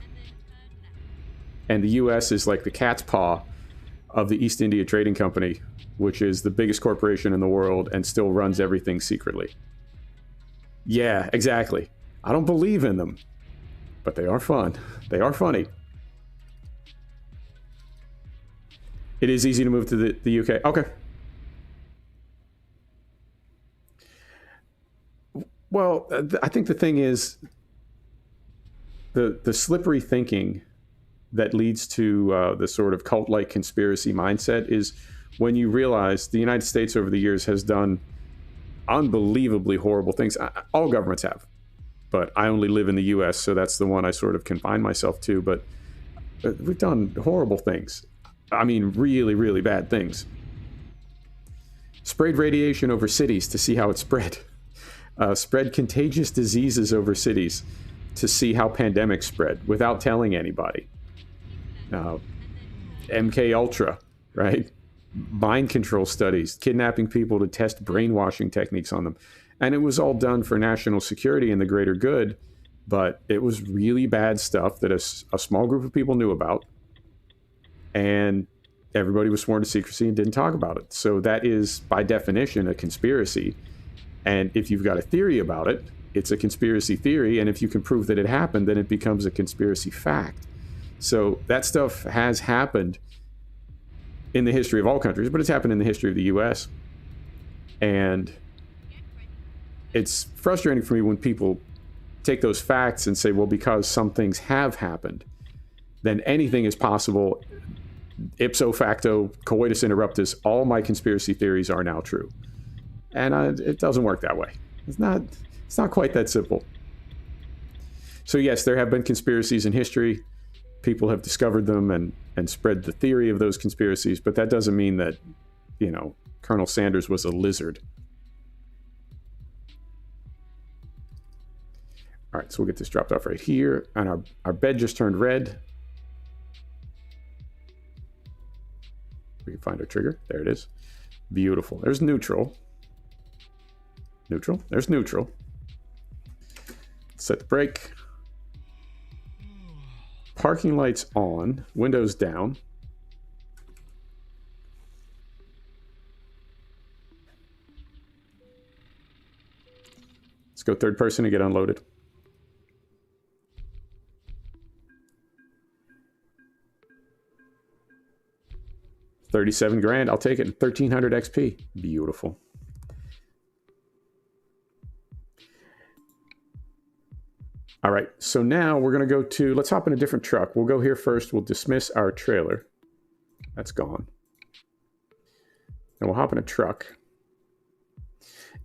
And the U.S. is like the cat's paw of the East India Trading Company, which is the biggest corporation in the world and still runs everything secretly. Yeah, exactly. I don't believe in them, but they are fun. They are funny. It is easy to move to the UK. Okay. Well, I think the thing is the slippery thinking that leads to the sort of cult-like conspiracy mindset is when you realize the United States over the years has done unbelievably horrible things. All governments have, but I only live in the US, so that's the one I sort of confine myself to. But we've done horrible things. I mean, really, really bad things. Sprayed radiation over cities to see how it spread. Spread contagious diseases over cities to see how pandemics spread without telling anybody. MK Ultra, right? Mind control studies, kidnapping people to test brainwashing techniques on them. And it was all done for national security and the greater good, but it was really bad stuff that a small group of people knew about. And everybody was sworn to secrecy and didn't talk about it. So that is, by definition, a conspiracy. And if you've got a theory about it, it's a conspiracy theory. And if you can prove that it happened, then it becomes a conspiracy fact. So that stuff has happened in the history of all countries, but it's happened in the history of the U.S. And it's frustrating for me when people take those facts and say, well, because some things have happened, then anything is possible. Ipso facto, coitus interruptus, all my conspiracy theories are now true. And it doesn't work that way. It's not quite that simple. So yes, there have been conspiracies in history. People have discovered them and spread the theory of those conspiracies, but that doesn't mean that, Colonel Sanders was a lizard. All right, so we'll get this dropped off right here. And our bed just turned red. We can find our trigger. There it is. Beautiful. There's neutral. Neutral. There's neutral. Set the brake. Parking lights on. Windows down. Let's go third person and get unloaded. $37,000. I'll take it. 1,300 XP. Beautiful. All right. So now we're going to go to, let's hop in a different truck. We'll go here first. We'll dismiss our trailer. That's gone. And we'll hop in a truck.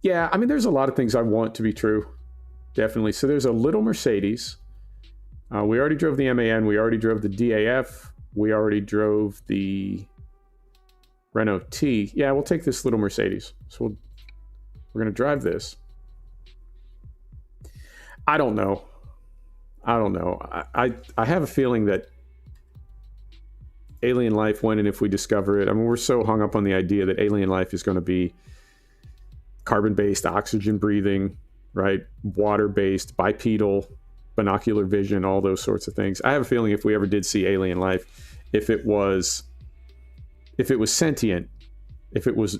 Yeah, I mean, there's a lot of things I want to be true. Definitely. So there's a little Mercedes. We already drove the MAN. We already drove the DAF. We already drove the Renault T. Yeah, we'll take this little Mercedes. So we're going to drive this. I don't know. I have a feeling that alien life, when and if we discover it, I mean, we're so hung up on the idea that alien life is going to be carbon-based, oxygen breathing, right? Water-based, bipedal, binocular vision, all those sorts of things. I have a feeling if we ever did see alien life, if it was sentient, if it was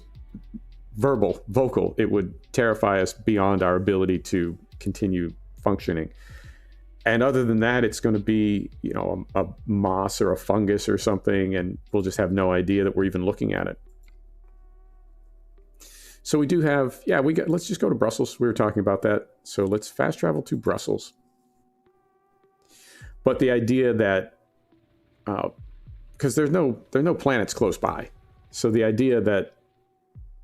vocal, it would terrify us beyond our ability to continue functioning. And other than that, it's going to be, you know, a moss or a fungus or something, and we'll just have no idea that we're even looking at it. So we do have, let's just go to Brussels. We were talking about that. So let's fast travel to Brussels. But the idea that, because there are no planets close by. So the idea that,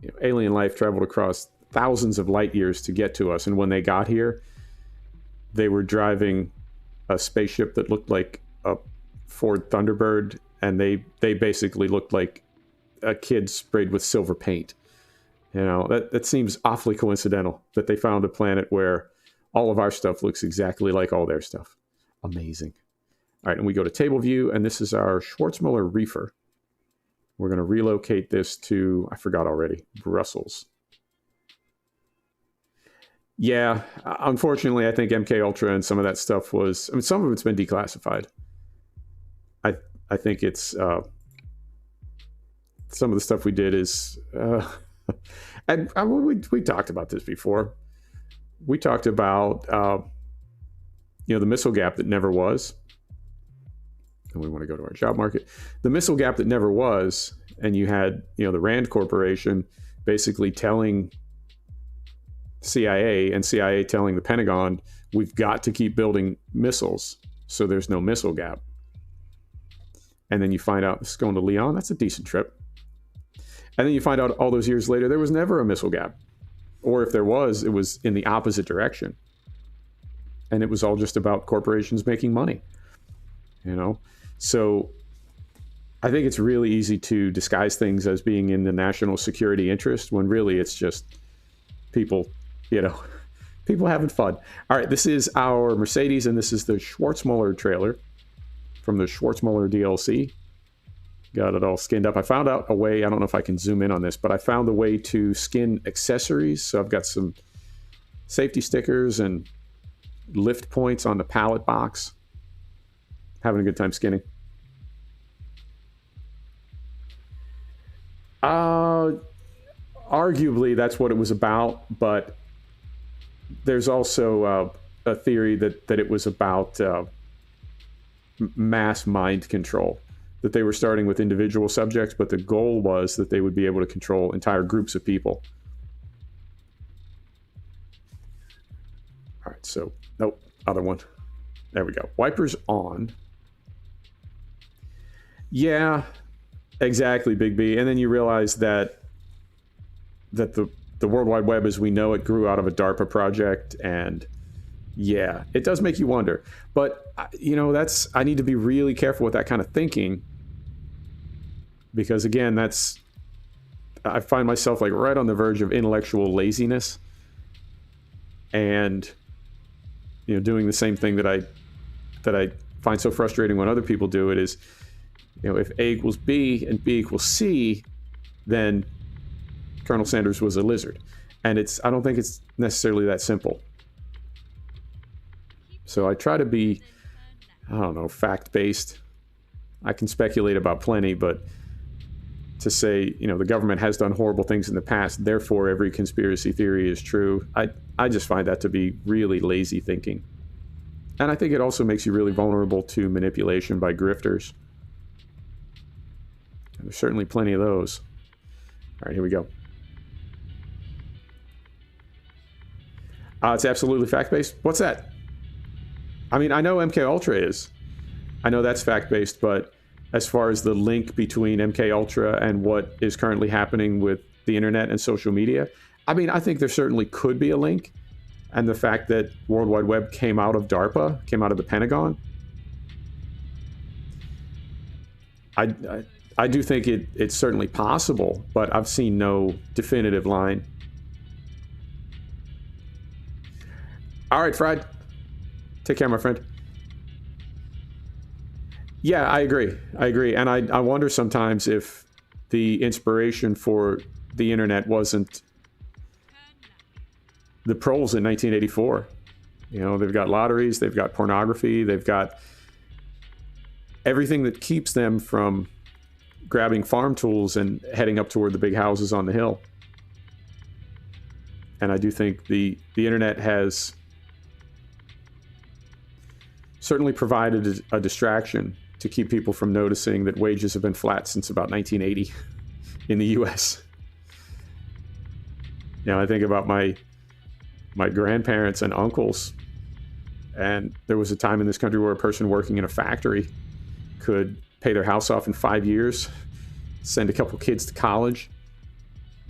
you know, alien life traveled across thousands of light years to get to us, and when they got here, they were driving a spaceship that looked like a Ford Thunderbird, and they basically looked like a kid sprayed with silver paint. You know, that seems awfully coincidental that they found a planet where all of our stuff looks exactly like all their stuff. Amazing. All right, and we go to table view, and this is our Schwarzmuller reefer. We're going to relocate this to, I forgot already, Brussels. Yeah, unfortunately, I think MK Ultra and some of that stuff was, I mean, some of it's been declassified. I think it's, some of the stuff we did is, and we talked about this before. We talked about, you know, the missile gap that never was. And we want to go to our job market. The missile gap that never was, and you had, you know, the Rand Corporation basically telling CIA and CIA telling the Pentagon, we've got to keep building missiles so there's no missile gap. And then you find out, this is going to Lyon, that's a decent trip. And then you find out all those years later, there was never a missile gap. Or if there was, it was in the opposite direction. And it was all just about corporations making money. You know? So I think it's really easy to disguise things as being in the national security interest when really it's just people, you know, people having fun. All right, this is our Mercedes, and this is the Schwarzmuller trailer from the Schwarzmuller DLC. Got it all skinned up. I found out a way, I don't know if I can zoom in on this, but I found a way to skin accessories. So I've got some safety stickers and lift points on the pallet box. Having a good time skinning. Arguably, that's what it was about, but there's also a theory that it was about mass mind control. That they were starting with individual subjects, but the goal was that they would be able to control entire groups of people. All right, so, nope, other one. There we go. Wipers on. Yeah, exactly, Big B. And then you realize that the World Wide Web as we know it grew out of a DARPA project, and yeah, it does make you wonder. But, you know, I need to be really careful with that kind of thinking, because again, I find myself like right on the verge of intellectual laziness, and, you know, doing the same thing that I find so frustrating when other people do it is, you know, if A equals B and B equals C, then Colonel Sanders was a lizard. And I don't think it's necessarily that simple. So I try to be, I don't know, fact-based. I can speculate about plenty, but to say, you know, the government has done horrible things in the past, therefore every conspiracy theory is true, I just find that to be really lazy thinking. And I think it also makes you really vulnerable to manipulation by grifters. There's certainly plenty of those. All right, here we go. It's absolutely fact-based. What's that? I mean, I know MK Ultra is. I know that's fact-based, but as far as the link between MK Ultra and what is currently happening with the internet and social media, I mean, I think there certainly could be a link. And the fact that World Wide Web came out of DARPA, came out of the Pentagon, I do think it's certainly possible, but I've seen no definitive line. All right, Fried. Take care, my friend. Yeah, I agree. And I wonder sometimes if the inspiration for the internet wasn't the proles in 1984. You know, they've got lotteries, they've got pornography, they've got everything that keeps them from grabbing farm tools and heading up toward the big houses on the hill. And I do think the internet has certainly provided a distraction to keep people from noticing that wages have been flat since about 1980 in the US. You know, I think about my grandparents and uncles, and there was a time in this country where a person working in a factory could pay their house off in 5 years, send a couple kids to college,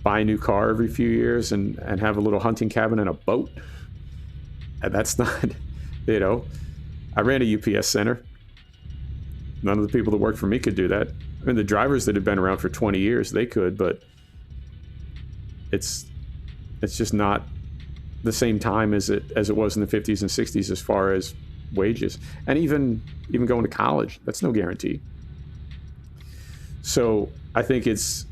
buy a new car every few years, and have a little hunting cabin and a boat. And that's not, you know, I ran a UPS center. None of the people that worked for me could do that. I mean, the drivers that had been around for 20 years, they could, but it's just not the same time as it was in the 50s and 60s as far as wages. And even going to college, that's no guarantee. So I think it's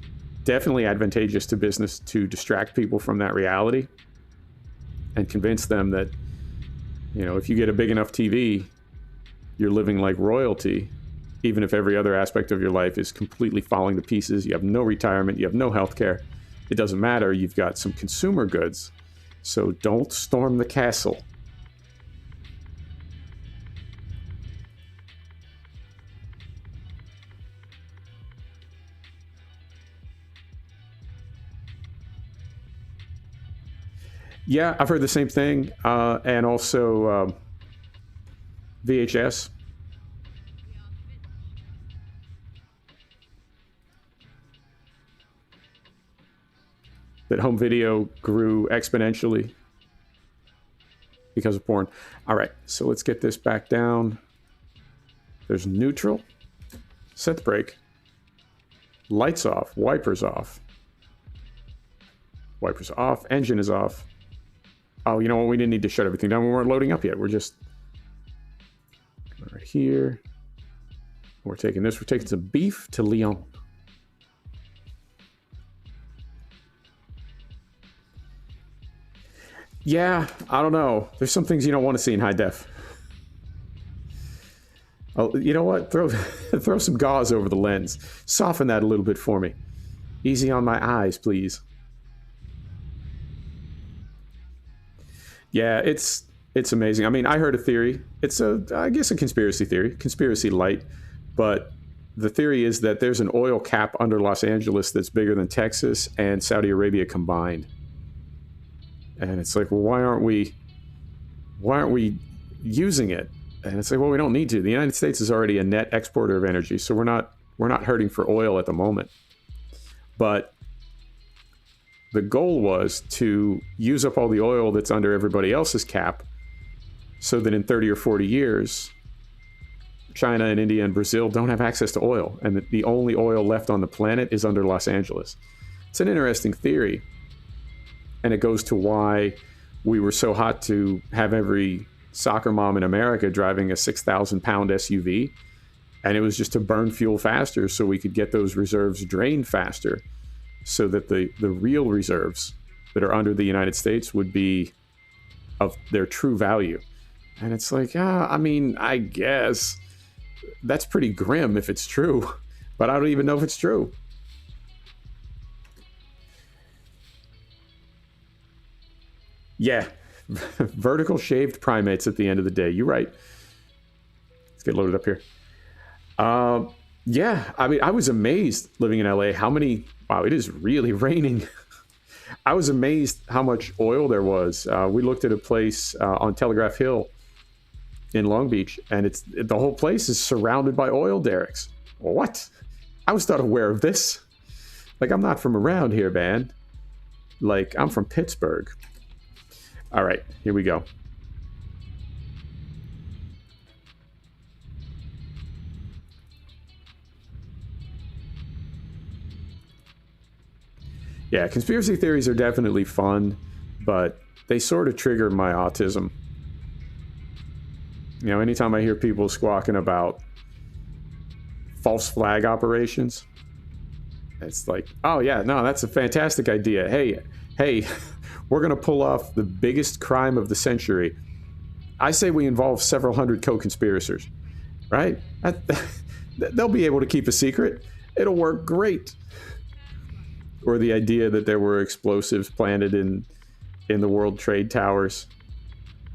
definitely advantageous to business to distract people from that reality and convince them that, you know, if you get a big enough TV, you're living like royalty, even if every other aspect of your life is completely falling to pieces. You have no retirement, you have no health care. It doesn't matter. You've got some consumer goods. So don't storm the castle. Yeah, I've heard the same thing. And also VHS. That home video grew exponentially because of porn. All right, so let's get this back down. There's neutral. Set the brake. Lights off. Wipers off. Wipers off. Engine is off. Oh, you know what? We didn't need to shut everything down. We weren't loading up yet. We're just right here. We're taking this. We're taking some beef to Lyon. Yeah, I don't know. There's some things you don't want to see in high def. Oh, you know what? Throw some gauze over the lens. Soften that a little bit for me. Easy on my eyes, please. Yeah, it's amazing. I mean, I heard a theory. It's I guess a conspiracy theory, conspiracy light, but the theory is that there's an oil cap under Los Angeles that's bigger than Texas and Saudi Arabia combined. And it's like, well, why aren't we using it? And it's like, well, we don't need to. The United States is already a net exporter of energy, so we're not hurting for oil at the moment. But the goal was to use up all the oil that's under everybody else's cap so that in 30 or 40 years, China and India and Brazil don't have access to oil, and that the only oil left on the planet is under Los Angeles. It's an interesting theory. And it goes to why we were so hot to have every soccer mom in America driving a 6,000-pound SUV. And it was just to burn fuel faster so we could get those reserves drained faster so that the real reserves that are under the United States would be of their true value. And it's like, I mean, I guess that's pretty grim if it's true, but I don't even know if it's true. Yeah, vertical shaved primates at the end of the day. You're right. Let's get loaded up here. Yeah, I mean, I was amazed living in LA wow, it is really raining. I was amazed how much oil there was. We looked at a place on Telegraph Hill in Long Beach, and the whole place is surrounded by oil derricks. What? I was not aware of this. Like, I'm not from around here, man. Like, I'm from Pittsburgh. All right, here we go. Yeah, conspiracy theories are definitely fun, but they sort of trigger my autism. You know, anytime I hear people squawking about false flag operations, it's like, oh yeah, no, that's a fantastic idea. Hey, we're going to pull off the biggest crime of the century. I say we involve several hundred co-conspirators, right? They'll be able to keep a secret. It'll work great. Or the idea that there were explosives planted in the World Trade Towers.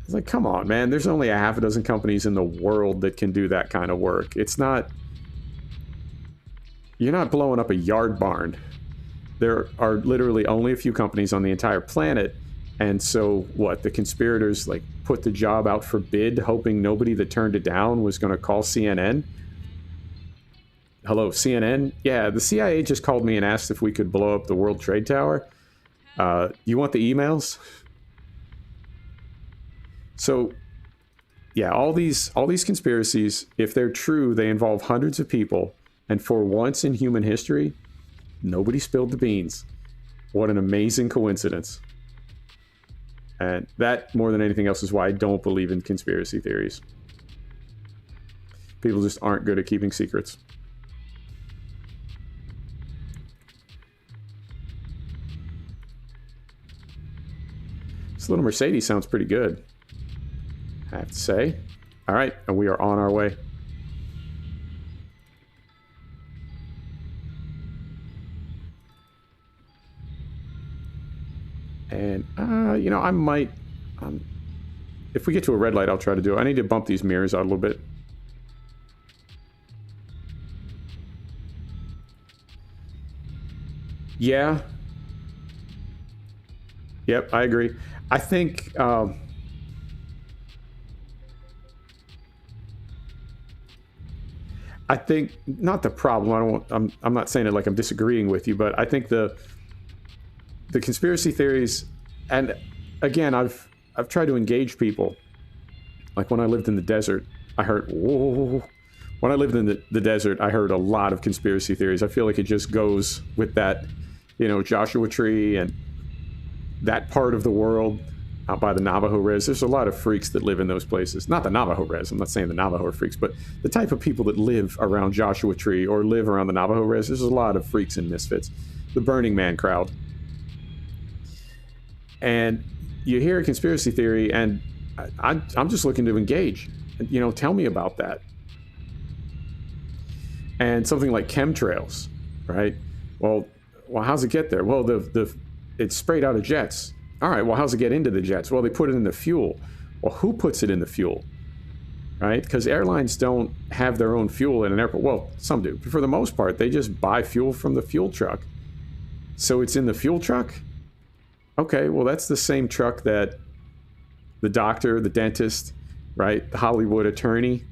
It's like, come on, man. There's only a half a dozen companies in the world that can do that kind of work. It's not... You're not blowing up a yard barn. There are literally only a few companies on the entire planet. And so, what? The conspirators, like, put the job out for bid, hoping nobody that turned it down was going to call CNN? Hello, CNN? Yeah, the CIA just called me and asked if we could blow up the World Trade Tower. You want the emails? So, yeah, all these conspiracies, if they're true, they involve hundreds of people. And for once in human history, nobody spilled the beans. What an amazing coincidence. And that, more than anything else, is why I don't believe in conspiracy theories. People just aren't good at keeping secrets. This little Mercedes sounds pretty good, I have to say. All right, and we are on our way. And, you know, I might... if we get to a red light, I'll try to do it. I need to bump these mirrors out a little bit. Yeah. Yep, I agree. I think... I think... Not the problem. I'm not saying it like I'm disagreeing with you, but I think the conspiracy theories, and again, I've tried to engage people. Like when I lived in the desert, I heard, whoa. When I lived in the desert, I heard a lot of conspiracy theories. I feel like it just goes with that, you know, Joshua Tree and that part of the world out by the Navajo Res. There's a lot of freaks that live in those places. Not the Navajo Res. I'm not saying the Navajo are freaks, but the type of people that live around Joshua Tree or live around the Navajo Res. There's a lot of freaks and misfits. The Burning Man crowd. And you hear a conspiracy theory, and I'm just looking to engage. You know, tell me about that. And something like chemtrails, right? Well, how's it get there? Well, it's sprayed out of jets. All right, well, how's it get into the jets? Well, they put it in the fuel. Well, who puts it in the fuel? Right? Because airlines don't have their own fuel in an airport. Well, some do. But for the most part, they just buy fuel from the fuel truck. So it's in the fuel truck? Okay, well, that's the same truck that the doctor, the dentist, right, the Hollywood attorney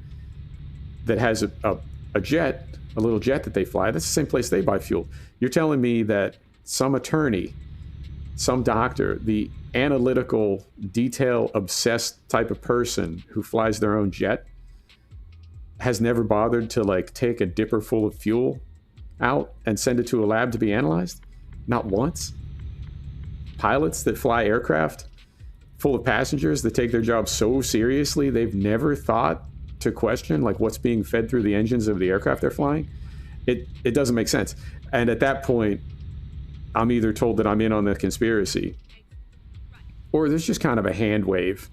that has a jet, a little jet that they fly, that's the same place they buy fuel. You're telling me that some attorney, some doctor, the analytical, detail-obsessed type of person who flies their own jet has never bothered to, like, take a dipper full of fuel out and send it to a lab to be analyzed? Not once? Pilots that fly aircraft full of passengers that take their job so seriously they've never thought to question like what's being fed through the engines of the aircraft they're flying. It doesn't make sense. And at that point, I'm either told that I'm in on the conspiracy, or there's just kind of a hand wave,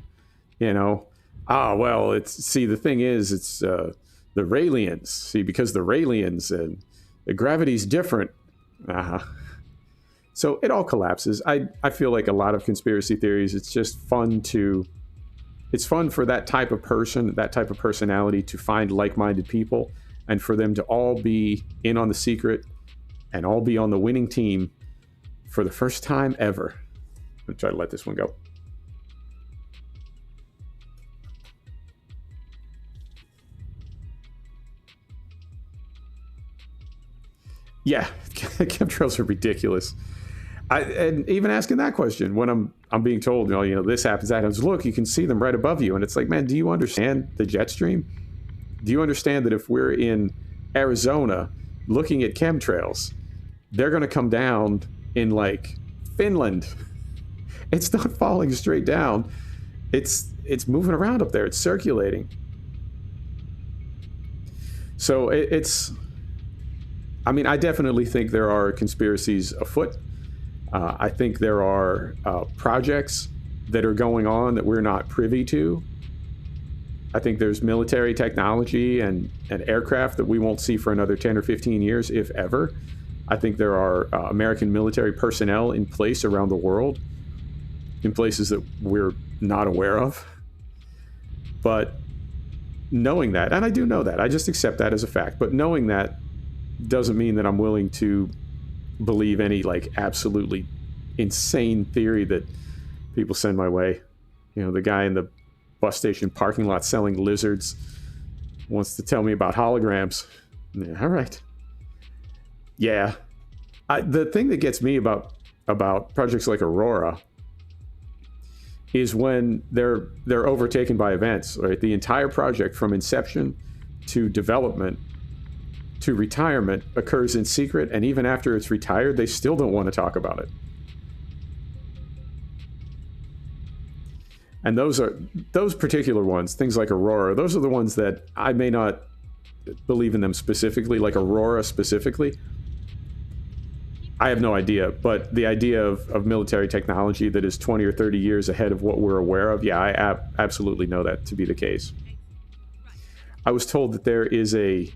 you know. Well, the thing is, it's the Raelians. See, because the Raelians and the gravity's different. So it all collapses. I feel like a lot of conspiracy theories, it's just fun it's fun for that type of person, that type of personality to find like-minded people and for them to all be in on the secret and all be on the winning team for the first time ever. I'm going to try to let this one go. Yeah, chemtrails are ridiculous. And even asking that question when I'm being told, you know, this happens, that happens. Look, you can see them right above you, and it's like, man, do you understand the jet stream? Do you understand that if we're in Arizona looking at chemtrails, they're going to come down in like Finland? It's not falling straight down. It's moving around up there. It's circulating. So I mean, I definitely think there are conspiracies afoot. I think there are projects that are going on that we're not privy to. I think there's military technology and aircraft that we won't see for another 10 or 15 years, if ever. I think there are American military personnel in place around the world, in places that we're not aware of. But knowing that, and I do know that, I just accept that as a fact, but knowing that doesn't mean that I'm willing to believe any like absolutely insane theory that people send my way. You know, the guy in the bus station parking lot selling lizards wants to tell me about holograms. Yeah, all right. Yeah. The thing that gets me about projects like Aurora is when they're overtaken by events, right? The entire project from inception to development to retirement occurs in secret, and even after it's retired, they still don't want to talk about it. And those particular ones, things like Aurora, those are the ones that I may not believe in them specifically, like Aurora specifically. I have no idea, but the idea of military technology that is 20 or 30 years ahead of what we're aware of, yeah, I absolutely know that to be the case. I was told that there is a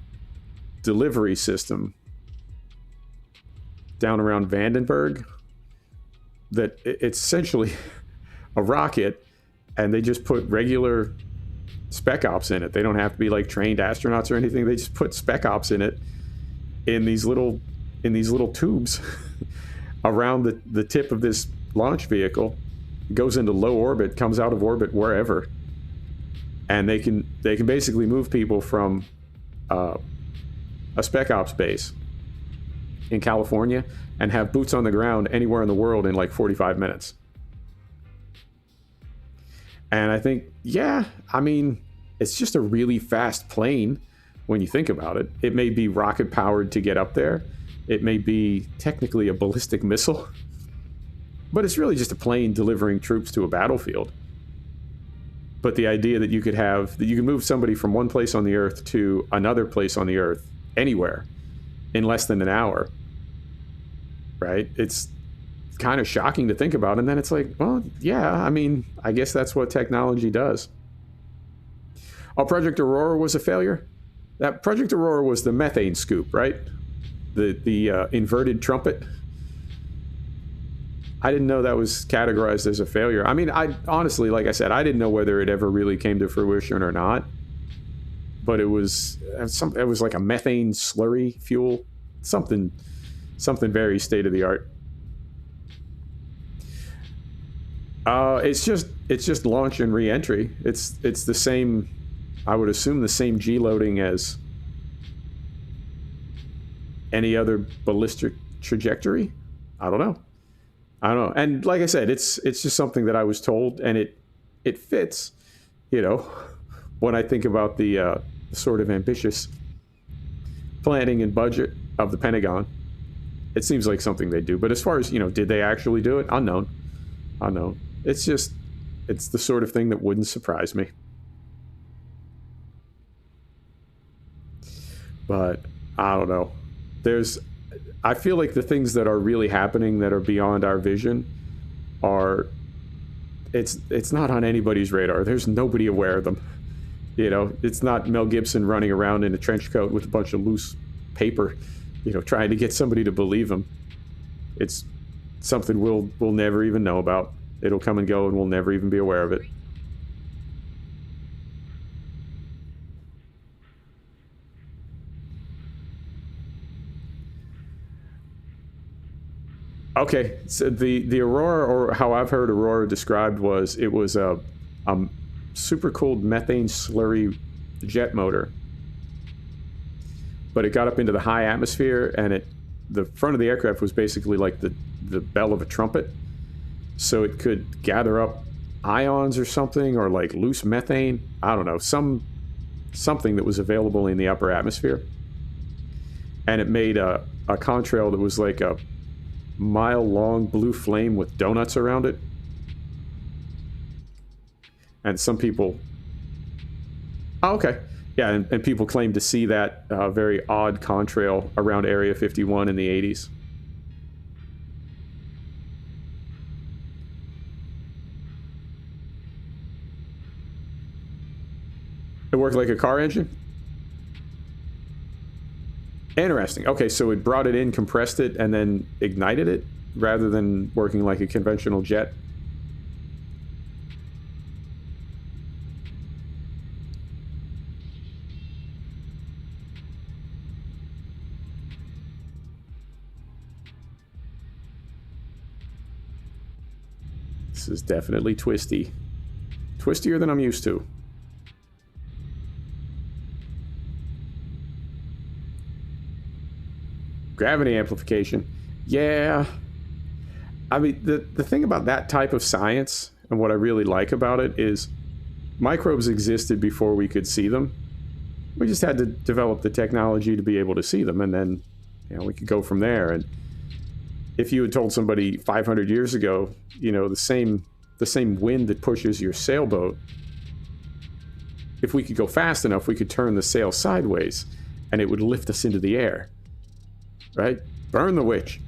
delivery system down around Vandenberg that it's essentially a rocket, and they just put regular spec ops in it. They don't have to be like trained astronauts or anything. They just put spec ops in it in these little tubes around the tip of this launch vehicle. It goes into low orbit, comes out of orbit wherever, and they can basically move people from a spec ops base in California and have boots on the ground anywhere in the world in like 45 minutes. And I think, yeah, I mean, it's just a really fast plane when you think about it. It may be rocket powered to get up there. It may be technically a ballistic missile, but it's really just a plane delivering troops to a battlefield. But the idea that you could move somebody from one place on the Earth to another place on the Earth, anywhere, in less than an hour, right? It's kind of shocking to think about. And then it's like, well, yeah, I mean, I guess that's what technology does. Oh, Project Aurora was a failure? That Project Aurora was the methane scoop, right? The inverted trumpet. I didn't know that was categorized as a failure. I mean, I honestly, like I said, I didn't know whether it ever really came to fruition or not. But it was like a methane slurry fuel, something very state of the art. It's just launch and re-entry. It's the same. I would assume the same G loading as any other ballistic trajectory. I don't know. And like I said, it's just something that I was told, and it fits. You know, when I think about the sort of ambitious planning and budget of the Pentagon, it seems like something they do. But as far as, did they actually do it? Unknown. It's the sort of thing that wouldn't surprise me. But I don't know. I feel like the things that are really happening that are beyond our vision it's not on anybody's radar. There's nobody aware of them. It's not Mel Gibson running around in a trench coat with a bunch of loose paper, trying to get somebody to believe him. It's something we'll never even know about. It'll come and go, and we'll never even be aware of it. Okay, so the Aurora, or how I've heard Aurora described, was a super cooled methane slurry jet motor, but it got up into the high atmosphere, and the front of the aircraft was basically like the bell of a trumpet, so it could gather up ions or something, or like loose methane. I don't know, something that was available in the upper atmosphere, and it made a contrail that was like a mile-long blue flame with donuts around it. And some people... Oh, okay. Yeah, and people claim to see that very odd contrail around Area 51 in the 80s. It worked like a car engine? Interesting. Okay, so it brought it in, compressed it, and then ignited it, rather than working like a conventional jet? This is definitely twisty. Twistier than I'm used to. Gravity amplification. Yeah. I mean, the thing about that type of science, and what I really like about it, is microbes existed before we could see them. We just had to develop the technology to be able to see them, and then, you know, we could go from there. And if you had told somebody 500 years ago, you know, the same wind that pushes your sailboat, if we could go fast enough, we could turn the sail sideways, and it would lift us into the air. Right? Burn the witch.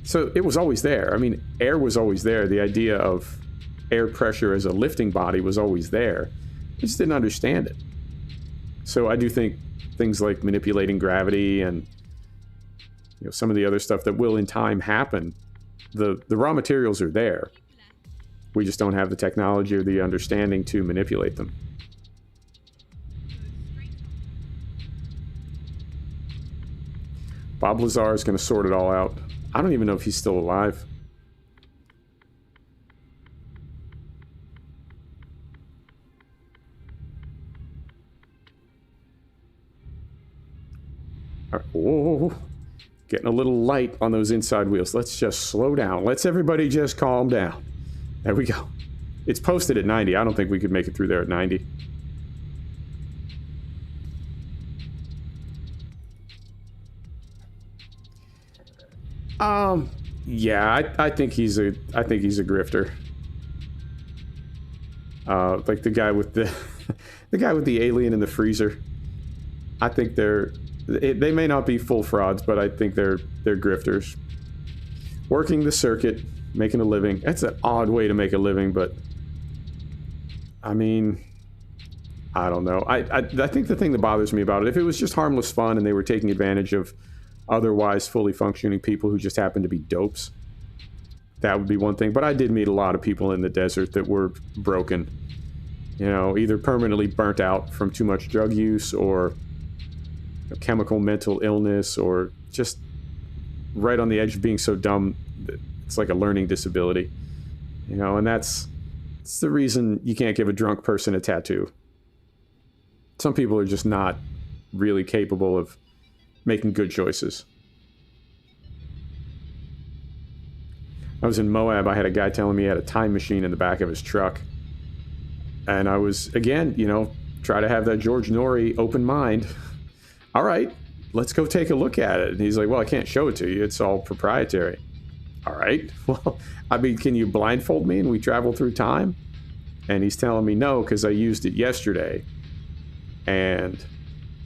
So it was always there. I mean, air was always there. The idea of air pressure as a lifting body was always there. We just didn't understand it. So I do think things like manipulating gravity and, you know, some of the other stuff that will in time happen, the raw materials are there. We just don't have the technology or the understanding to manipulate them. Bob Lazar is going to sort it all out. I don't even know if he's still alive. All right. Whoa. Getting a little light on those inside wheels. Let's just slow down. Let's everybody just calm down. There we go. It's posted at 90. I don't think we could make it through there at 90. Yeah, I think he's a grifter. Like the guy with the the guy with the alien in the freezer. I think they may not be full frauds, but I think they're grifters. Working the circuit, making a living. That's an odd way to make a living, but I mean, I don't know. I think the thing that bothers me about it, if it was just harmless fun and they were taking advantage of otherwise fully functioning people who just happen to be dopes, that would be one thing. But I did meet a lot of people in the desert that were broken, you know, either permanently burnt out from too much drug use, or chemical mental illness, or just right on the edge of being so dumb that it's like a learning disability, you know. And that's the reason you can't give a drunk person a tattoo. Some people are just not really capable of making good choices. I was in Moab. I had a guy telling me he had a time machine in the back of his truck. And I was, again, you know, try to have that George Norrie open mind. All right, let's go take a look at it. And he's like, well, I can't show it to you. It's all proprietary. All right. Well, I mean, can you blindfold me and we travel through time? And he's telling me no, because I used it yesterday. And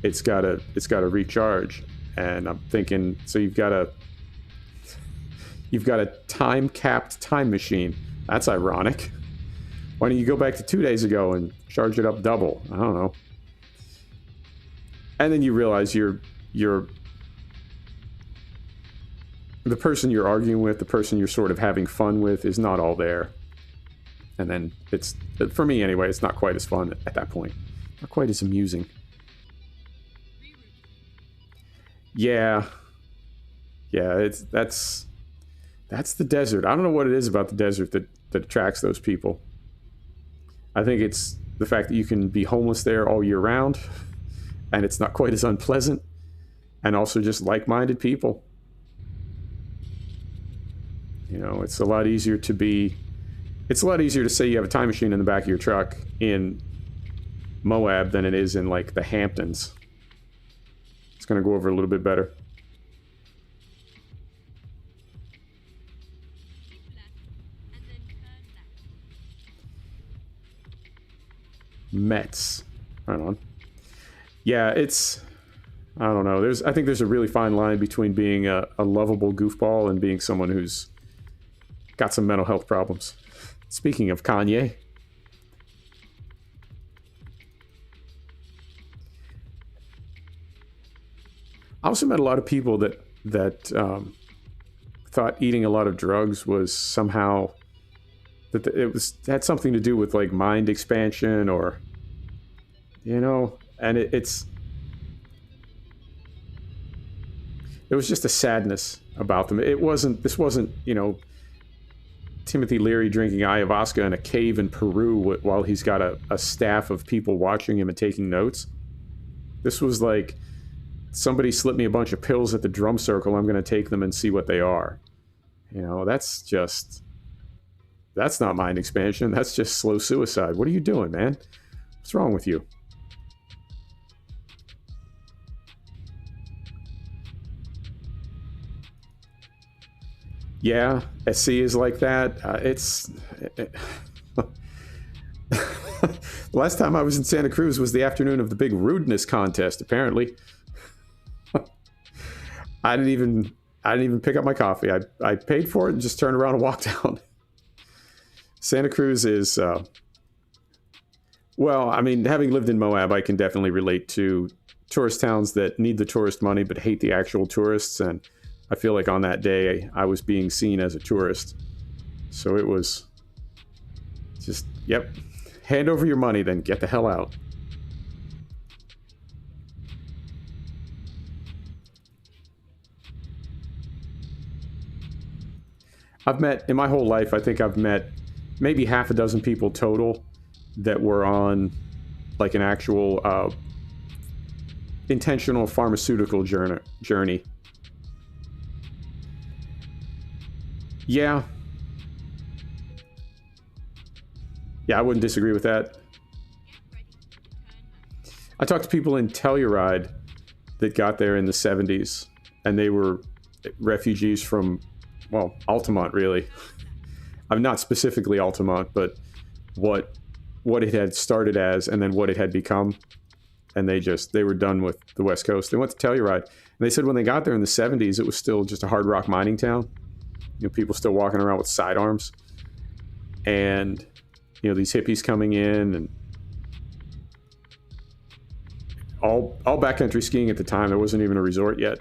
it's got to recharge. And I'm thinking, so you've got a time-capped time machine. That's ironic. Why don't you go back to 2 days ago and charge it up double? I don't know. And then you realize you're the person you're arguing with, the person you're sort of having fun with, is not all there. And then it's, for me anyway, it's not quite as fun at that point. Not quite as amusing. Yeah. Yeah, that's the desert. I don't know what it is about the desert that attracts those people. I think it's the fact that you can be homeless there all year round, and it's not quite as unpleasant, and also just like-minded people. You know, it's a lot easier to say you have a time machine in the back of your truck in Moab than it is in, like, the Hamptons. It's going to go over a little bit better. Mets. Right on. Yeah, it's... I don't know. I think there's a really fine line between being a lovable goofball and being someone who's got some mental health problems. Speaking of Kanye. I also met a lot of people that thought eating a lot of drugs was somehow that it had something to do with like mind expansion, or and there was just a sadness about them. This wasn't Timothy Leary drinking ayahuasca in a cave in Peru while he's got a staff of people watching him and taking notes. This was like, somebody slipped me a bunch of pills at the drum circle, I'm going to take them and see what they are. That's not mind expansion. That's just slow suicide. What are you doing, man? What's wrong with you? Yeah, SC is like that. The last time I was in Santa Cruz was the afternoon of the big rudeness contest, apparently. I didn't even pick up my coffee. I paid for it and just turned around and walked out. Santa Cruz is, well, I mean, having lived in Moab, I can definitely relate to tourist towns that need the tourist money but hate the actual tourists. And I feel like on that day, I was being seen as a tourist. So it was just, yep, hand over your money, then get the hell out. In my whole life, I think I've met maybe half a dozen people total that were on like an actual intentional pharmaceutical journey. Yeah. Yeah, I wouldn't disagree with that. I talked to people in Telluride that got there in the 70s, and they were refugees from, well, Altamont, really. I'm not specifically Altamont, but what it had started as and then what it had become. And they were done with the West Coast. They went to Telluride. And they said when they got there in the 70s, it was still just a hard rock mining town. People still walking around with sidearms. And, these hippies coming in, and all backcountry skiing at the time. There wasn't even a resort yet.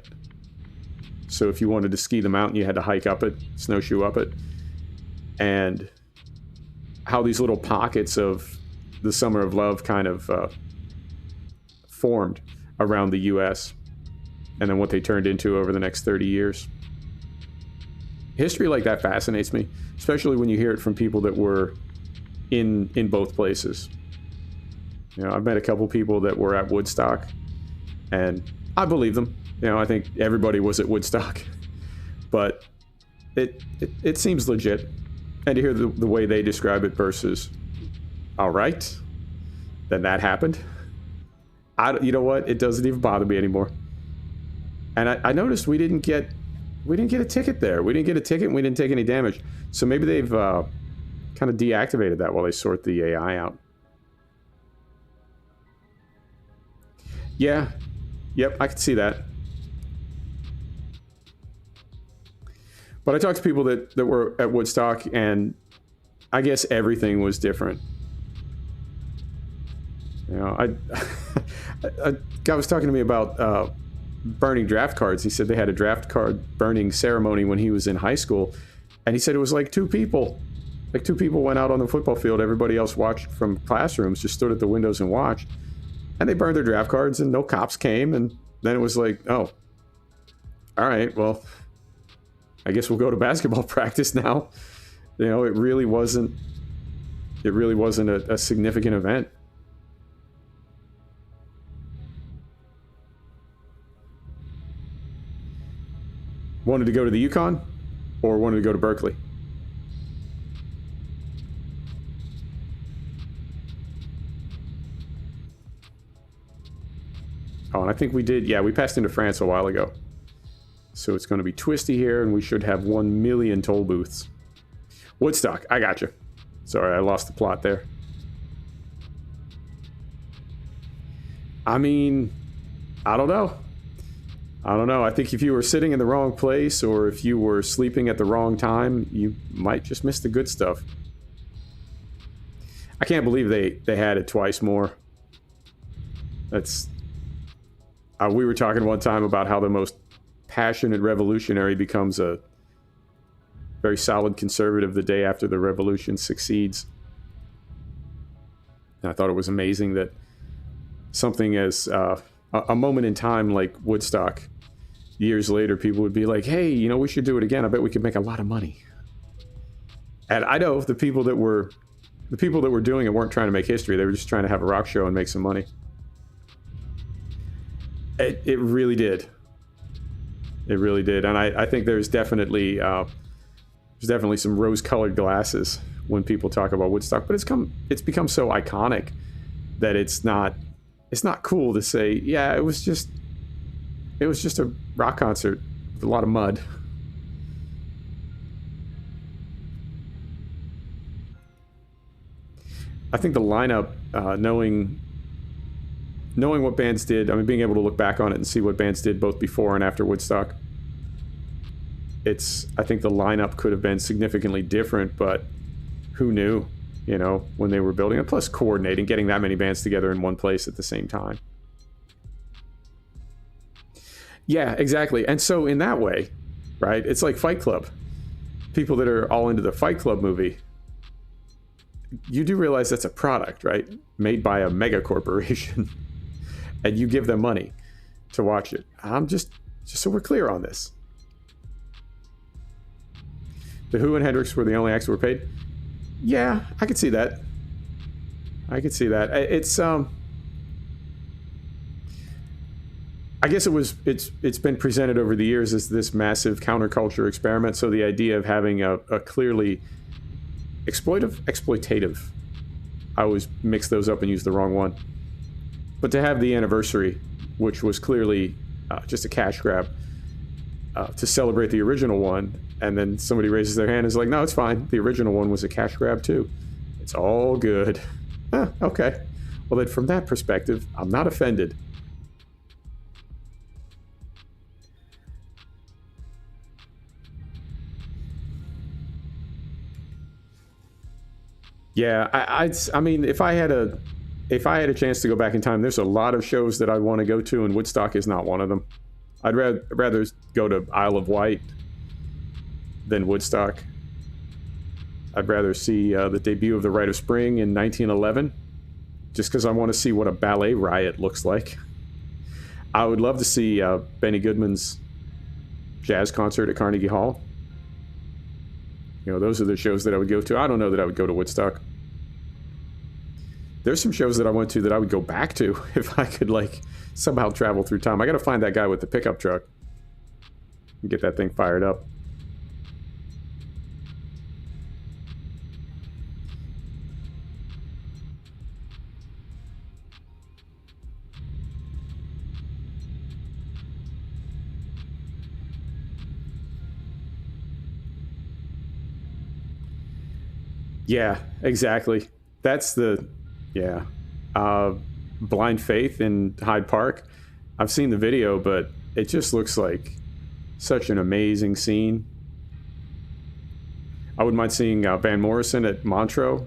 So if you wanted to ski the mountain, you had to hike up it, snowshoe up it. And how these little pockets of the Summer of Love kind of formed around the U.S. and then what they turned into over the next 30 years. History like that fascinates me, especially when you hear it from people that were in both places. I've met a couple people that were at Woodstock, and I believe them. I think everybody was at Woodstock, but it seems legit. And to hear the way they describe it versus, all right, then that happened. You know what? It doesn't even bother me anymore. And I noticed we didn't get a ticket there. We didn't get a ticket, and we didn't take any damage. So maybe they've kind of deactivated that while they sort the AI out. Yeah. Yep, I could see that. But I talked to people that were at Woodstock, and I guess everything was different. A guy was talking to me about burning draft cards. He said they had a draft card burning ceremony when he was in high school, and he said it was like two people. Like two people went out on the football field. Everybody else watched from classrooms, just stood at the windows and watched. And they burned their draft cards, and no cops came. And then it was like, oh, all right, well, I guess we'll go to basketball practice now. It really wasn't a significant event. Wanted to go to the Yukon or wanted to go to Berkeley? Oh, and I think we did. Yeah, we passed into France a while ago. So it's going to be twisty here, and we should have 1 million toll booths. Woodstock, I got you. Sorry, I lost the plot there. I mean, I don't know. I think if you were sitting in the wrong place, or if you were sleeping at the wrong time, you might just miss the good stuff. I can't believe they had it twice more. We were talking one time about how the most passionate revolutionary becomes a very solid conservative the day after the revolution succeeds. And I thought it was amazing that something as a moment in time like Woodstock, years later, people would be like, hey, you know, we should do it again. I bet we could make a lot of money. And I know the people that were doing it weren't trying to make history. They were just trying to have a rock show and make some money. It really did. It really did. And I think there's definitely some rose-colored glasses when people talk about Woodstock, but it's become so iconic that it's not cool to say, yeah, it was just a rock concert with a lot of mud. I think the lineup, knowing what bands did, I mean, being able to look back on it and see what bands did both before and after Woodstock, I think the lineup could have been significantly different, but who knew, you know, when they were building it. Plus coordinating, getting that many bands together in one place at the same time. Yeah, exactly. And so in that way, right, it's like Fight Club. People that are all into the Fight Club movie, you do realize that's a product, right? Made by a mega corporation. And you give them money to watch it. I'm just so we're clear on this. The Who and Hendrix were the only acts that were paid. Yeah, I could see that. It's I guess it's been presented over the years as this massive counterculture experiment. So the idea of having a clearly exploitative. I always mix those up and use the wrong one. But to have the anniversary, which was clearly just a cash grab, to celebrate the original one, and then somebody raises their hand and is like, no, it's fine. The original one was a cash grab too. It's all good. Okay. Well, then from that perspective, I'm not offended. Yeah, I mean, if I had a chance to go back in time, there's a lot of shows that I want to go to, and Woodstock is not one of them. I'd rather go to Isle of Wight than Woodstock. I'd rather see the debut of the Rite of Spring in 1911, just because I want to see what a ballet riot looks like. I would love to see Benny Goodman's jazz concert at Carnegie Hall. You know, those are the shows that I would go to. I don't know that I would go to Woodstock. There's some shows that I went to that I would go back to if I could, like, somehow travel through time. I got to find that guy with the pickup truck and get that thing fired up. Yeah, exactly. That's Blind Faith in Hyde Park. I've seen the video, but it just looks like such an amazing scene. I wouldn't mind seeing Van Morrison at Montreux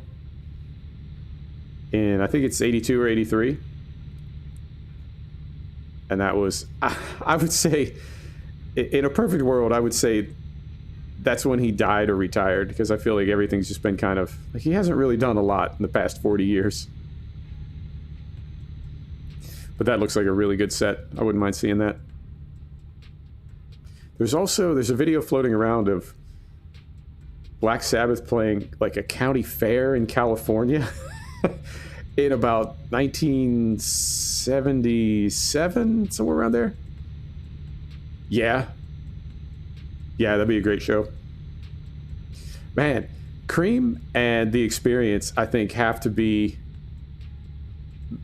in, I think it's 82 or 83. And that was, I would say, in a perfect world, I would say that's when he died or retired, because I feel like everything's just been kind of, like, he hasn't really done a lot in the past 40 years. But that looks like a really good set. I wouldn't mind seeing that. There's a video floating around of Black Sabbath playing like a county fair in California in about 1977, somewhere around there. Yeah, that'd be a great show. Man, Cream and The Experience, I think, have to be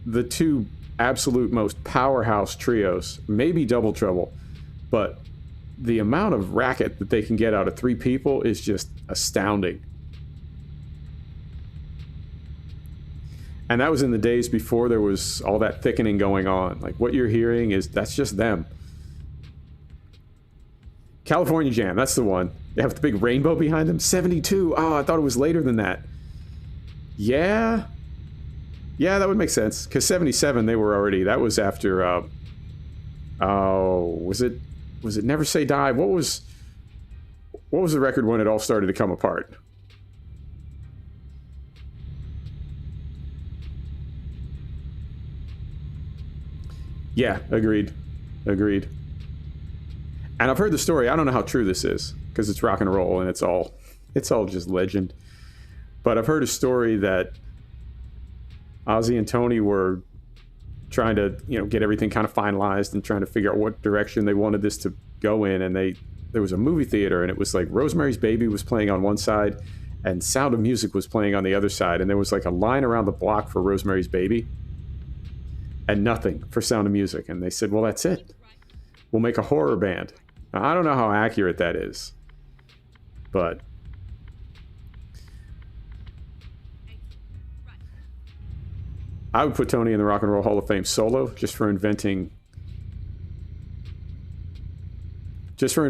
the two absolute most powerhouse trios. Maybe Double Trouble, but the amount of racket that they can get out of three people is just astounding. And that was in the days before there was all that thickening going on. Like, what you're hearing that's just them. California Jam, that's the one. They have the big rainbow behind them. 72. Oh, I thought it was later than that. Yeah, that would make sense. Because 77, they were already, that was after Oh, was it Never Say Die? What was the record when it all started to come apart? Yeah, agreed. Agreed. And I've heard the story. I don't know how true this is because it's rock and roll and it's all just legend. But I've heard a story that Ozzy and Tony were trying to, get everything kind of finalized and trying to figure out what direction they wanted this to go in. And there was a movie theater, and it was like Rosemary's Baby was playing on one side and Sound of Music was playing on the other side. And there was like a line around the block for Rosemary's Baby and nothing for Sound of Music. And they said, well, that's it. We'll make a horror band. Now, I don't know how accurate that is, but I would put Tony in the Rock and Roll Hall of Fame solo just for inventing that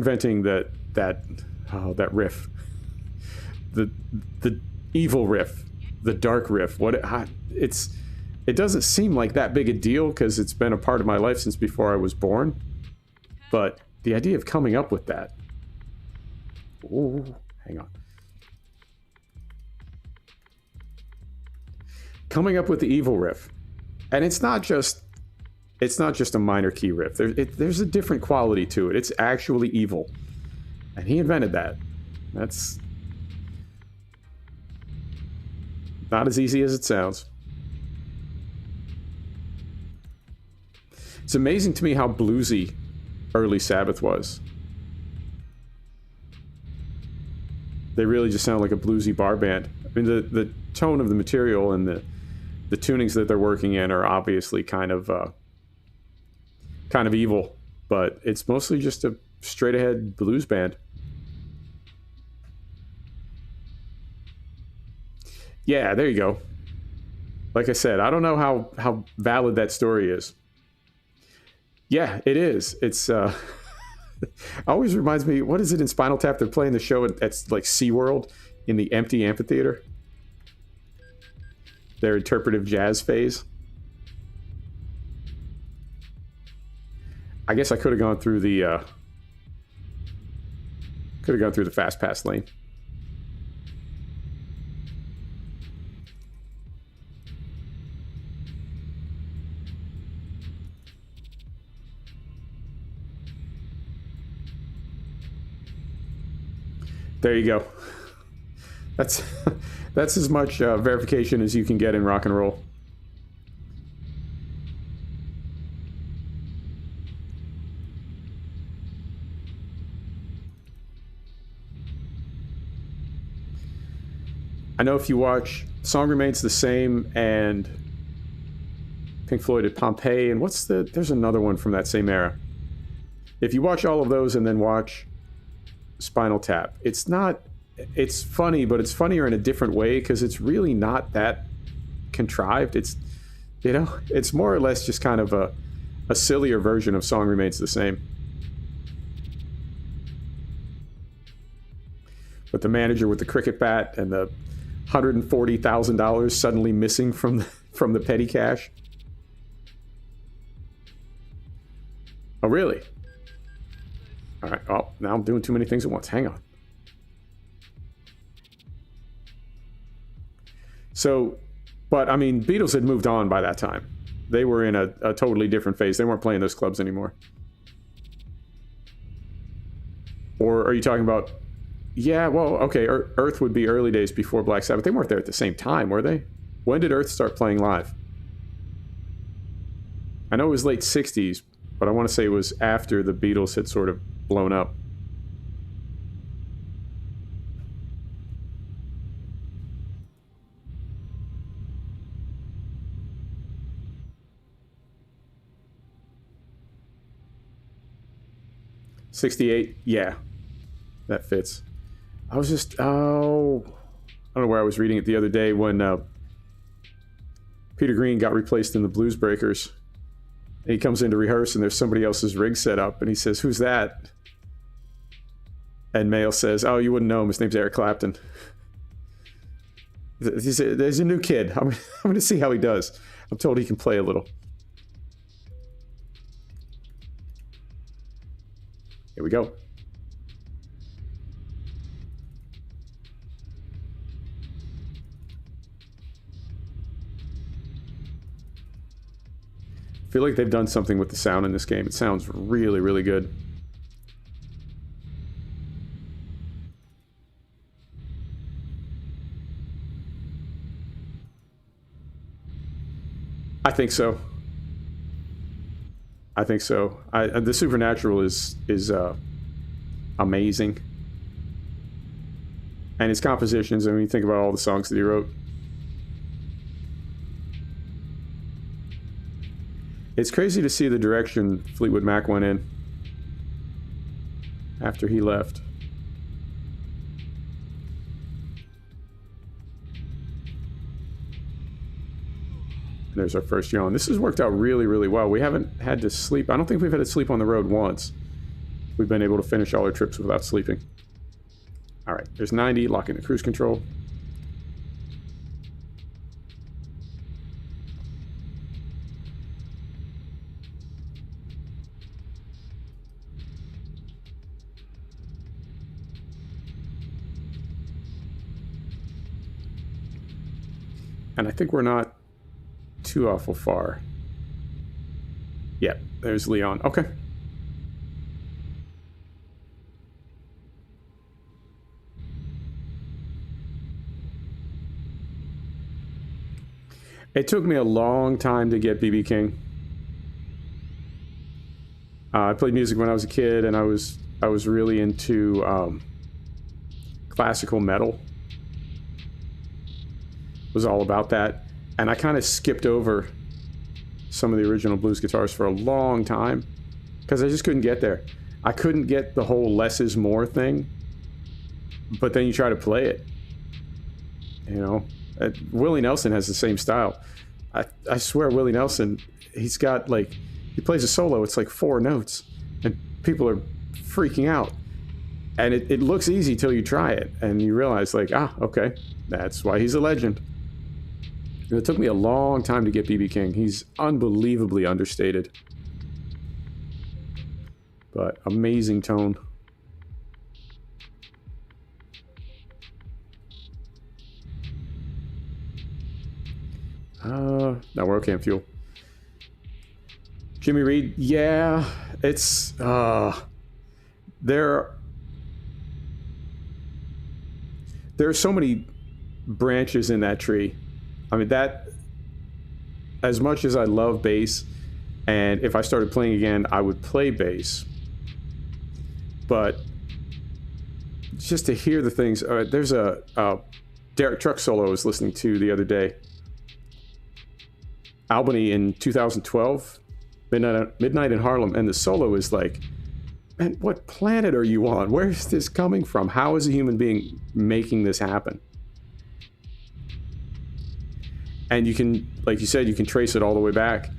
riff, the evil riff, the dark riff. It doesn't seem like that big a deal because it's been a part of my life since before I was born, but the idea of coming up with that. Ooh, hang on. Coming up with the evil riff, and it's not just a minor key riff. There's a different quality to it. It's actually evil, and he invented that. That's not as easy as it sounds. It's amazing to me how bluesy early Sabbath was. They really just sound like a bluesy bar band. I mean, the tone of the material and the tunings that they're working in are obviously kind of evil, but it's mostly just a straight ahead blues band. Yeah, there you go. Like I said, I don't know how valid that story is. Yeah, it is. It's always reminds me, what is it in Spinal Tap? They're playing the show at like SeaWorld in the empty amphitheater. Their interpretive jazz phase. I guess I could have gone through the fast pass lane. There you go. That's as much verification as you can get in rock and roll. I know if you watch Song Remains the Same and Pink Floyd at Pompeii, and there's another one from that same era. If you watch all of those and then watch Spinal Tap, it's funny, but it's funnier in a different way because it's really not that contrived. It's more or less just kind of a sillier version of Song Remains the Same. But the manager with the cricket bat and the $140,000 suddenly missing from the petty cash. Oh, really? All right. Oh, now I'm doing too many things at once. Hang on. So, but I mean, Beatles had moved on by that time. They were in a totally different phase. They weren't playing those clubs anymore. Or are you talking about... Yeah, well, okay, Earth would be early days before Black Sabbath. They weren't there at the same time, were they? When did Earth start playing live? I know it was late 60s, but I want to say it was after the Beatles had sort of blown up. '68, yeah, that fits. I was just, I don't know where I was reading it the other day when Peter Green got replaced in the Blues Breakers. And he comes in to rehearse and there's somebody else's rig set up and he says, "Who's that?" And Mayle says, "Oh, you wouldn't know him. His name's Eric Clapton." There's a new kid. I'm going to see how he does. I'm told he can play a little. Here we go. I feel like they've done something with the sound in this game. It sounds really, really good. I think so. I think so. The Supernatural is amazing. And his compositions, I mean, think about all the songs that he wrote. It's crazy to see the direction Fleetwood Mac went in after he left. And there's our first yawn. This has worked out really, really well. We haven't had to sleep. I don't think we've had to sleep on the road once. We've been able to finish all our trips without sleeping. All right, there's 90, locking the cruise control. And I think we're not too awful far. Yeah, there's Leon. Okay. It took me a long time to get BB King. I played music when I was a kid, and I was really into classical metal. Was all about that, and I kind of skipped over some of the original blues guitars for a long time because I just couldn't get there. I couldn't get the whole less is more thing, but then you try to play it, you know. Willie Nelson has the same style. I swear Willie Nelson, he's got like, he plays a solo, it's like 4 notes, and people are freaking out. And it looks easy till you try it, and you realize like, okay, that's why he's a legend. And it took me a long time to get BB King. He's unbelievably understated. But amazing tone. No, we're okay on fuel. Jimmy Reed, yeah, it's there are so many branches in that tree. I mean, that, as much as I love bass, and if I started playing again, I would play bass. But just to hear the things, there's a Derek Truck solo I was listening to the other day. Albany in 2012, Midnight in Harlem, and the solo is like, man, what planet are you on? Where is this coming from? How is a human being making this happen? And you can, like you said, you can trace it all the way back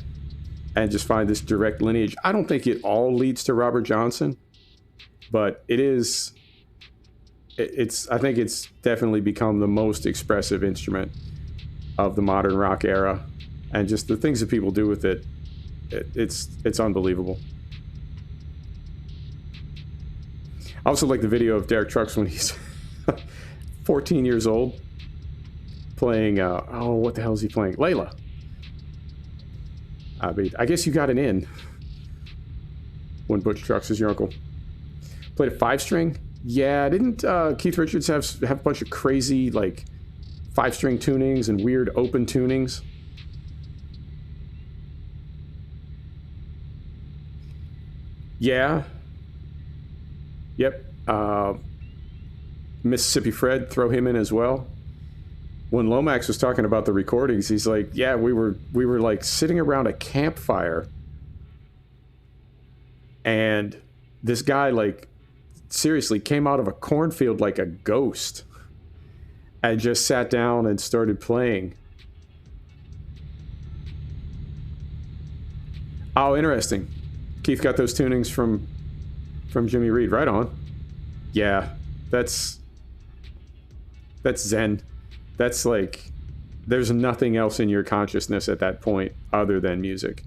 and just find this direct lineage. I don't think it all leads to Robert Johnson, but it is, I think it's definitely become the most expressive instrument of the modern rock era. And just the things that people do with it, it's unbelievable. I also like the video of Derek Trucks when he's 14 years old, playing, what the hell is he playing? Layla. I mean, I guess you got an in when Butch Trucks is your uncle. Played a 5-string? Yeah, didn't Keith Richards have a bunch of crazy, like, 5-string tunings and weird open tunings? Yeah. Yep. Mississippi Fred, throw him in as well. When Lomax was talking about the recordings, he's like, yeah, we were like sitting around a campfire, and this guy, like, seriously came out of a cornfield like a ghost and just sat down and started playing. Oh, interesting. Keith got those tunings from Jimmy Reed. Right on. Yeah, that's Zen. That's like, there's nothing else in your consciousness at that point other than music.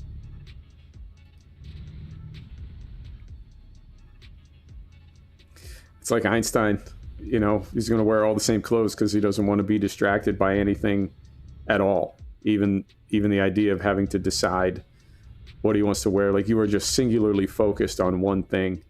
It's like Einstein, you know, he's going to wear all the same clothes because he doesn't want to be distracted by anything at all. Even the idea of having to decide what he wants to wear. Like, you are just singularly focused on one thing.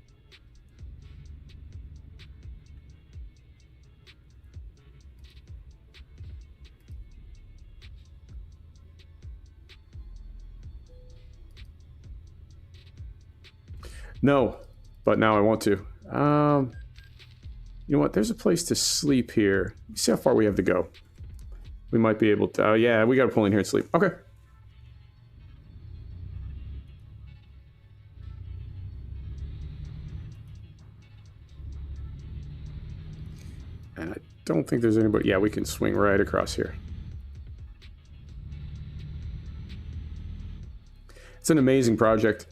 No, but now I want to. You know what? There's a place to sleep here. Let's see how far we have to go. We might be able to... yeah, we got to pull in here and sleep. Okay. And I don't think there's anybody... Yeah, we can swing right across here. It's an amazing project.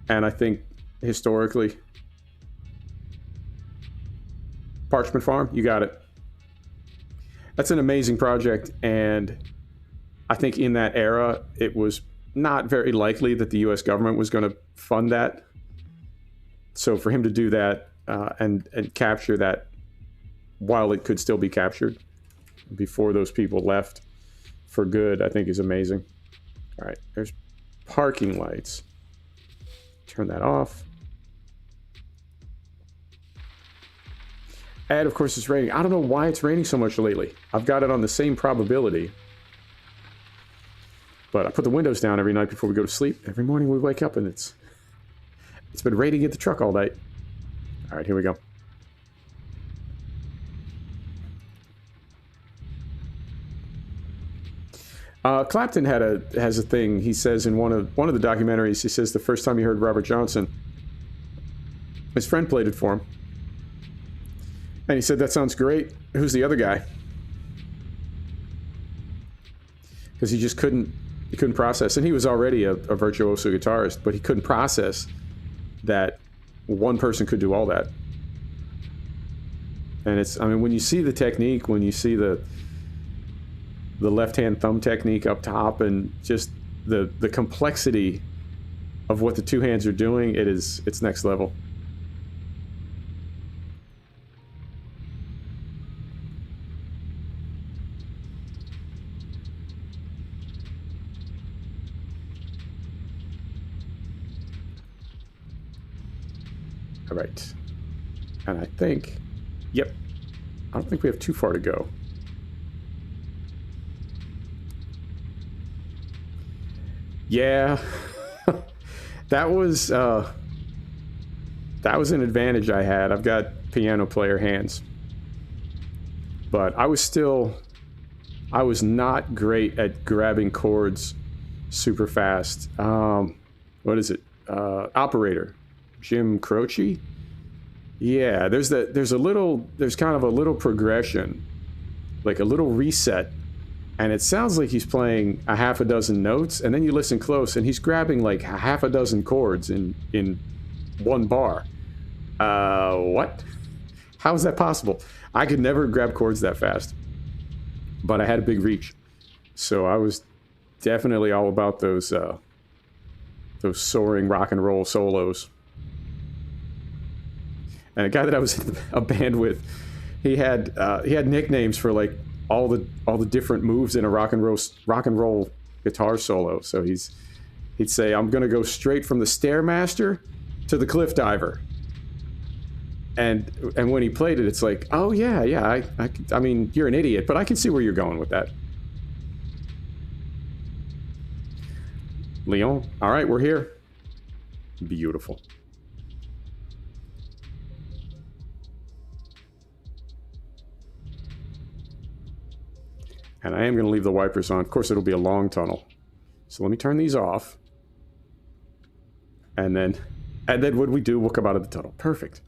And I think historically... Parchment Farm, you got it. That's an amazing project, and I think in that era, it was not very likely that the U.S. government was going to fund that. So for him to do that and capture that while it could still be captured before those people left for good, I think is amazing. All right, there's parking lights. Turn that off. And of course it's raining. I don't know why it's raining so much lately. I've got it on the same probability. But I put the windows down every night before we go to sleep. Every morning we wake up and it's been raining at the truck all night. All right, here we go. Clapton has a thing. He says in one of the documentaries, he says the first time he heard Robert Johnson, his friend played it for him. And he said, that sounds great. Who's the other guy? Because he just couldn't process. And he was already a virtuoso guitarist, but he couldn't process that one person could do all that. And it's, I mean, when you see the technique, when you see the left-hand thumb technique up top and just the complexity of what the two hands are doing, it's next level. All right. And I think, yep, I don't think we have too far to go. Yeah, that was an advantage I had. I've got piano player hands, but I was not great at grabbing chords super fast. What is it? Operator, Jim Croce. Yeah, there's kind of a little progression, like a little reset. And it sounds like he's playing a half a dozen notes, and then you listen close, and he's grabbing like a half a dozen chords in one bar. What? How is that possible? I could never grab chords that fast, but I had a big reach, so I was definitely all about those soaring rock and roll solos. And a guy that I was in a band with, he had nicknames for like all the different moves in a rock and roll guitar solo. So he'd say, I'm gonna go straight from the Stairmaster to the Cliff Diver. And when he played it, it's like, oh yeah, I mean, you're an idiot, but I can see where you're going with that. Leon, all right, we're here. Beautiful. And I am going to leave the wipers on. Of course, it'll be a long tunnel. So let me turn these off. And then what we do, we'll come out of the tunnel. Perfect.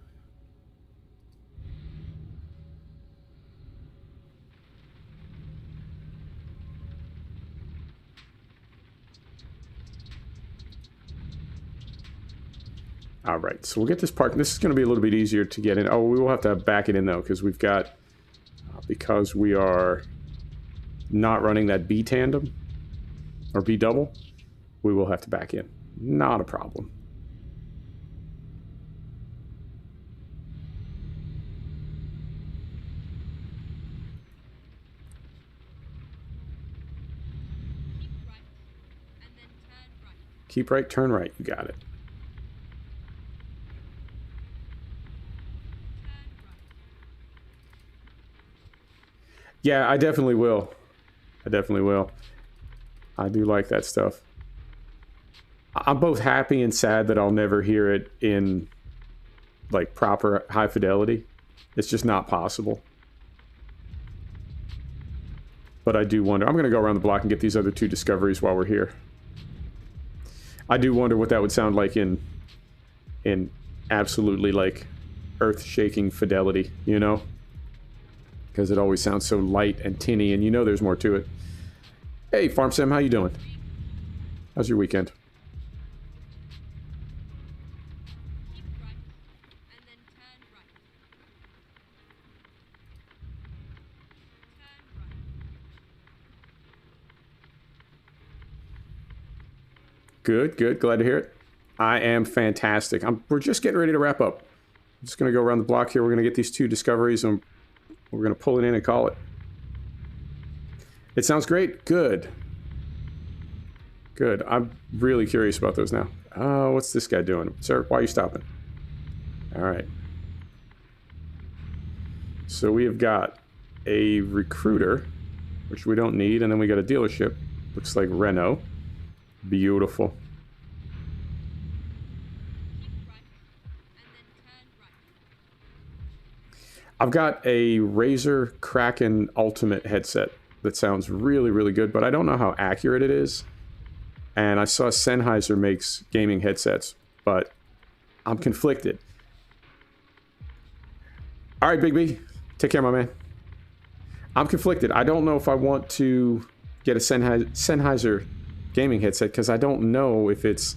All right, so we'll get this park. This is going to be a little bit easier to get in. Oh, we will have to back it in, though, because we've got... because we are... not running that B tandem or B double, we will have to back in. Not a problem. Keep right, turn right. You got it. Yeah, I definitely will. I definitely will. I do like that stuff. I'm both happy and sad that I'll never hear it in like proper high fidelity. It's just not possible. But I do wonder. I'm going to go around the block and get these other 2 discoveries while we're here. I do wonder what that would sound like in absolutely like earth-shaking fidelity, you know? Because it always sounds so light and tinny, and you know there's more to it. Hey, Farm Sim, how you doing? How's your weekend? Good, good. Glad to hear it. I am fantastic. We're just getting ready to wrap up. I'm just going to go around the block here. We're going to get these 2 discoveries, and we're going to pull it in and call it. It sounds great. Good. Good. I'm really curious about those now. Oh, what's this guy doing? Sir, why are you stopping? All right. So we have got a recruiter, which we don't need, and then we got a dealership. Looks like Renault. Beautiful. I've got a Razer Kraken Ultimate headset that sounds really, really good, but I don't know how accurate it is. And I saw Sennheiser makes gaming headsets, but I'm conflicted. All right, Big B. Take care, my man. I'm conflicted. I don't know if I want to get a Sennheiser gaming headset because I don't know if it's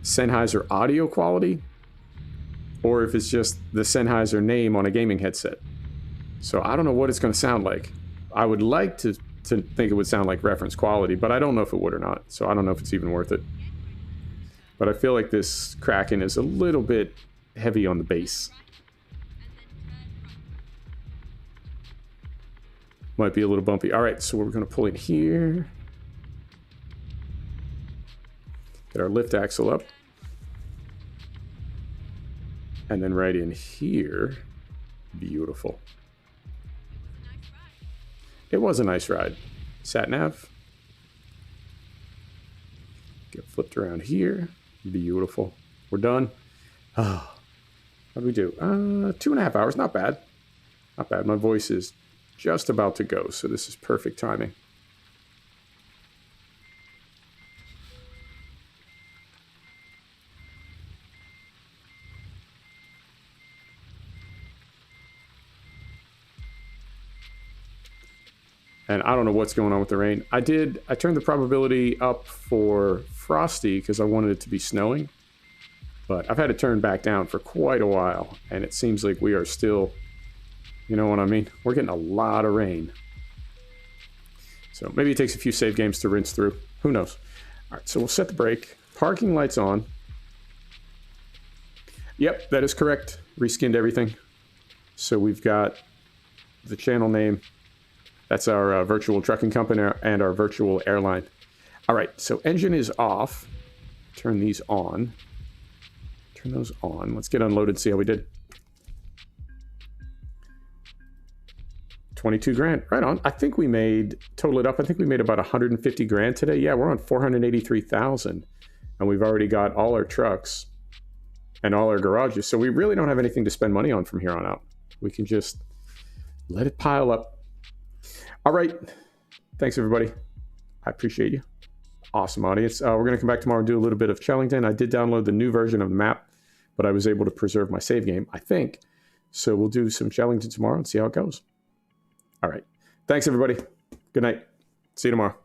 Sennheiser audio quality or if it's just the Sennheiser name on a gaming headset. So I don't know what it's going to sound like. I would like to think it would sound like reference quality, but I don't know if it would or not. So I don't know if it's even worth it. But I feel like this Kraken is a little bit heavy on the bass. Might be a little bumpy. All right, so we're going to pull in here. Get our lift axle up. And then right in here. Beautiful. It was a nice ride. Sat nav. Get flipped around here. Beautiful. We're done. Oh, what did we do? 2.5 hours. Not bad. Not bad. My voice is just about to go, so this is perfect timing. And I don't know what's going on with the rain. I turned the probability up for frosty because I wanted it to be snowing. But I've had it turned back down for quite a while. And it seems like we are still, you know what I mean? We're getting a lot of rain. So maybe it takes a few save games to rinse through. Who knows? All right, so we'll set the brake. Parking lights on. Yep, that is correct. Reskinned everything. So we've got the channel name. That's our virtual trucking company and our virtual airline. All right, so engine is off. Turn these on. Turn those on. Let's get unloaded, see how we did. 22 grand, right on. I think we made, total it up, I think we made about 150 grand today. Yeah, we're on 483,000. And we've already got all our trucks and all our garages. So we really don't have anything to spend money on from here on out. We can just let it pile up. All right. Thanks, everybody. I appreciate you. Awesome audience. We're going to come back tomorrow and do a little bit of Chellington. I did download the new version of the map, but I was able to preserve my save game, I think. So we'll do some Chellington tomorrow and see how it goes. All right. Thanks, everybody. Good night. See you tomorrow.